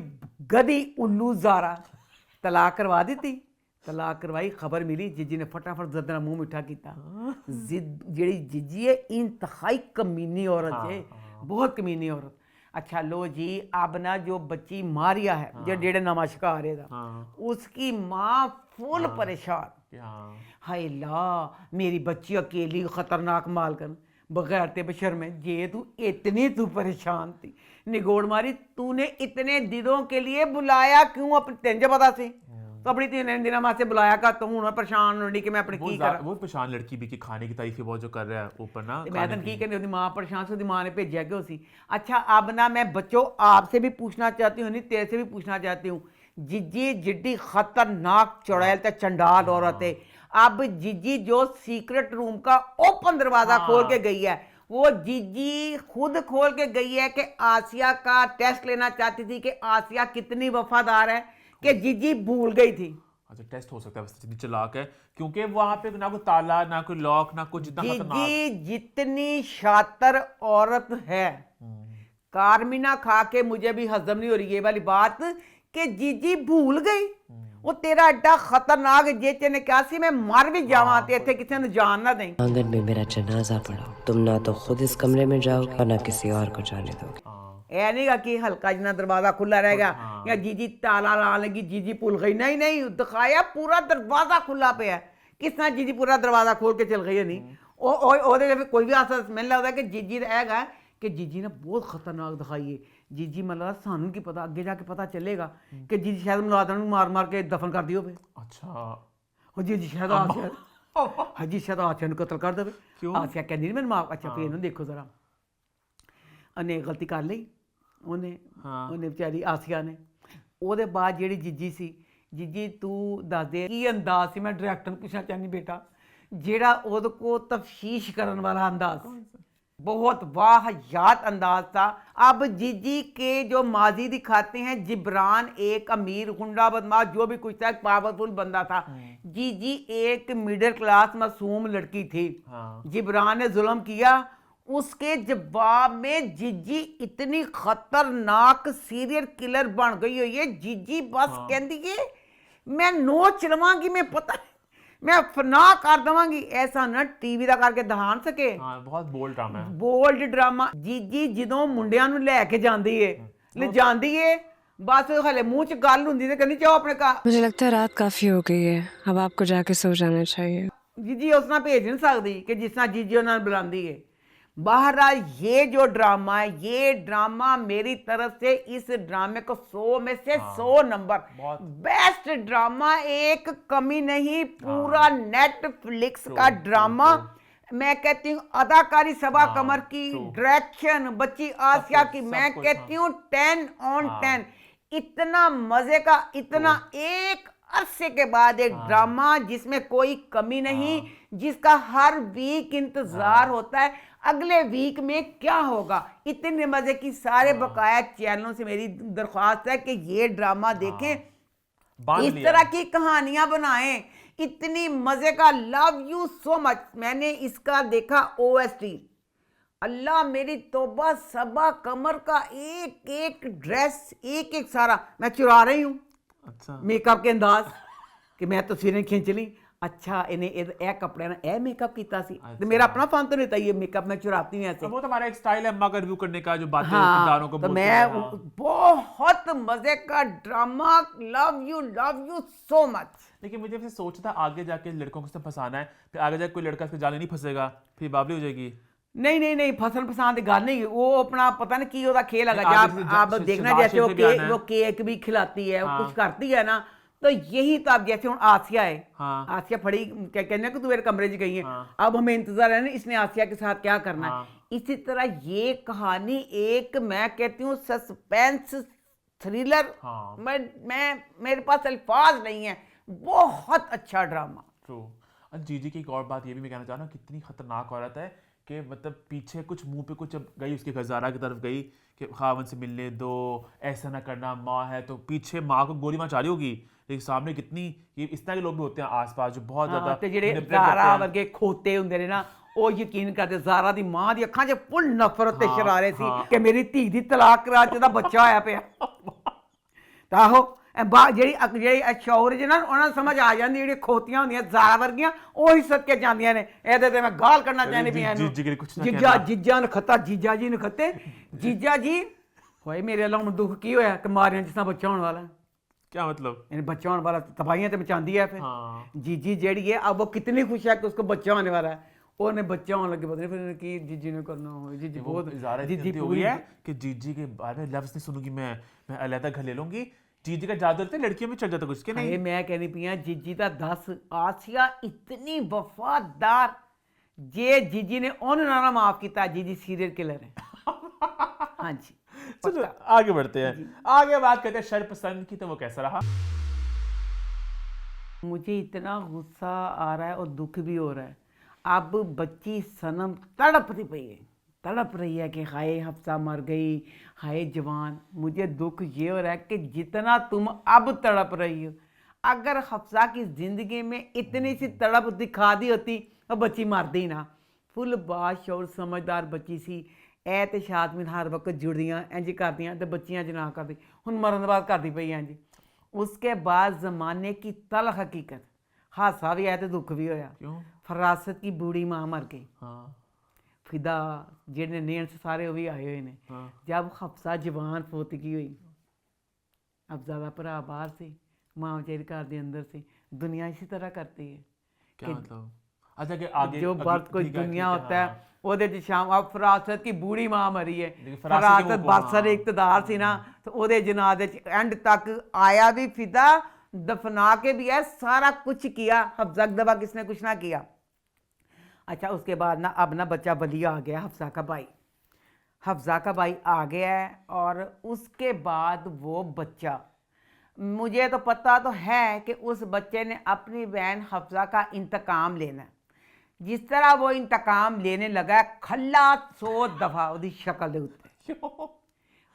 गधी उल्लू ज़ारा तलाक करवा दी थी। तलाक करवाई, खबर मिली, जीजी ने फटाफट जदना मुंह मिठा किया। जी जीजी है इंतहाई कमीनी औरत है, बहुत कमीनी औरत। अच्छा लो जी अब ना जो बच्ची मारिया है जो डेढ़ नमा शिकार है उसकी माँ फुल परेशान। हाय ला मेरी बच्ची अकेली खतरनाक मालकन बगैर ते बशर्मे जे तू इतनी तू परेशान थी निगोड़ मारी तूने इतने दिनों के लिए बुलाया क्यों? अपने तेंजे पता सी तो अपनी 3 दिन मां से बुलाया का तो हूं परेशान होनी कि मैं अपनी की करा। वो परेशान लड़की भी कि खाने की तारीफ बहुत जो कर रहा है ऊपर ना, मैं तो की कहने मां परेशान से मां ने भेजा क्यों सी। अच्छा अब ना मैं बच्चों आपसे भी पूछना चाहती हूँ, नहीं तेरे से भी पूछना चाहती हूँ। जीजी जिड्डी खतरनाक चुड़ैल ते चंडाल औरत है। अब जीजी जो सीक्रेट रूम का ओपन दरवाजा खोल के गई है, वो जीजी खुद खोल के गई है कि आसिया का टेस्ट लेना चाहती थी कि आसिया कितनी वफादार है कि जीजी भूल गई थी। अच्छा टेस्ट हो सकता है, जितनी चालाक है क्योंकि वहां पे ना कोई ताला ना कोई लॉक ना कुछ। जीजी जितनी शातिर औरत है, कारमीना खा के मुझे भी हजम नहीं हो रही ये वाली बात कि जीजी भूल गई। ਉਹ ਤੇਰਾ ਐਡਾ ਖਤਰਨਾਕ ਜੇ ਤੇ ਨੇ ਕਿਹਾ ਸੀ ਮੈਂ ਮਰ ਵੀ ਜਾਵਾਂ ਤੇ ਇੱਥੇ ਕਿਸੇ ਨੂੰ ਜਾਣ ਨਾ ਦੇਂ। आंगन में मेरा जनाजा पड़ा, तुम ना तो खुद इस कमरे में जाओगे और ना किसी और को जाने दोगे। ਇਹ ਨਹੀਂਗਾ ਕਿ ਹਲਕਾ ਜਿਹਾ ਦਰਵਾਜ਼ਾ ਖੁੱਲਾ ਰਹੇਗਾ ਜਾਂ ਜੀਜੀ ਤਾਲਾ ਲਾਣ ਲੱਗੀ ਜੀਜੀ ਭੁੱਲ ਗਈ, ਨਹੀਂ ਨਹੀਂ ਦਿਖਾਇਆ ਪੂਰਾ ਦਰਵਾਜ਼ਾ ਖੁੱਲਾ ਪਿਆ। ਕਿਸ ਤਰ੍ਹਾਂ ਜੀਜੀ ਪੂਰਾ ਦਰਵਾਜ਼ਾ ਖੋਲ ਕੇ ਚਲ ਗਈ ਹੈ? ਨਹੀਂ ਉਹਦੇ ਵਿੱਚ ਕੋਈ ਵੀ ਆਸਾ ਮੈਨੂੰ ਲੱਗਦਾ ਕਿ ਜੀਜੀ ਦਾ ਹੈਗਾ ਕਿ ਜੀਜੀ ਨੇ ਬਹੁਤ ਖਤਰਨਾਕ ਦਿਖਾਈ ਹੈ। ਜੀਜੀ ਮੈਨੂੰ ਲੱਗਦਾ ਸਾਨੂੰ ਕੀ ਪਤਾ, ਅੱਗੇ ਜਾ ਕੇ ਪਤਾ ਚੱਲੇਗਾ ਕਿ ਜੀਜੀ ਸ਼ਾਇਦ ਮੁਲਾਜ਼ਮ ਨੂੰ ਮਾਰ ਮਾਰ ਕੇ ਦਫਨ ਕਰਦੀ ਹੋਵੇ। अच्छा ਉਹ ਜੀਜੀ ਸ਼ਾਇਦ ਹਾਜੀ ਸ਼ਾਇਦ ਆਸਿਆ ਨੂੰ ਕਤਲ ਕਰ ਦੇਵੇ। ਆਸਿਆ ਕਹਿੰਦੀ ਨਹੀਂ ਮੈਨੂੰ ਮਾਫ। ਅੱਛਾ ਫਿਰ ਇਹਨੂੰ ਦੇਖੋ ਜ਼ਰਾ, ਉਹਨੇ ਗਲਤੀ ਕਰ ਲਈ, ਉਹਨੇ ਵਿਚਾਰੀ ਆਸਿਆ ਨੇ। ਉਹਦੇ ਬਾਅਦ ਜਿਹੜੀ ਜੀਜੀ ਸੀ, ਜੀਜੀ ਤੂੰ ਦੱਸ ਦੇ ਕੀ ਅੰਦਾਜ਼ ਸੀ? ਮੈਂ ਡਾਇਰੈਕਟਰ ਨੂੰ ਪੁੱਛਣਾ ਚਾਹੁੰਦੀ ਬੇਟਾ, ਜਿਹੜਾ ਉਹਦੇ को तफ्शीश करने वाला अंदाज, बहुत वाहियात अंदाज था। अब जीजी के जो माजी दिखाते हैं, जिब्रान एक अमीर गुंडा बदमाश जो भी कुछ था, एक पावरफुल बंदा था। जीजी एक मिडिल क्लास मासूम लड़की थी। जिब्रान ने जुल्म किया, उसके जवाब में जीजी इतनी खतरनाक सीरियल किलर बन गई हुई है। जीजी बस कहती है मैं नोच लवांगी, मैं पता मैं फना कर देवांगी। ऐसा ना टीवी ਦਾ ਕਰਕੇ ਦਿਖਾ ਸਕੇ। ਹਾਂ ਬਹੁਤ ਬੋਲਡ ਡਰਾਮਾ ਹੈ, ਬੋਲਡ ਡਰਾਮਾ। ਜੀਜੀ ਜਦੋਂ ਮੁੰਡਿਆਂ ਨੂੰ ਲੈ ਕੇ ਜਾਂਦੀ ਏ, ਲੈ ਜਾਂਦੀ ਏ, ਬਸ ਹਲੇ ਮੂੰਹ 'ਚ ਗੱਲ ਹੁੰਦੀ ਤੇ ਕਹਿੰਦੀ ਚਾਹੋ ਆਪਣੇ ਘਰ। मुझे लगता है रात काफी हो गई है, अब आपको जाके सो जाना चाहिए। ਜੀਜੀ ਉਸ ਨਾਲ ਭੇਜ ਨਹੀਂ ਸਕਦੀ ਕਿ ਜਿਸ ਤਰ੍ਹਾਂ ਜੀਜੀ ਉਹਨਾਂ ਨੂੰ ਬੁਲਾਉਂਦੀ ਏ। बहरहाल ये जो ड्रामा है, ये ड्रामा मेरी तरफ से इस ड्रामे को 100 में से 100 नंबर, बेस्ट ड्रामा, एक कमी नहीं। पूरा नेटफ्लिक्स का ड्रामा। मैं कहती हूँ अदाकारी सबा कमर की, डायरेक्शन बच्ची आसिया की, मैं कहती हूँ 10 on 10। इतना मजे का, इतना एक अरसे के बाद एक ड्रामा जिसमें कोई कमी नहीं, जिसका हर वीक इंतजार होता है अगले वीक में क्या होगा। इतने मजे की सारे बकाया चैनलों से मेरी दरख्वास्त है कि ये ड्रामा देखें, इस तरह की कहानियां बनाएं। इतनी मजे का, लव यू सो मच। मैंने इसका देखा OST, अल्लाह मेरी तौबा, सबा कमर का एक एक ड्रेस, एक एक सारा मैं चुरा रही हूँ। अच्छा मेकअप के अंदाज कि मैं तस्वीरें खींच ली। अच्छा इन्हें ए कपड़े ना ए मेकअप किया सी। तो मेरा अपना फन तो नहीं था, ये मेकअप मैं चुराती हूँ ऐसे। वो तो हमारा एक स्टाइल है अम्मा का रिव्यू करने का, जो बातें किरदारों को तो बोलते मैं हैं। बहुत मजे का drama, love you so much. लेकिन मुझे फिर सोचा था आगे जाके लड़कों को सब फंसाना है, फिर आगे जाके कोई लड़का इसके जाले नहीं फंसेगा, फिर बाबली हो जाएगी। नहीं नहीं नहीं, फसल पसंद की गल नहीं, वो अपना पता नहीं की ओदा खेल है। आप देखना जैसे वो केक भी खिलाती है, कुछ करती है ना, तो यही तो अब जैसे आसिया है, आसिया फड़ी कहने कि तू मेरे कमरे 'ਚ गई है, अब हमें इंतजार है ना इसने आसिया के साथ क्या करना है। इसी तरह ये कहानी एक, मैं कहती हूँ सस्पेंस थ्रिलर, मैं मेरे पास अल्फाज नहीं है, बहुत अच्छा ड्रामा। ट्रू। जीजी की एक और बात ये भी मैं कहना चाह रहा हूँ, कितनी खतरनाक औरत है कि मतलब पीछे कुछ मुंह पे कुछ गई, उसके गजारा की तरफ गई कि खावन से मिलने दो, ऐसा ना करना, माँ है, तो पीछे माँ को गोली मार चाली होगी, लेकिन सामने कितनी ये इस तरह के लोग भी होते हैं आसपास जो बहुत ज्यादा ਜਿਹੜੇ ਜ਼ਾਰਾ ਵਰਗੇ ਖੋਤੇ ਹੁੰਦੇ ਨੇ ਨਾ, ਉਹ ਯਕੀਨ ਕਰਦੇ ਜ਼ਾਰਾ ਦੀ ਮਾਂ ਦੀ ਅੱਖਾਂ 'ਚ ਫੁੱਲ ਨਫ਼ਰਤ ਤੇ ਸ਼ਰਾਰੇ ਸੀ ਕਿ ਮੇਰੀ ਧੀ ਦੀ ਤਲਾਕ ਕਰਾ ਕੇ ਦਾ ਬੱਚਾ ਹੋਇਆ ਪਿਆ। ਤਾਂ ਉਹ ਜਿਹੜੀ ਸ਼ੌਰ ਜਿਹਨਾਂ ਉਹਨਾਂ ਨੂੰ ਸਮਝ ਆ ਜਾਂਦੀ, ਜਿਹੜੀਆਂ ਖੋਤੀਆਂ ਹੁੰਦੀਆਂ ਜ਼ਾਰਾ ਵਰਗੀਆਂ, ਉਹੀ ਸਦਕੇ ਜਾਂਦੀਆਂ ਨੇ। ਇਹਦੇ ਤੇ ਮੈਂ ਗਾਲ ਕਰਨਾ ਚਾਹੁੰਦੀ ਪਈ ਇਹਨੂੰ। ਜੀਜਾ ਨਖੱਤਾ, ਜੀਜਾ ਜੀ ਨਖੱਤੇ, ਜੀਜਾ ਜੀ ਹੋਏ ਮੇਰੇ ਵੱਲੋਂ ਹੁਣ ਦੁੱਖ ਕੀ ਹੋਇਆ ਕਿ ਮਾਰਿਆਂ ਜਿਸ ਤਰ੍ਹਾਂ ਬੱਚਾ ਹੋਣ ਵਾਲਾ। क्या मतलब? यानी बच्चा होने वाला, तबाहियां तो मचाती है फिर। जीजी जेड़ी है अब वो कितनी खुश है कि उसको बच्चा होने वाला है। उन्हें बच्चा होने लगे, पता नहीं फिर कि जीजी ने करना हो। जीजी बहुत जीजी पूरी है कि जीजी के बारे में लफ्ज़ नहीं सुनूंगी मैं अलग घर ले लूंगी। जीजी का जादू रहता है लड़कियों में चल जाता कुछ के नहीं। मैं कहनी पी हाँ जीजी का 10, आसिया इतनी वफादार, जे जीजी ने उन्होंने ना माफ किया। जीजी सीरियल किलर है। हाँ जी चलो आगे बढ़ते हैं, आगे बात करते हैं शरपसंद की, तो वो कैसा रहा? मुझे इतना गुस्सा आ रहा है और दुख भी हो रहा है। अब बच्ची सनम तड़पती पई है, तड़प रही है कि हाय हफ्सा मर गई, हाय जवान। मुझे दुख ये हो रहा है कि जितना तुम अब तड़प रही हो, अगर हफ्सा की ज़िंदगी में इतनी सी तड़प दिखा दी होती तो बच्ची मरदी ना। फुल बाशऊर समझदार बच्ची सी। ऐ तो शादमी हर वक्त जुड़दियाँ इंज करदियाँ तो बच्चियां च ना करदी, हुण मरन दे बाद करदी पई इंज। उसके बाद जमाने की तल हकीकत, हादसा भी आया तो दुख भी होया। क्यों? फरासत की बूढ़ी मां मर गई। हाँ फिदा जिन्हें नेन्स सारे वो भी आए हुए ने। हाँ जब हफ्सा जवान फोतगी हुई, हफ्सा का भरा बाहर से, मां बेचारी घर के अंदर से। दुनिया इसी तरह करती है क्या कि मतलब? अच्छा कि आगे जो बर्थ कोई ठीक है, दुनिया ठीक है, होता है हाँ। ਉਹਦੇ ਚ ਸ਼ਾਮ ਆ ਫਰਾਸਤ की बूढ़ी मां मरी है। लेकिन फरासत के फरासत वो बादशाह हाँ। इकतदार सी ना, तो ਉਹਦੇ जनाजे च एंड तक आया भी फिदा, दफना के भी है, सारा कुछ किया। हफ्सा के दबा किसने कुछ ना किया। अच्छा उसके बाद ना अब ना बच्चा बली आ गया, हफ्सा का भाई। हफ्सा का भाई आ गया है और उसके बाद वो बच्चा, मुझे तो पता तो है कि उस बच्चे ने अपनी बहन हफ्सा का इंतकाम लेना है। जिस तरह वो इंतकाम लेने लगा है, खल्ला 100 दफा उसकी शक्ल दे उत्ते।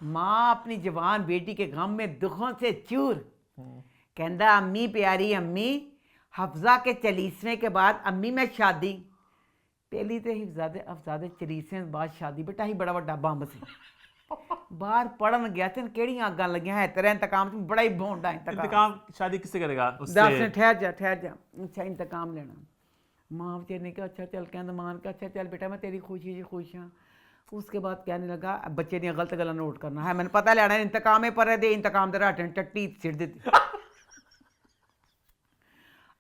माँ अपनी जवान बेटी के गम में दुखों से चूर, कहता अम्मी प्यारी अम्मी, हफ्जा के 40वें के बाद अम्मी मैं शादी। पहली तो हफ्जा के 40वें के बाद शादी, बेटा ही बड़ा वड्डा बंब सी। बाहर पढ़न गया तेन केड़ियां आगां लगियां है तेरा इंतकाम च बड़ा ही भोंडा इंतकाम शादी किससे करेगा? दस ने ठहर जा। अच्छा इंतकाम लेना। माँ बेचारी ने कहा अच्छा चल, कहना मान का अच्छा चल बेटा मैं तेरी खुशी से खुश हाँ। उसके बाद कहने लगा बच्चे दी गलत गल्लां नोट करना है, मैंने पता लेना इंतकाम है पर दे इंतकाम दे राटन टट्टी सिर दी।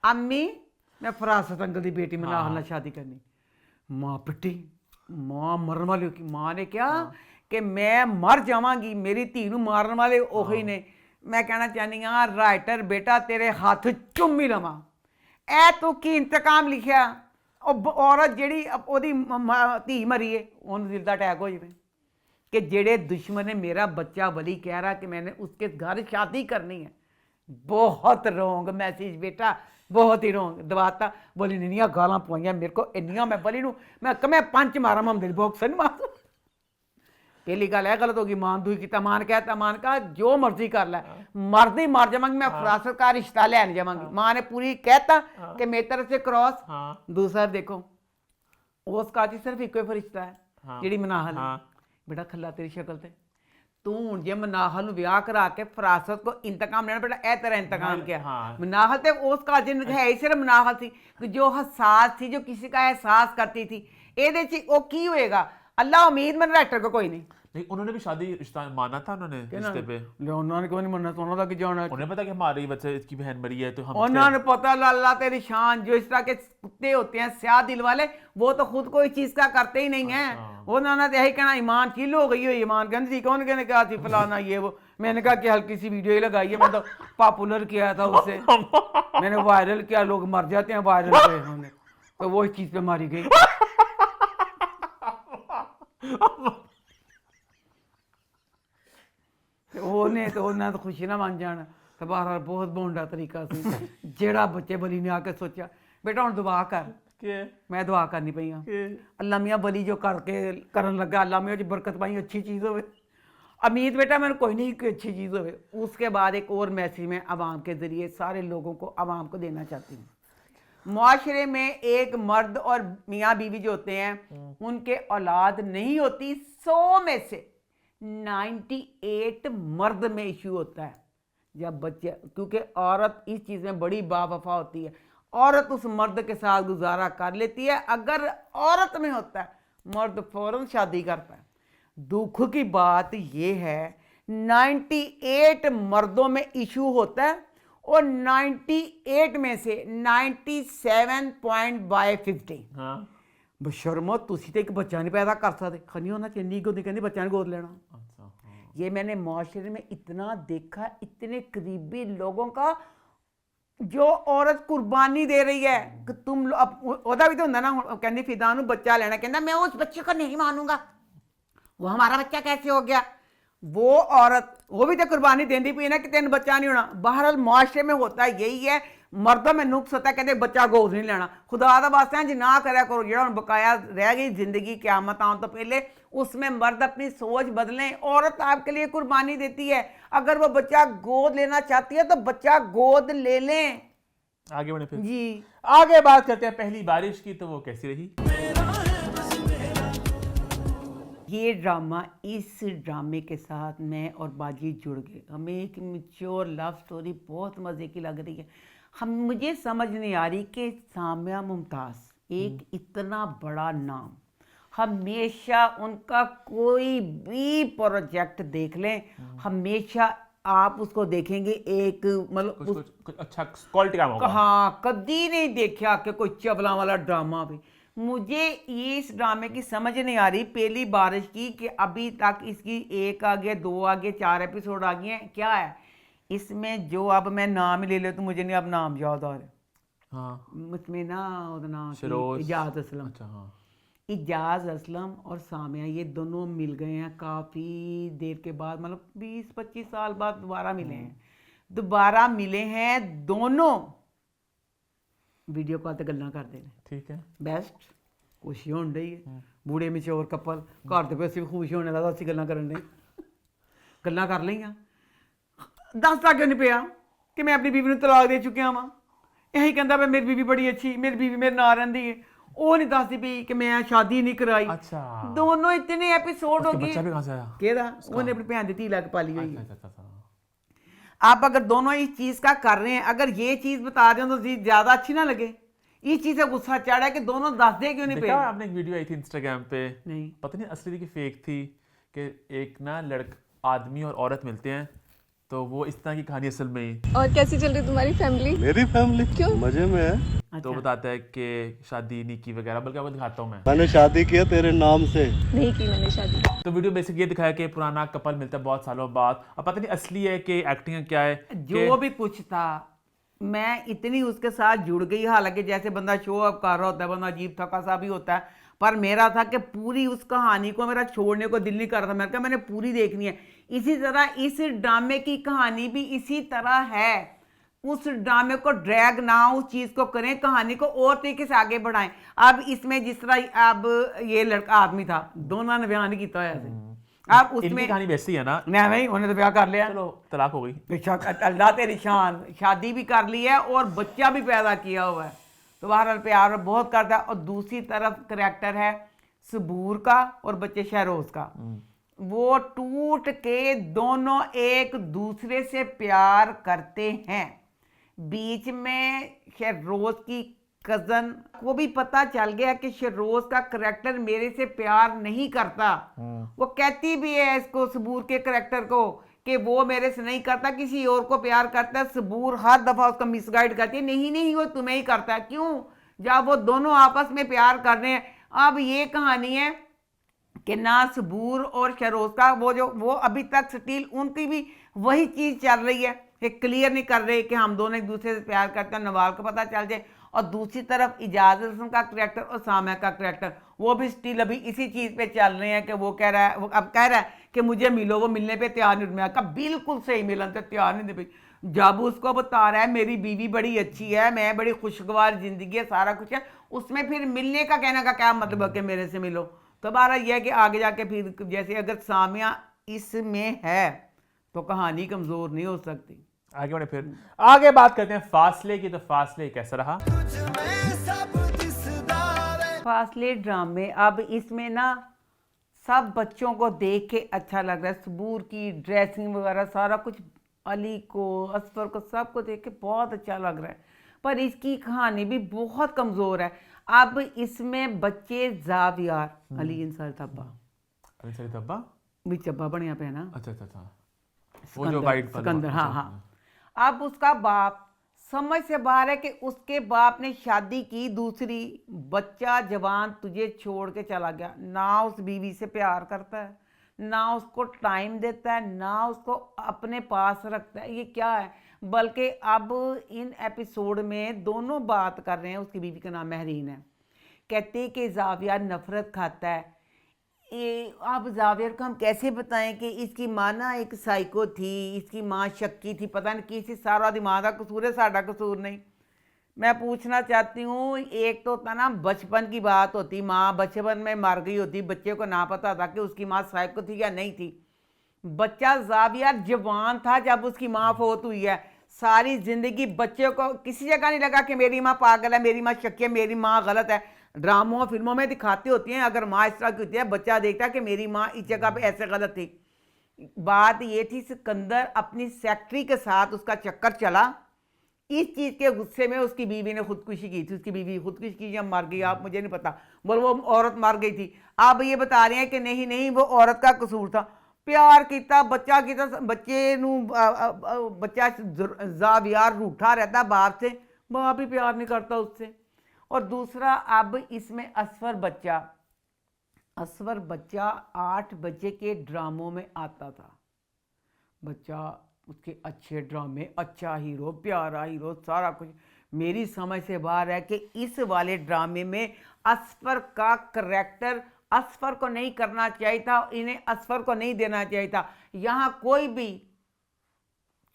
अम्मी मैं फरासत अंकल की बेटी में नाल शादी करनी। माँ पिट्टी, माँ मरन वाली होगी। माँ ने क्या कि मैं मर जावांगी, मेरी धी नूं मारन वाले ओही ने। मैं कहना चाहनी हाँ राइटर बेटा तेरे हाथ चुम ही लवां, ऐ तू की इंतकाम लिखिया। औरत जिहड़ी ओहदी धी मरी है उन्हें दिल का अटैक हो जाए कि जेड़े दुश्मन ने मेरा बच्चा बली कह रहा कि मैंने उसके घर शादी करनी है। बहुत रोंग मैसेज बेटा, बहुत ही रोंग दबाता। बोली इन्नियां गालां पवाइयां मेरे को, इन्नियां मैं बली नूं मैं पंच मारा मैं बॉक्सर नहीं मार। पहली गल गलत होगी, मान दुई किता। मान कहता मान कहा जो मर्जी कर लै, मर्द ही मर जावांगी मैं, फरासत का रिश्ता लैन जावांगी। माँ ने पूरी कहता कि मेरी तरफ से क्रॉस। दूसरा देखो उस का सिर्फ एक फरिश्ता है जिहड़ी मनाहल है। बेटा खल्ला तेरी शक्ल ते तू हुण जे मनाहल नूं विआह करा के फरासत को इंतकाम लेना, बेटा ए तेरा इंतकाम क्या? मनाहल ते उस का जिन है ही सिर्फ मनाहल थी जो हसास थी, जो किसी का एहसास करती थी। ਇਹਦੇ ਚ ਉਹ ਕੀ ਹੋਏਗਾ? अल्लाह उम्मीद में राइटर को कोई नहीं। लेकिन उन्होंने भी शादी रिश्ता माना था उन्होंने रिश्ते पे। उन्होंने क्यों नहीं मानना? तो उन्होंने की जाना, उन्हें पता कि हमारी बच्चे की बहन मरी है तो हम उन्होंने पता अल्लाह तेरी शान। जो इस तरह के कुत्ते होते हैं स्याह दिल वाले, वो तो खुद कोई चीज का करते ही नहीं है। उन्होंने तो यही कहना ईमान किल हो गई हो, ईमान कहते थी कौन कहने कहा थी फलाना ये वो। मैंने कहा कि हल्की सी वीडियो ही लगाई है, मैं तो पॉपुलर किया था उसे, मैंने वायरल किया। लोग मर जाते हैं वायरल पे, उन्होंने तो वो इस चीज पे मारी गई। ਉਹਨੇ तो ਉਹਨਾਂ तो खुशी ना मान जाना। तो बहरहाल बहुत बोंडा तरीका सी जेड़ा बच्चे बली ने आके सोचा बेटा हुण दुआ कर। मैं दुआ करनी पई हाँ, अल्लाह मियाँ बली जो करके करन लगा, अल्लाह मियाँ जी बरकत पाई, अच्छी चीज़ होवे। उम्मीद बेटा मैंने कोई नहीं कि अच्छी चीज़ होवे। उसके बाद एक और मैसेज मैं आवाम के ज़रिए सारे लोगों को आवाम को देना चाहती हूँ। मुआशरे में एक मर्द और मियाँ बीवी जो होते हैं उनके औलाद नहीं होती, 100 में से 98 मर्द में इशू होता है जब बच्चे, क्योंकि औरत इस चीज़ में बड़ी बावफा होती है। औरत उस मर्द के साथ गुजारा कर लेती है। अगर औरत में होता है मर्द फौरन शादी करता है। दुख की बात ये है 98 मर्दों में इशू होता है और 98 में से 97.50 बशर्मो तुसी तो एक बच्चा नहीं पैदा कर सकते। खनी होना चंडी को कहती बच्चा ने गोद लेना। ये मैंने माशरे में इतना देखा, इतने करीबी लोगों का जो औरत कुर्बानी दे रही है कि तुम ओदा भी तो होंगे ना, कहती फिदा नूं बच्चा लेना, कहता मैं उस बच्चे को नहीं मानूंगा, वो हमारा बच्चा कैसे हो गया। वो औरत वो भी तो कुर्बानी देती पी ना कि तेन बच्चा नहीं होना। बहरहाल मुआशरे में होता यही है, मर्दों में नुक्स होता है, कहते बच्चा गोद नहीं लेना। खुदा दा वास्ता जी ना करा करो, जो बकाया रह गई जिंदगी क़यामत आने तो पहले, उसमें मर्द अपनी सोच बदलें। औरत आपके लिए कुर्बानी देती है, अगर वो बच्चा गोद लेना चाहती है तो बच्चा गोद ले लें। आगे बढ़े फिर जी, आगे बात करते हैं पहली बारिश की, तो वो कैसी रही। ये ड्रामा, इस ड्रामे के साथ मैं और बाजी जुड़ गए। हमें एक मैच्योर लव स्टोरी बहुत मज़े की लग रही है। मुझे समझ नहीं आ रही कि सामिया मुमताज़ एक इतना बड़ा नाम, हमेशा उनका कोई भी प्रोजेक्ट देख लें, हमेशा आप उसको देखेंगे एक मतलब कुछ अच्छा क्वालिटी काम होगा। हाँ, कभी नहीं देखा कि कोई चबला वाला ड्रामा भी। मुझे ये इस ड्रामे की समझ नहीं आ रही पहली बारिश की कि अभी तक इसकी 1 आ गया, 2 आ गए, 4 एपिसोड आ गए हैं। क्या है इसमें जो अब मैं नाम ही ले ले तो मुझे नहीं अब नाम याद आ रहा। हाँ, उसमें ना उसका नाम फिरोज, इजाज असलम। अच्छा हाँ, इजाज असलम और सामिया ये दोनों मिल गए हैं काफ़ी देर के बाद, मतलब 20-25 साल बाद दोबारा मिले हैं। दोबारा मिले हैं दोनों, वीडियो कॉल ते गल्लां करते हैं। ठीक है, बेस्ट खुशी होने रही है। बूढ़े मैच्योर कपल घर दे पे ਅਸੀਂ खुश होने लगा, ਅਸੀਂ ਗੱਲਾਂ ਕਰਨ ਲਈ ਗੱਲਾਂ ਕਰ ਲਈਆਂ। ਦੱਸਦਾ ਕਿਉਂ ਨਹੀਂ ਪਿਆ ਕਿ ਮੈਂ ਆਪਣੀ ਬੀਵੀ ਨੂੰ ਤਲਾਕ ਦੇ ਚੁੱਕਿਆ ਵਾਂ? ਇਹੀ ਕਹਿੰਦਾ ਵੀ ਮੇਰੀ ਬੀਵੀ ਬੜੀ ਅੱਛੀ, ਮੇਰੀ ਬੀਵੀ ਮੇਰੇ ਨਾਲ ਰਹਿੰਦੀ ਹੈ। ਉਹ ਨਹੀਂ ਦੱਸਦੀ ਪਈ ਕਿ ਮੈਂ ਸ਼ਾਦੀ ਨਹੀਂ ਕਰਾਈ। अच्छा, दोनों इतने एपिसोड हो उसका गए। बच्चा भी कहाँ से आया? केदा उन्हें अपनी भैन दी धी लग पाली हुई है। अच्छा। आप अगर दोनों इस चीज का कर रहे हैं, अगर ये चीज बता रहे हो तो चीज ज्यादा अच्छी ना लगे। इस चीज से गुस्सा चढ़ा है कि दोनों दस दे क्यों नहीं पे। देखा आपने एक वीडियो आई थी इंस्टाग्राम पे, नहीं पता नहीं असली की फेक थी, कि एक ना आदमी और औरत मिलते हैं तो वो इस तरह की कहानी असल में ही। और कैसी चल रही तुम्हारी फैमिली? मेरी फैमिली क्यों? मजे में है। तो बताता है कि शादी नहीं की वगैरह, बल्कि आपको दिखाता हूँ मैं। मैंने शादी किया तेरे नाम से। नहीं की मैंने शादी। तो वीडियो बेसिक ये दिखाया कि पुराना कपल मिलता है बहुत सालों बाद, अब पता नहीं असली है कि एक्टिंग क्या है। जो भी कुछ था, मैं इतनी उसके साथ जुड़ गई। हालांकि जैसे बंदा शो अप कर रहा होता है, बंदा अजीब थका सा भी होता है, पर मेरा था कि पूरी उस कहानी को मेरा छोड़ने को दिल नहीं कर रहा था। मैंने कहा मैंने पूरी देखनी है। इसी तरह इस ड्रामे की कहानी भी इसी तरह है। उस ड्रामे को ड्रैग ना उस चीज़ को करें, कहानी को और तरीके से आगे बढ़ाएं। अब इसमें जिस तरह अब ये लड़का आदमी था, दोनों ने बयान किया है ऐसे। अब उसमें इनकी कहानी वैसी है ना, नहीं भाई उन्होंने तो ब्याह कर लिया, चलो तलाक हो गई, बेशक अल्लाह तेरी शान, शादी भी कर ली है और बच्चा भी पैदा किया हुआ है। तो बहरहाल प्यार बहुत करता है। और दूसरी तरफ करैक्टर है सबूर का और बच्चे शहरोज का। वो टूट के दोनों एक दूसरे से प्यार करते हैं। बीच में शहरोज की कज़न को भी पता चल गया कि शहरोज का करैक्टर मेरे से प्यार नहीं करता। वो कहती भी है इसको, सबूर के करैक्टर को, कि वो मेरे से नहीं करता, किसी और को प्यार करता है। सबूर हर दफ़ा उसको मिसगाइड करती है, नहीं वो तुम्हें ही करता है। क्यों? जब वो दोनों आपस में प्यार कर रहे हैं। अब ये कहानी है कि ना सबूर और शहरोज का वो अभी तक स्टिल उनकी भी वही चीज़ चल रही है कि क्लियर नहीं कर रहे कि हम दोनों एक दूसरे से प्यार करते हैं, नवाल को पता चल जाए। और दूसरी तरफ इजाज़ हसन का करैक्टर और सामिया का करैक्टर वो भी स्टिल अभी इसी चीज़ पे चल रहे हैं कि वो कह रहा है, वो अब कह रहा है कि मुझे मिलो, वो मिलने पे तैयार नहीं। मैं कहा बिल्कुल सही, मिलन तो तैयार नहीं थे। जब उसको बता रहा है मेरी बीवी बड़ी अच्छी है, मैं बड़ी खुशगवार ज़िंदगी है, सारा कुछ है, उसमें फिर मिलने का कहने का क्या मतलब है कि मेरे से मिलो। तो बारा यह है कि आगे जाके फिर जैसे अगर सामिया इसमें है तो कहानी कमज़ोर नहीं हो सकती। आगे बढ़े, फिर आगे बात करते हैं फासले की। तो फासले कैसा रहा? फासले ड्रामे, अब इसमें ना सब बच्चों को देख के अच्छा लग रहा है। सबूर की ड्रेसिंग वगैरह सारा कुछ, अली को, असफर को, सबको देख के बहुत अच्छा लग रहा है। पर इसकी कहानी भी बहुत कमज़ोर है। अब इसमें बच्चे जावियार अली इंसार तब्बा भी चब्बा बनिया पे ना, अच्छा, वो जो वाइट सिकंदर, हाँ। अब उसका बाप समझ से बाहर है कि उसके बाप ने शादी की दूसरी, बच्चा जवान तुझे छोड़ के चला गया, ना उस बीवी से प्यार करता है, ना उसको टाइम देता है, ना उसको अपने पास रखता है। ये क्या है? बल्कि अब इन एपिसोड में दोनों बात कर रहे हैं, उसकी बीवी का नाम महरीन है, कहते कि जाविया नफरत खाता है। अब जावियर को हम कैसे बताएं कि इसकी माँ ना एक साइको थी, इसकी माँ शक्की थी, पता नहीं किसी सारा दिमाग का कसूर है, साड़ा कसूर नहीं। मैं पूछना चाहती हूँ, एक तो होता ना बचपन की बात होती, माँ बचपन में मर गई होती, बच्चे को ना पता था कि उसकी माँ साइको थी या नहीं थी। बच्चा जावियर जवान था जब उसकी माँ फोत हुई है। सारी जिंदगी बच्चे को किसी जगह नहीं लगा कि मेरी माँ पागल है, मेरी माँ शक्की है, मेरी माँ गलत है। ड्रामों फिल्मों में दिखाती होती हैं, अगर माँ इस तरह की होती है, बच्चा देखता है कि मेरी माँ इस जगह पे ऐसे गलत थी। बात ये थी, सिकंदर अपनी सेक्रेटरी के साथ उसका चक्कर चला, इस चीज़ के गुस्से में उसकी बीवी ने खुदकुशी की थी। उसकी बीवी खुदकुशी की या मर गई, आप मुझे नहीं पता, बोल वो औरत मर गई थी। आप ये बता रहे हैं कि नहीं नहीं वो औरत का कसूर था, प्यार किया, बच्चा किया, बच्चा ज़ावियार रूठा रहता बाप से, बाप भी प्यार नहीं करता उससे। और दूसरा, अब इसमें असफर बच्चा 8 बजे के ड्रामों में आता था। बच्चा उसके अच्छे ड्रामे, अच्छा हीरो, प्यारा हीरो, सारा कुछ। मेरी समझ से बाहर है कि इस वाले ड्रामे में असफर का करैक्टर असफर को नहीं करना चाहिए था, इन्हें असफर को नहीं देना चाहिए था। यहाँ कोई भी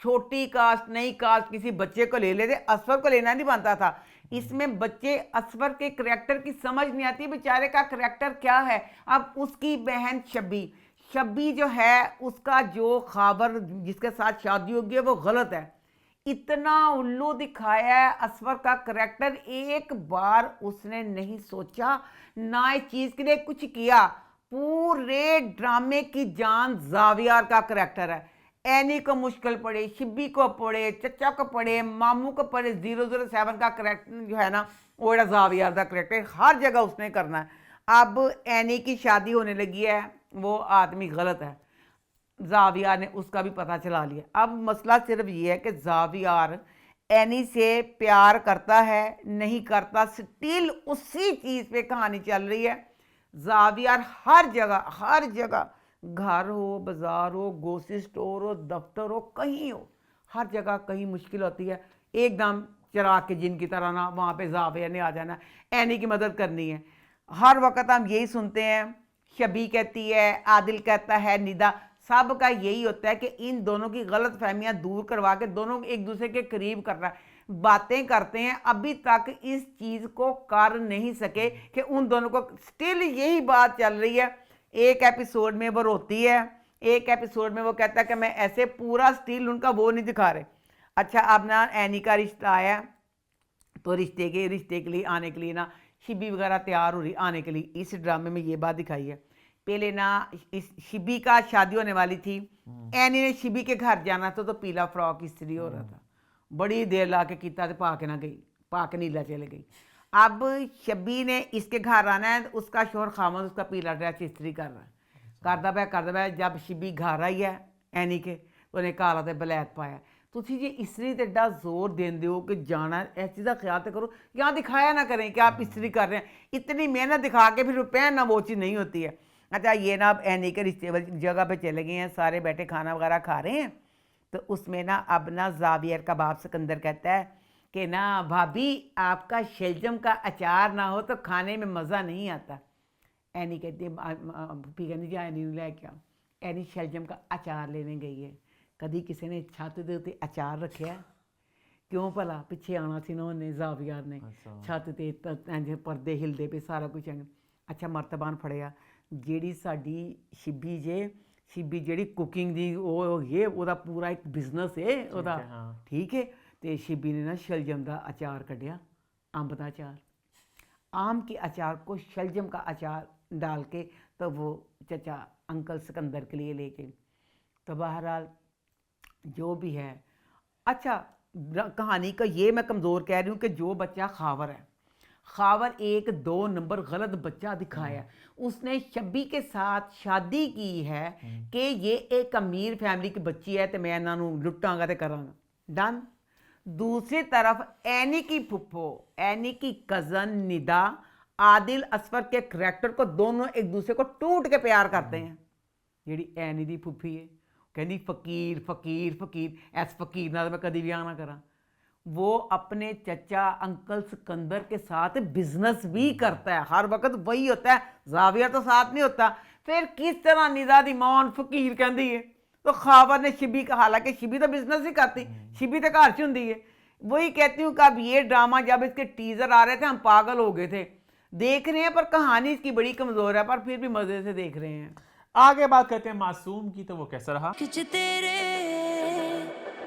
छोटी कास्ट, नई कास्ट किसी बच्चे को ले लेते, असफर को लेना नहीं बनता था। इसमें बच्चे असफर के करैक्टर की समझ नहीं आती, बेचारे का करैक्टर क्या है। अब उसकी बहन शब्बी जो है, उसका जो खाबर जिसके साथ शादी होगी वो गलत है। इतना उल्लू दिखाया है असफर का करैक्टर, एक बार उसने नहीं सोचा, ना इस चीज़ के लिए कुछ किया। पूरे ड्रामे की जान ज़ावियार का करैक्टर है। एनी को मुश्किल पड़े, शिब्बी को पड़े, चचा को पड़े, मामू को पड़े, 007 का करैक्टर जो है ना, वो ज़ावियार का करैक्टर हर जगह उसने करना है। अब एनी की शादी होने लगी है, वो आदमी गलत है, ज़ावियार ने उसका भी पता चला लिया। अब मसला सिर्फ ये है कि ज़ावियार एनी से प्यार करता है नहीं करता, स्टिल उसी चीज़ पे कहानी चल रही है। ज़ावियार हर जगह, घर हो, बाजार हो, ग्रोसरी स्टोर हो, दफ्तर हो, कहीं हो, हर जगह कहीं मुश्किल होती है, एकदम चिराग के जिन की तरह ना वहाँ पे ज़ावियार ने आ जाना, एनी की मदद करनी है। हर वक्त हम यही सुनते हैं, शबी कहती है, आदिल कहता है, निदा, सब का यही होता है कि इन दोनों की गलत फहमियाँ दूर करवा के दोनों एक दूसरे के करीब करना है। बातें करते हैं, अभी तक इस चीज़ को कर नहीं सके कि उन दोनों को, स्टिल यही बात चल रही है। एक एपिसोड में वो रोती है, एक एपिसोड में वो कहता है कि मैं ऐसे, पूरा स्टिल उनका वो नहीं दिखा रहे। अच्छा, अब ना एनी का रिश्ता आया, तो रिश्ते के लिए आने के लिए ना शिब्बी वगैरह तैयार हो रही आने के लिए। इस ड्रामे में ये बात दिखाई है। पहले ना इस शिब्बी का शादी होने वाली थी, एनी ने शिब्बी के घर जाना था, तो पीला फ्रॉक इस्त्री हो रहा था, बड़ी देर ला के किता तो पा के ना गई, पा के नीला चले गई। अब शब्बी ने इसके घर आना है, उसका शोहर खामद उसका पीला ड्रेस इस्त्री कर रहा है, करदा पाया। जब शिब्बी घर आई है एनी के, तो उन्हें काला तो ब्लैक पाया। तुसी जी इस्त्री ते एडा जोर देंदे हो कि जाना, इस चीज़ का ख्याल तो करो, यहाँ दिखाया ना करें कि आप इस्त्री कर रहे हैं। इतनी मेहनत दिखा के फिर पहनना वो चीज़ नहीं होती है। अच्छा, ये ना अब एनी के रिश्ते वाली जगह पे चले गए हैं, सारे बैठे खाना वगैरह खा रहे हैं, तो उसमें ना अब ना ज़ावियार का बाप सिकंदर कहता है कि ना भाभी, आपका शलजम का अचार ना हो तो खाने में मज़ा नहीं आता। एनी कहती है, भूपी कहती जी एनी ले क्या, एनी शलजम का अचार लेने गई है। कभी किसी ने छत के उत्ते अचार रखा, क्यों भला, पिछे आना सी ना उन्हें ज़ावियार ने, छत ते पर्दे हिलते पे, सारा कुछ। अच्छा, मर्तबान फड़िया, ਜਿਹੜੀ ਸਾਡੀ शिब्बी ਜਿਹੜੀ ਕੁਕਿੰਗ ਦੀ ਉਹ ਇਹ ਉਹਦਾ ਪੂਰਾ ਇੱਕ ਬਿਜ਼ਨਸ ਹੈ ਉਹਦਾ, ठीक है। तो शिब्बी ने ना शलजम का अचार कढ़िया, अंब का अचार, आम के अचार को शलजम का अचार डाल के, तो वो चचा अंकल सिकंदर के लिए लेके, तो बहरहाल जो भी है। अच्छा, कहानी का ये मैं कमज़ोर कह रही हूँ कि जो बच्चा खावर 1-2 नंबर गलत बच्चा दिखाया, उसने शब्बी के साथ शादी की है कि ये एक अमीर फैमिली की बच्ची है, तो मैं इन्हों लुटांगा तो करांगा, डन। दूसरी तरफ एनी की फुफ्फो, एनी की कज़न निदा, आदिल असफर के करैक्टर को दोनों एक दूसरे को टूट के प्यार करते हैं। जी एनी दी फुफ्फी है, कहती फकीर फकीर फकीर, ऐस फकीर ना मैं कभी ब्याह ना करा। वो अपने चचा अंकल सिकंदर के साथ बिजनेस भी करता है, हर वक्त वही होता है, ज़ावियार तो साथ नहीं होता। फिर किस तरह निदा दी मौन फकीर कहती है, तो खावर ने शिब्बी का, हालांकि शिब्बी तो बिजनेस ही करती, शिब्बी तो घर च होंदी है। वही कहती हूँ कि अब ये ड्रामा, जब इसके टीज़र आ रहे थे हम पागल हो गए थे, देख रहे हैं, पर कहानी इसकी बड़ी कमज़ोर है, पर फिर भी मज़े से देख रहे हैं। आगे बात करते हैं मासूम की, तो वो कैसा रहा?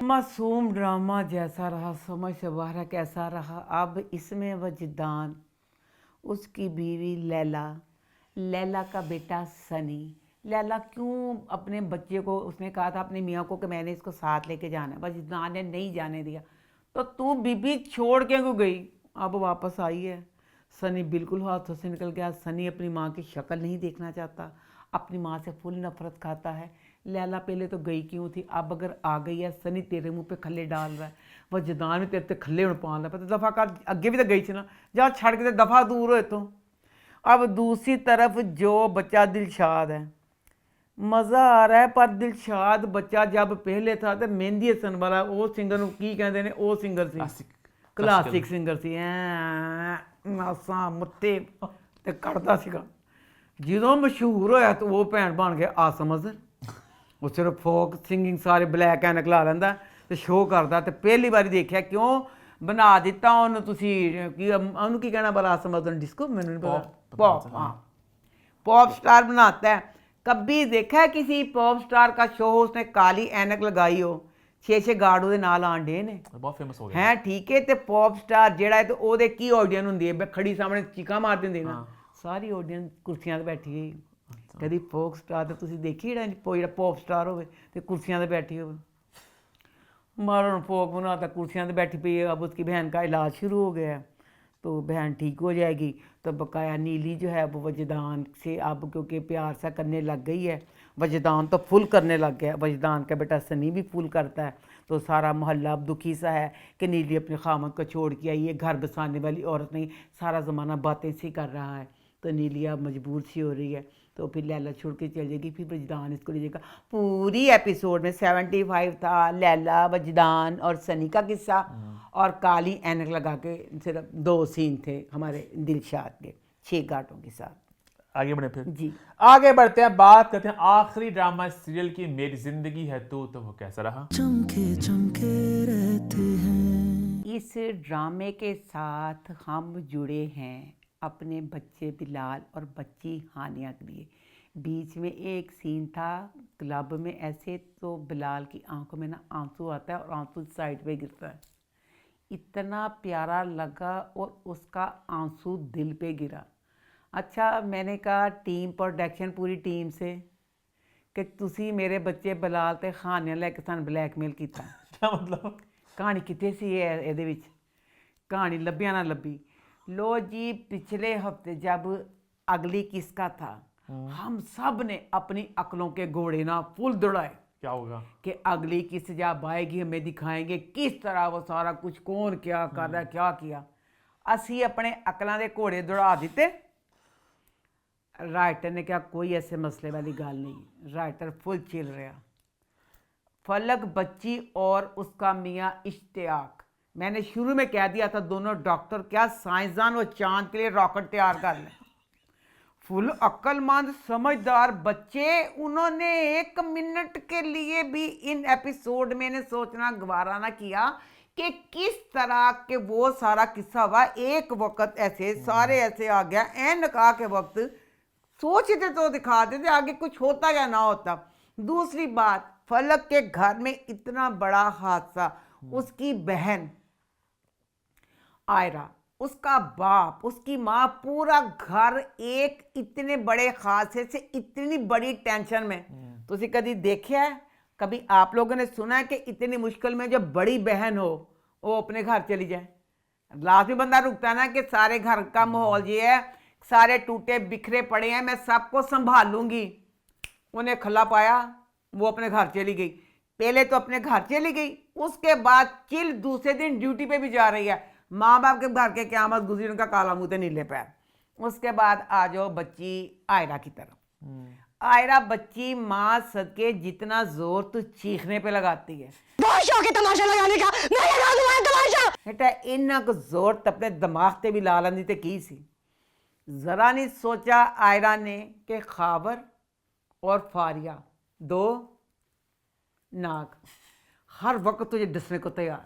मासूम ड्रामा जैसा रहा, समझ से बाहर कैसा रहा। अब इसमें वजदान, उसकी बीवी लैला, लैला का बेटा सनी। लैला क्यों अपने बच्चे को, उसने कहा था अपने मियाँ को कि मैंने इसको साथ लेके जाना है, बस इतना ने नहीं जाने दिया, तो तू बीबी छोड़ के क्यों गई? अब वापस आई है। सनी बिल्कुल हाथों से निकल गया। सनी अपनी माँ की शक्ल नहीं देखना चाहता, अपनी माँ से फुल नफरत खाता है। लैला पहले तो गई क्यों थी, अब अगर आ गई है, सनी तेरे मुंह पे खल्ले डाल रहा है, वह जदान में तेरे ते खल्ले उड़ पाल रहा है, पता दफ़ा कर, अगे भी तो गई थी ना, जा छड़ के दफ़ा दूर हो तो। अब दूसरी तरफ जो बच्चा दिलशाद है, मज़ा आ रहा है, पर दिलशाद बच्चा जब पहले था तो मेहंदी हसन वाला वो सिंगर की कहते हैं, वो सिंगर सी क्लासिक सिंगर सी, नासा मुत्ते ते करता सीगा। ਜਦੋਂ मशहूर होया तो वो भैन बन गया आसम अजहर। वो सिर्फ फोक सिंगिंग सारे ब्लैक एनक ला लैंदा ते शो करदा, ते पहली बारी देखिया क्यों बना दिता ਉਹਨੂੰ ਤੁਸੀਂ ਕੀ ਉਹਨੂੰ ਕੀ ਕਹਿਣਾ भला आसम अजहर डिस्को, मैंने नहीं पता, पॉप, हाँ पॉप स्टार बनाता है। कभी देखा है किसी पॉप स्टार का शो उसने काली एनक लगाई हो, 6-6 गार्ड ਉਹਦੇ ਨਾਲ ਆਂਡੇ ਨੇ, बहुत फेमस हो गया ਹੈ ਠੀਕ ਹੈ। ਤੇ ਪੌਪ ਸਟਾਰ ਜਿਹੜਾ ਹੈ ਤੇ ਉਹਦੇ ਕੀ ਆਡੀਅנס ਹੁੰਦੀ ਹੈ, ਖੜੀ ਸਾਹਮਣੇ ਚੀਕਾਂ ਮਾਰ ਦਿੰਦੇ ਨਾ, ਸਾਰੀ ਆਡੀਅנס ਕੁਰਸੀਆਂ 'ਤੇ ਬੈਠੀ ਗਈ। ਕਦੀ ਫੋਕ ਸਟਾਰ ਤੇ ਤੁਸੀਂ ਦੇਖੀ ਜਿਹੜਾ ਪੌਪ ਸਟਾਰ ਹੋਵੇ ਤੇ ਕੁਰਸੀਆਂ 'ਤੇ बैठी ਹੋਵੇ, मारो फोक बनाता कुर्सियाँ पे बैठी पई है। अब उसकी बहन का इलाज शुरू हो गया है, तो बहन ठीक हो जाएगी। तो बकाया नीली जो है वो वजदान से अब क्योंकि प्यार सा करने लग गई है, वजदान तो फुल करने लग गया। वजदान का बेटा सनी भी फुल करता है, तो सारा मोहल्ला अब दुखी सा है कि नीली अपने खामद को छोड़ के आई है, घर बसाने वाली औरत नहीं, सारा ज़माना बातें सी कर रहा है। तो नीली अब मजबूर सी हो रही है, तो फिर लैला छोड़ के चल जाएगी, फिर वजदान इसको ले जाएगा। पूरी एपिसोड में 75 था लैला, वजदान और सनी का किस्सा, और काली ऐनक लगा के सिर्फ 2 सीन थे हमारे दिलशाद के 6 घाटों के साथ। आगे बढ़े फिर जी, आगे बढ़ते हैं, बात करते हैं आखिरी ड्रामा सीरियल की, मेरी जिंदगी है तो वो कैसा रहा। चमके चमके रहते हैं। इस ड्रामे के साथ हम जुड़े हैं अपने बच्चे बिलाल और बच्ची हानिया के लिए। बीच में एक सीन था क्लब में ऐसे, तो बिलाल की आंखों में ना आंसू आता है और आंसू साइड पे गिरता है, इतना प्यारा लगा, और उसका आंसू दिल पे गिरा। अच्छा, मैंने कहा टीम प्रोडक्शन पूरी टीम से कि तुसी मेरे बच्चे बिलाल ते हानिया लैके सन ब्लैकमेल किया। क्या मतलब? कहानी कितने सी है ये, कहानी लभ्या ना लभी। लो जी, पिछले हफ्ते जब अगली किसका था, हम सब ने अपनी अकलों के घोड़े ना फुल दौड़ाए। क्या होगा कि अगली किस जब आएगी हमें दिखाएंगे किस तरह वो सारा कुछ कौन क्या कर रहा है, क्या किया। असी अपने अकलों के घोड़े दौड़ा दिते। राइटर ने कहा कोई ऐसे मसले वाली गल नहीं, राइटर फुल चिल रहा। फलक बच्ची और उसका मियाँ इश्तियाक, मैंने शुरू में कह दिया था दोनों डॉक्टर क्या साइंसदान वो चांद के लिए रॉकेट तैयार कर लें। फुल अक्लमंद समझदार बच्चे, उन्होंने 1 मिनट के लिए भी इन एपिसोड में ने सोचना गवारा ना किया कि किस तरह के वो सारा किस्सा हुआ। एक वक्त ऐसे सारे ऐसे आ गया, एन निकाह के वक्त सोचते तो दिखाते थे आगे कुछ होता या ना होता। दूसरी बात, फलक के घर में इतना बड़ा हादसा, उसकी बहन आयरा, उसका बाप, उसकी माँ, पूरा घर एक इतने बड़े हादसे से इतनी बड़ी टेंशन में। तो कभी देखा है, कभी आप लोगों ने सुना है कि इतनी मुश्किल में जब बड़ी बहन हो वो अपने घर चली जाए? लास्ट में बंदा रुकता है ना कि सारे घर का माहौल ये है, सारे टूटे बिखरे पड़े हैं, मैं सबको संभाल लूंगी। उन्हें खला पाया, वो अपने घर चली गई। पहले तो अपने घर चली गई, उसके बाद चिल दूसरे दिन ड्यूटी पे भी जा रही है। माँ बाप के घर के क़यामत गुजरी, उनका काला मुँह थे नीले पैर। उसके बाद आ जाओ बच्ची आयरा की तरफ। आयरा बच्ची माँ सदके जितना जोर तो चीखने पे लगाती है, तमाशा लगाने का, मैं लगा दूंगा तमाशा। बेटा इन्ना को जोर तो अपने दिमाग से भी ला लेंदी ते की सी। जरा नहीं सोचा आयरा ने कि खाबर और फारिया 2 नाग हर वक्त तुझे डसने को तैयार,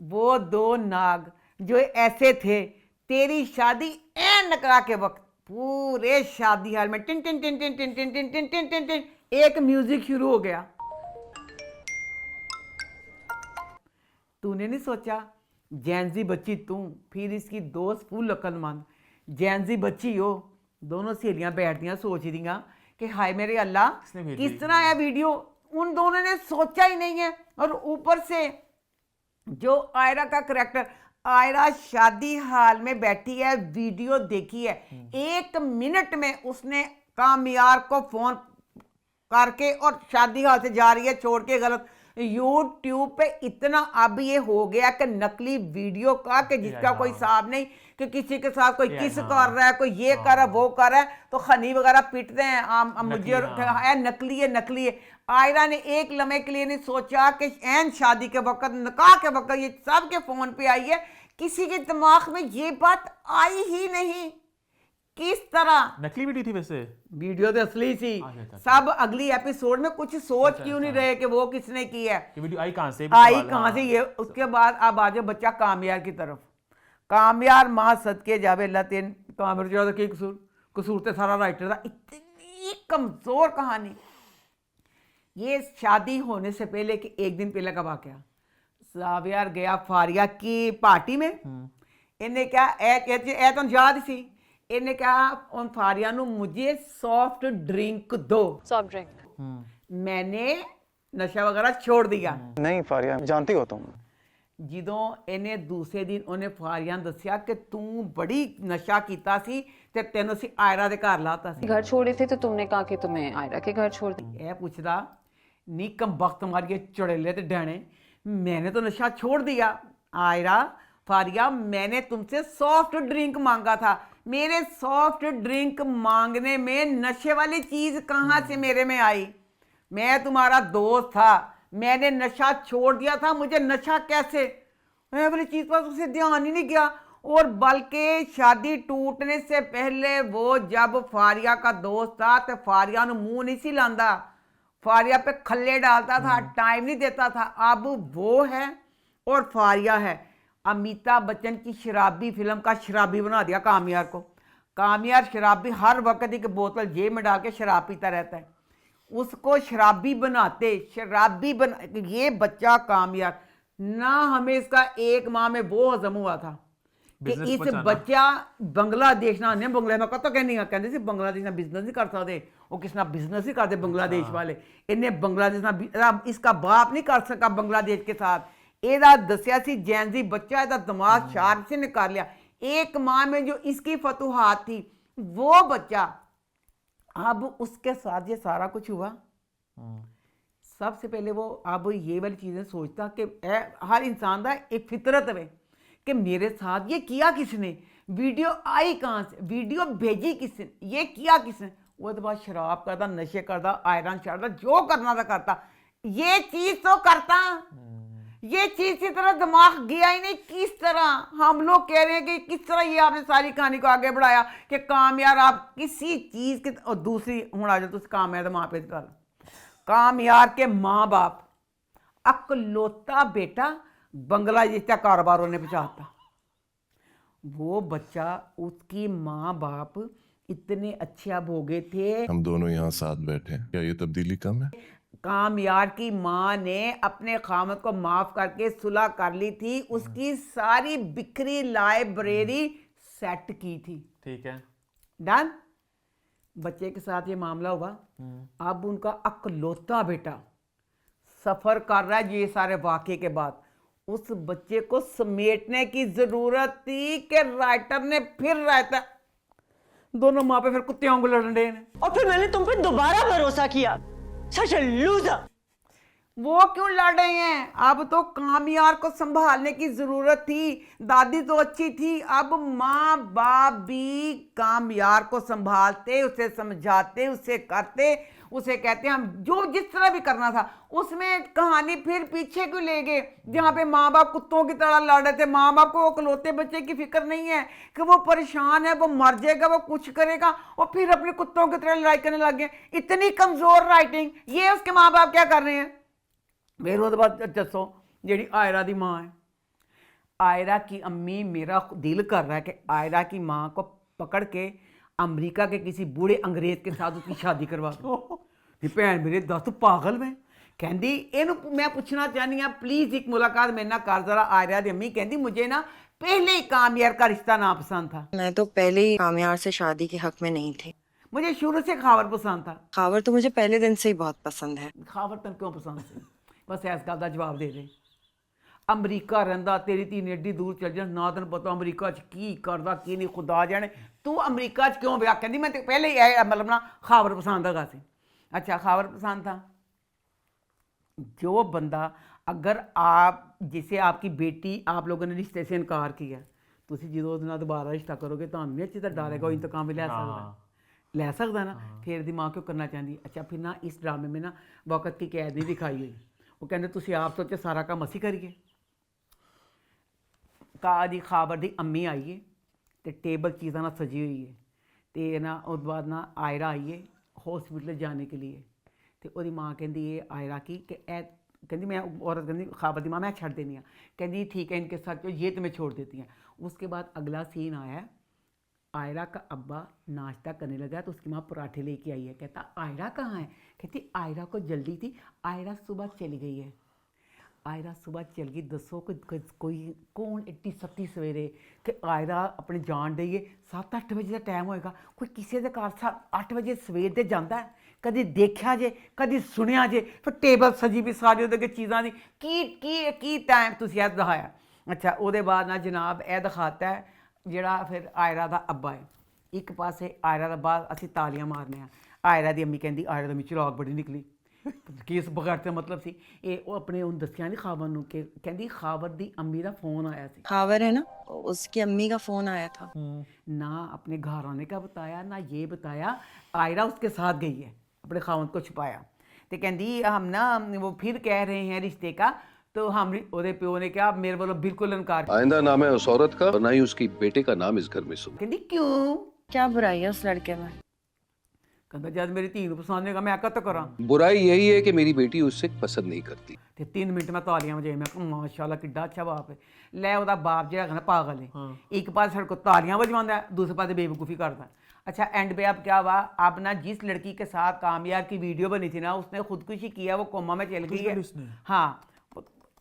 वो 2 नाग जो ऐसे थे, तेरी शादी एन निकाह के वक्त पूरे शादी हाल में tin tin tin tin tin tin tin tin tin tin tin एक म्यूजिक शुरू हो गया। तूने नहीं सोचा जैनजी बच्ची तू, फिर इसकी दोस्त फुल अक्लमंद, जैनजी बच्ची हो, दोनों सहेलियां बैठदियां सोच दियां कि हाय मेरे अल्लाह किस तरह है वीडियो, उन दोनों ने सोचा ही नहीं है। और ऊपर से जो आयरा का करैक्टर, आयरा शादी हाल में बैठी है, वीडियो देखी है, 1 मिनट में उसने कामयार को फोन करके और शादी हाल से जा रही है छोड़ के गलत। यूट्यूब पे इतना अब ये हो गया कि नकली वीडियो का कि जिसका कोई हिसाब नहीं, कि किसी के साथ कोई किस कर रहा है, कोई ये कर रहा है, वो कर रहा है, तो खनी वगैरह पीटते हैं मुझे है नकली है नकली है। आयरा ने एक लम्हे के लिए नहीं सोचा कि एन शादी के वक्त, निकाह के वक्त ये सबके फोन पे आई है, किसी के दिमाग में ये बात आई ही नहीं। किस तरह नकली वीडियो थी वैसे, वीडियो तो असली थी। सब अगली एपिसोड में कुछ सोच क्यों नहीं रहे कि वो किसने की है, ये वीडियो आई कहां से, आई कहां से ये। उसके बाद अब आ जाओ बच्चा कामयार की तरफ। कामयार माँ सदके जावे अल्लाह तेन, कामयार की कसूर तो सारा राइटर था। इतनी कमजोर कहानी। ये शादी होने से पहले कि एक दिन पहले का वाकया, जावियार गया फारिया की पार्टी में, इन्हें क्या ए तो याद सी, इन्हें कहा उन फारिया नु मुझे सॉफ्ट ड्रिंक दो, सॉफ्ट ड्रिंक। मैंने नशा वगैरह छोड़ दिया। नहीं फारिया जानती हो तुम, ਜਦੋਂ ਇਹਨੇ ਦੂਸਰੇ ਦਿਨ ਉਹਨੇ ਫਾਰੀਆਂ ਦੱਸਿਆ ਕਿ ਤੂੰ ਬੜੀ ਨਸ਼ਾ ਕੀਤਾ ਸੀ ਤੇ ਤੈਨੂੰ ਅਸੀਂ ਆਇਰਾ ਦੇ ਘਰ ਲਾਤਾ ਸੀ। घर छोड़े थे तो तुमने कहा कि तुम्हें आयरा के घर छोड़ दिया। ਇਹ ਪੁੱਛਦਾ ਨੀ ਕੰਬਖਤ ਮਾਰੀਏ ਚੜੇਲੇ ਤੇ ਡਾਣੇ, मैंने तो नशा छोड़ दिया। आयरा फारिया मैंने तुमसे सॉफ्ट ड्रिंक मांगा था, मेरे सॉफ्ट ड्रिंक मांगने में नशे वाली चीज कहाँ से मेरे में आई? मैं तुम्हारा दोस्त था, मैंने नशा छोड़ दिया था, मुझे नशा कैसे? मैं वाली चीज़ पर उसे ध्यान ही नहीं गया। और बल्कि शादी टूटने से पहले वो जब फारिया का दोस्त था तो फारिया ने मुंह नहीं सी लांदा, फारिया पे खल्ले डालता था, टाइम नहीं देता था। अब वो है और फारिया है। अमिताभ बच्चन की शराबी फिल्म का शराबी बना दिया कामयार को। कामयार शराबी हर वक्त एक बोतल जेब में डाल के शराब पीता रहता है, उसको शराबी बनाते, शराबी बना। ये बच्चा कामयार ना, हमें इसका 1 माह में वो हजम हुआ था कि इस बच्चा बांग्लादेश ना ने बंगला में कतो कहनी कहते सी बांग्लादेश ना बिजनेस नहीं कर सकते, वो किस ना बिजनेस ही करते बांग्लादेश वाले। इन्हें बांग्लादेश ना इसका बाप नहीं कर सका बांग्लादेश के साथ। एदा दसिया सी जैनजी बच्चा, एदा दिमाग शार्प से निकाल लिया। 1 माह में जो इसकी फतूहात थी, वो बच्चा अब उसके साथ ये सारा कुछ हुआ। सबसे पहले वो अब ये वाली चीज़ें सोचता कि हर इंसान का एक फितरत है कि मेरे साथ ये किया किसने, वीडियो आई कहाँ से, वीडियो भेजी किसने, ये किया किसने। वो तो बाद शराब करता, नशे करता, आयरन चढ़ता, जो करना था करता। ये चीज़ तो करता, ये चीज़ की तरह दिमाग गया ही नहीं। किस तरह हम लोग कह रहे हैं कि किस तरह ये आपने सारी कहानी को आगे बढ़ाया कि कामयार आप किसी चीज़ के। और दूसरी हूँ आ जाओ तुम कामयार माँ पे गल, कामयार के माँ बाप अकलौता बेटा बांग्लादेश का कारोबार होने पे चाहता। वो बच्चा, उसकी माँ बाप इतने अच्छे अब हो गए थे। हम दोनों यहाँ साथ बैठे हैं, क्या ये तब्दीली कम है? कामयार की माँ ने अपने खामद को माफ करके सुलह कर ली थी, उसकी सारी बिखरी लाइब्रेरी सेट की थी। ठीक है, डन। बच्चे के साथ ये मामला हुआ। अब उनका अकलौता बेटा सफर कर रहा है ये सारे वाक़े के बाद। उस बच्चे को समेटने की जरूरत थी कि राइटर ने फिर रायता, दोनों माँ पे फिर कुत्ते वांगू लड़न रहे हैं। और फिर मैंने तुम पे दोबारा भरोसा किया। Such a loser। वो क्यों लड़ रहे हैं? अब तो कामयार को संभालने की जरूरत थी। दादी तो अच्छी थी, अब माँ बाप भी कामयार को संभालते, उसे समझाते, उसे करते, उसे कहते हम जो जिस तरह भी करना था। उसमें कहानी फिर पीछे क्यों ले गए जहाँ पे माँ बाप कुत्तों की तरह लड़ रहे थे। माँ बाप को इकलौते बच्चे की फिक्र नहीं है कि वो परेशान है, वो मर जाएगा, वो कुछ करेगा, और फिर अपने कुत्तों की तरह लड़ाई करने लग गए। इतनी कमजोर राइटिंग। ये उसके माँ बाप क्या कर रहे हैं? फिर उसके बाद दसो जी आयरा की माँ है, आयरा की अम्मी, मेरा दिल कर रहा है कि आयरा की माँ को पकड़ के अमेरिका के किसी बूढ़े अंग्रेज के साथ उसकी शादी करवा दो। भैन मेरे दस, तू पागल में ਕਹਿੰਦੀ ਇਹਨੂੰ ਮੈਂ ਪੁੱਛਣਾ ਚਾਹਨੀ ਆ प्लीज एक मुलाकात मेरे ना कर जरा। आयरा दी अम्मी कहती मुझे ना पहले ही कामयार का रिश्ता ना पसंद था। मैं तो पहले ही कामयार से शादी के हक में नहीं थी। मुझे शुरू से खावर पसंद था। खावर तो मुझे पहले दिन से ही बहुत पसंद है। खावर तन क्यों पसंद सी? बस इस गल का जवाब दे दे। अमरीका रहिंदा तेरी धी ने एड्डी दूर चल जा ना तैनूं पता अमरीका च की करदा की नहीं खुदा जाने। तू अमरीका च क्यों ब्याह? कहंदी मैं ते पहले ही मतलब ना खावर पसंद हैगा सी। अच्छा खावर पसंद था। जो बंदा अगर आप जिसे आपकी बेटी आप लोगों ने रिश्ते से इनकार किया ਤੁਸੀਂ ਜਦੋਂ ਉਹਦੇ ਨਾਲ ਦੁਬਾਰਾ ਰਿਸ਼ਤਾ ਕਰੋਗੇ ਤੁਹਾਨੂੰ ਨਹੀਂ ਅੱਛੀ ਤਰ੍ਹਾਂ ਡਾਲੇਗਾ इंतकाम भी ले सकता ना। फिर दी माँ क्यों करना चाहती? अच्छा फिर ना इस ड्रामे में ना वक्त की कैद नहीं दिखाई हुई। वो कहते तुम आप सोचे सारा काम असी करिए। दी खाबर दी अम्मी आई है तो टेबल चीज़ा ना सजी हुई है तो ना उस बाद ना आयरा आई है हॉस्पिटल जाने के लिए। तो वो माँ कहती ये आयरा की कि कहती मैं औरत कहती खाबर दी माँ मैं छड़ देनी कहती ठीक है इनके साथ ये तो मैं छोड़ देती हैं। उसके बाद अगला सीन आया आयरा का अब्बा नाश्ता करने लगा तो उसकी माँ पराठे लेके आई है। कहता आयरा कहाँ है? कहती आयरा को जल्दी थी आयरा सुबह चली गई है। आयरा सुबह चल गई दसो कोई कौन एड्डी सत्ती सवेरे कि आयरा अपने जान देइए 7-8 बजे का टाइम होएगा कोई किसी के घर 8 बजे सवेर दे जाता है कभी देखा जे कभी सुनिया जे फिर टेबल सजी भी सारी उहदे चीज़ां दी की टाइम तुसीं यह दिखाया। अच्छा वो बाद ना जनाब यह दिखाता है जिहड़ा फिर आयरा दा अब्बा है एक पासे आयरा दा बाद असीं तालियां मारने आ। आयरा दी अम्मी कहंदी आयरा दी अम्मी चलाक बड़ी निकली केस बगैर मतलब सी ये अपने उन दसिया नहीं खावर नूं कि कहंदी खावर दी अम्मी दा फोन आया सी। खावर है ना उसकी अम्मी का फोन आया था। ना अपने घर आने का बताया ना ये बताया आयरा उसके साथ गई है अपने खावंद को छुपाया। तो कहंदी हम ना वो फिर कह रहे हैं रिश्ते का तो हम ओदे प्यो ने कहा मेरे वालों बिल्कुल इनकार। आइंदा नाम है उस औरत का और ना ही उसकी बेटे का नाम इस घर में सुन। कहंदी क्यों क्या बुराई है उस लड़के में? कहता जब मेरी धी नूं पसंद है मैं कत करा। बुराई यही है कि मेरी बेटी उससे पसंद नहीं करती। ते 3 मिनट में तालियां बजाई मैं माशाल्लाह किड्डा अच्छा बाप है। लै ओदा बाप जो है ना पागल है एक पास साढ़े को तालियां बजवांदा है दूसरे पास बेवकूफ़ी करता। अच्छा एंड पे अब क्या हुआ अब ना जिस लड़की के साथ कामयार की वीडियो बनी थी ना उसने खुदकुशी किया वो कोमा में चल गई है। हाँ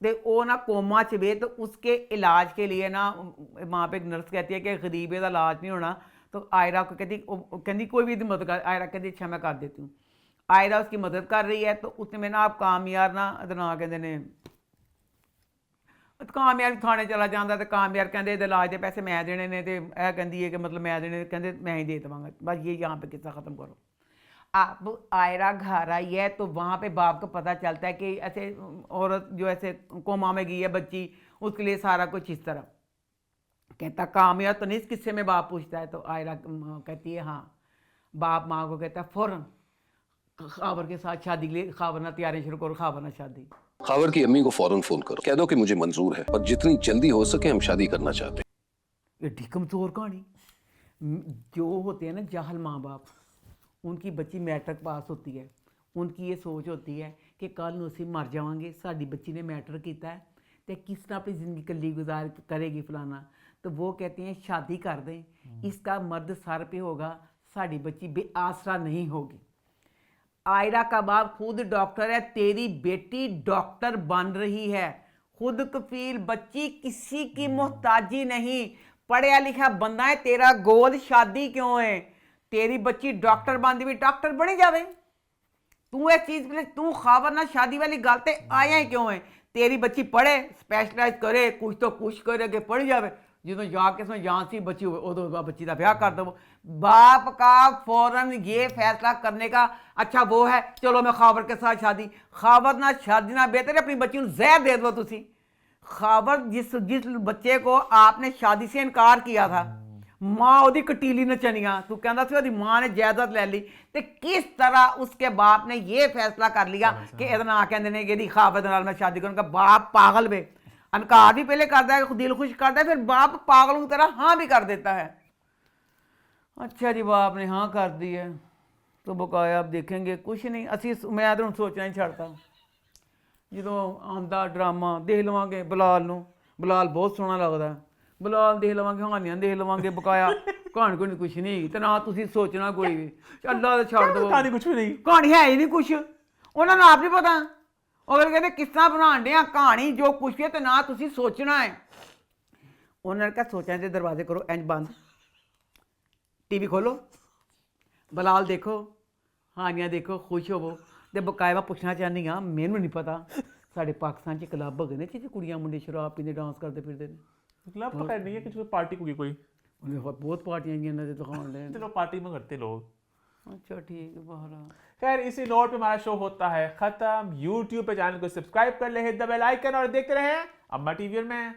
तो वो ना कोमा च वे तो उसके इलाज के लिए ना वहाँ पे एक नर्स कहती है कि गरीब का इलाज नहीं होना तो आयरा को कहती कोई भी मदद कर। आयरा कहती अच्छा मैं कर देती हूँ। आयरा उसकी मदद कर रही है तो उसने में ना आप कामयार ना कहते ने कामयार थाने चला जाता तो कामयार कहते इलाज के पैसे मैं देने ने तो यह कहती है कि मतलब मैं देने कहते मैं ही दे देवांगा। बस ये यहाँ पे किस्सा ख़त्म करो। अब आयरा घर आई है तो वहाँ पे बाप को पता चलता है कि ऐसे औरत जो ऐसे कोमा में गई है बच्ची उसके लिए सारा कुछ इस तरह कहता कामयाब तो नहीं इस किस्से में बाप पूछता है तो आयरा कहती है हाँ। बाप माँ को कहता है फ़ौरन खावर के साथ शादी के लिए खावर ना तैयारियां शुरू करो खावर ना शादी। खावर की अम्मी को फौरन फोन करो कह दो कि मुझे मंजूर है और जितनी जल्दी हो सके हम शादी करना चाहते हैं। एड्डी कमज़ोर कहानी। जो होते हैं ना जाहल माँ बाप उनकी बच्ची मैट्रिक पास होती है उनकी ये सोच होती है कि कल नूं असीं मर जावांगे साडी बच्ची ने मैट्रिक कीता है तो किस तरह अपनी ज़िंदगी कल्ली गुजार करेगी फलाना तो वो कहते हैं शादी कर दें इसका मर्द सर पे होगा साड़ी बच्ची बेआसरा नहीं होगी। आयरा का बाप खुद डॉक्टर है तेरी बेटी डॉक्टर बन रही है खुद कफील बच्ची किसी की मोहताजी नहीं पढ़िया लिखा बंदा है तेरा गोल शादी क्यों है? तेरी बच्ची डॉक्टर बनती भी डॉक्टर बनी जावे तू इस चीज़ के लिए तू खावर ना शादी वाली गल ते आया ही क्यों है? तेरी बच्ची पढ़े स्पैशलाइज करे कुछ तो कुछ करे अगे पढ़ जावे जो जाके उसमें जान सी बची हुए उदो बच्ची का ब्याह कर दो। बाप का फौरन ये फैसला करने का अच्छा वो है चलो मैं खावर के साथ शादी खावर ना शादी ना बेहतर अपनी बच्ची को जहर दे दो तुसी। खावर जिस बच्चे को आपने शादी से इनकार किया था माँ ओदी कटीली नचनिया तू कहता सी ओदी माँ ने जायदाद ले ली तो किस तरह उसके बाप ने ये फैसला कर लिया कि इहदे नाल कहंदे ने कि खावर नाल मैं शादी करूँगा। बाप पागल वे अनकार भी पहले करता है दिल खुश करता है फिर बाप पागलों की तरह हाँ भी कर देता है। अच्छा जी बाप ने हाँ कर दी है तो बकाया आप देखेंगे कुछ नहीं असी मैं तो सोचना ही छड़ता जो आंदा ड्रामा देख लवेंगे बिलाल नूं बिलाल बहुत सोहना लगता है बिलाल देख लवेंगे कहानियां देख लवेंगे बकाया कहानी कोई कुछ नहीं तो ना तुसीं सोचना कोई भी अल्लाह तो छड़ दो कहानी कुछ भी नहीं कहानी है ही नहीं कुछ उन्होंने आप नहीं पता ਅਗਰ ਕਹਿੰਦੇ ਕਿਸ ਤਰ੍ਹਾਂ ਬਣਾਉਣ ਡਿਆ ਕਹਾਣੀ ਜੋ ਕੁਛ ਹੈ ਤੇ ਨਾ ਤੁਸੀਂ ਸੋਚਣਾ ਹੈ। ਉਹਨਾਂ ਨੇ ਕਿਹਾ ਸੋਚਾਂ ਦੇ ਦਰਵਾਜ਼ੇ ਕਰੋ ਇੰਜ ਬੰਦ, ਟੀਵੀ ਖੋਲੋ, ਬਲਾਲ ਦੇਖੋ, ਹਾਨੀਆਂ ਦੇਖੋ, ਖੁਸ਼ ਹੋਵੋ। ਤੇ ਬਕਾਇਦਾ ਪੁੱਛਣਾ ਚਾਹੁੰਦੀ ਹਾਂ, ਮੈਨੂੰ ਨਹੀਂ ਪਤਾ ਸਾਡੇ ਪਾਕਿਸਤਾਨ 'ਚ ਕਲੱਬ ਹੈਗੇ ਨੇ ਜਿੱਥੇ ਕੁੜੀਆਂ ਮੁੰਡੇ ਸ਼ਰਾਬ ਪੀਂਦੇ ਡਾਂਸ ਕਰਦੇ ਫਿਰਦੇ ਨੇ। क्लब तो खैर नहीं है कि कोई पार्टी होगी कोई, बहुत पार्टियां ਇਹਨਾਂ ਦੇ ਦਿਖਾਉਣ ਦੇ। चलो पार्टी में करते लोग। अच्छा ठीक है बहरहाल। खैर इसी नोट पे हमारा शो होता है खत्म। YouTube पे चैनल को सब्सक्राइब कर ले, हिट द बेल आइकन और देखते रहें अम्मा टीवी में।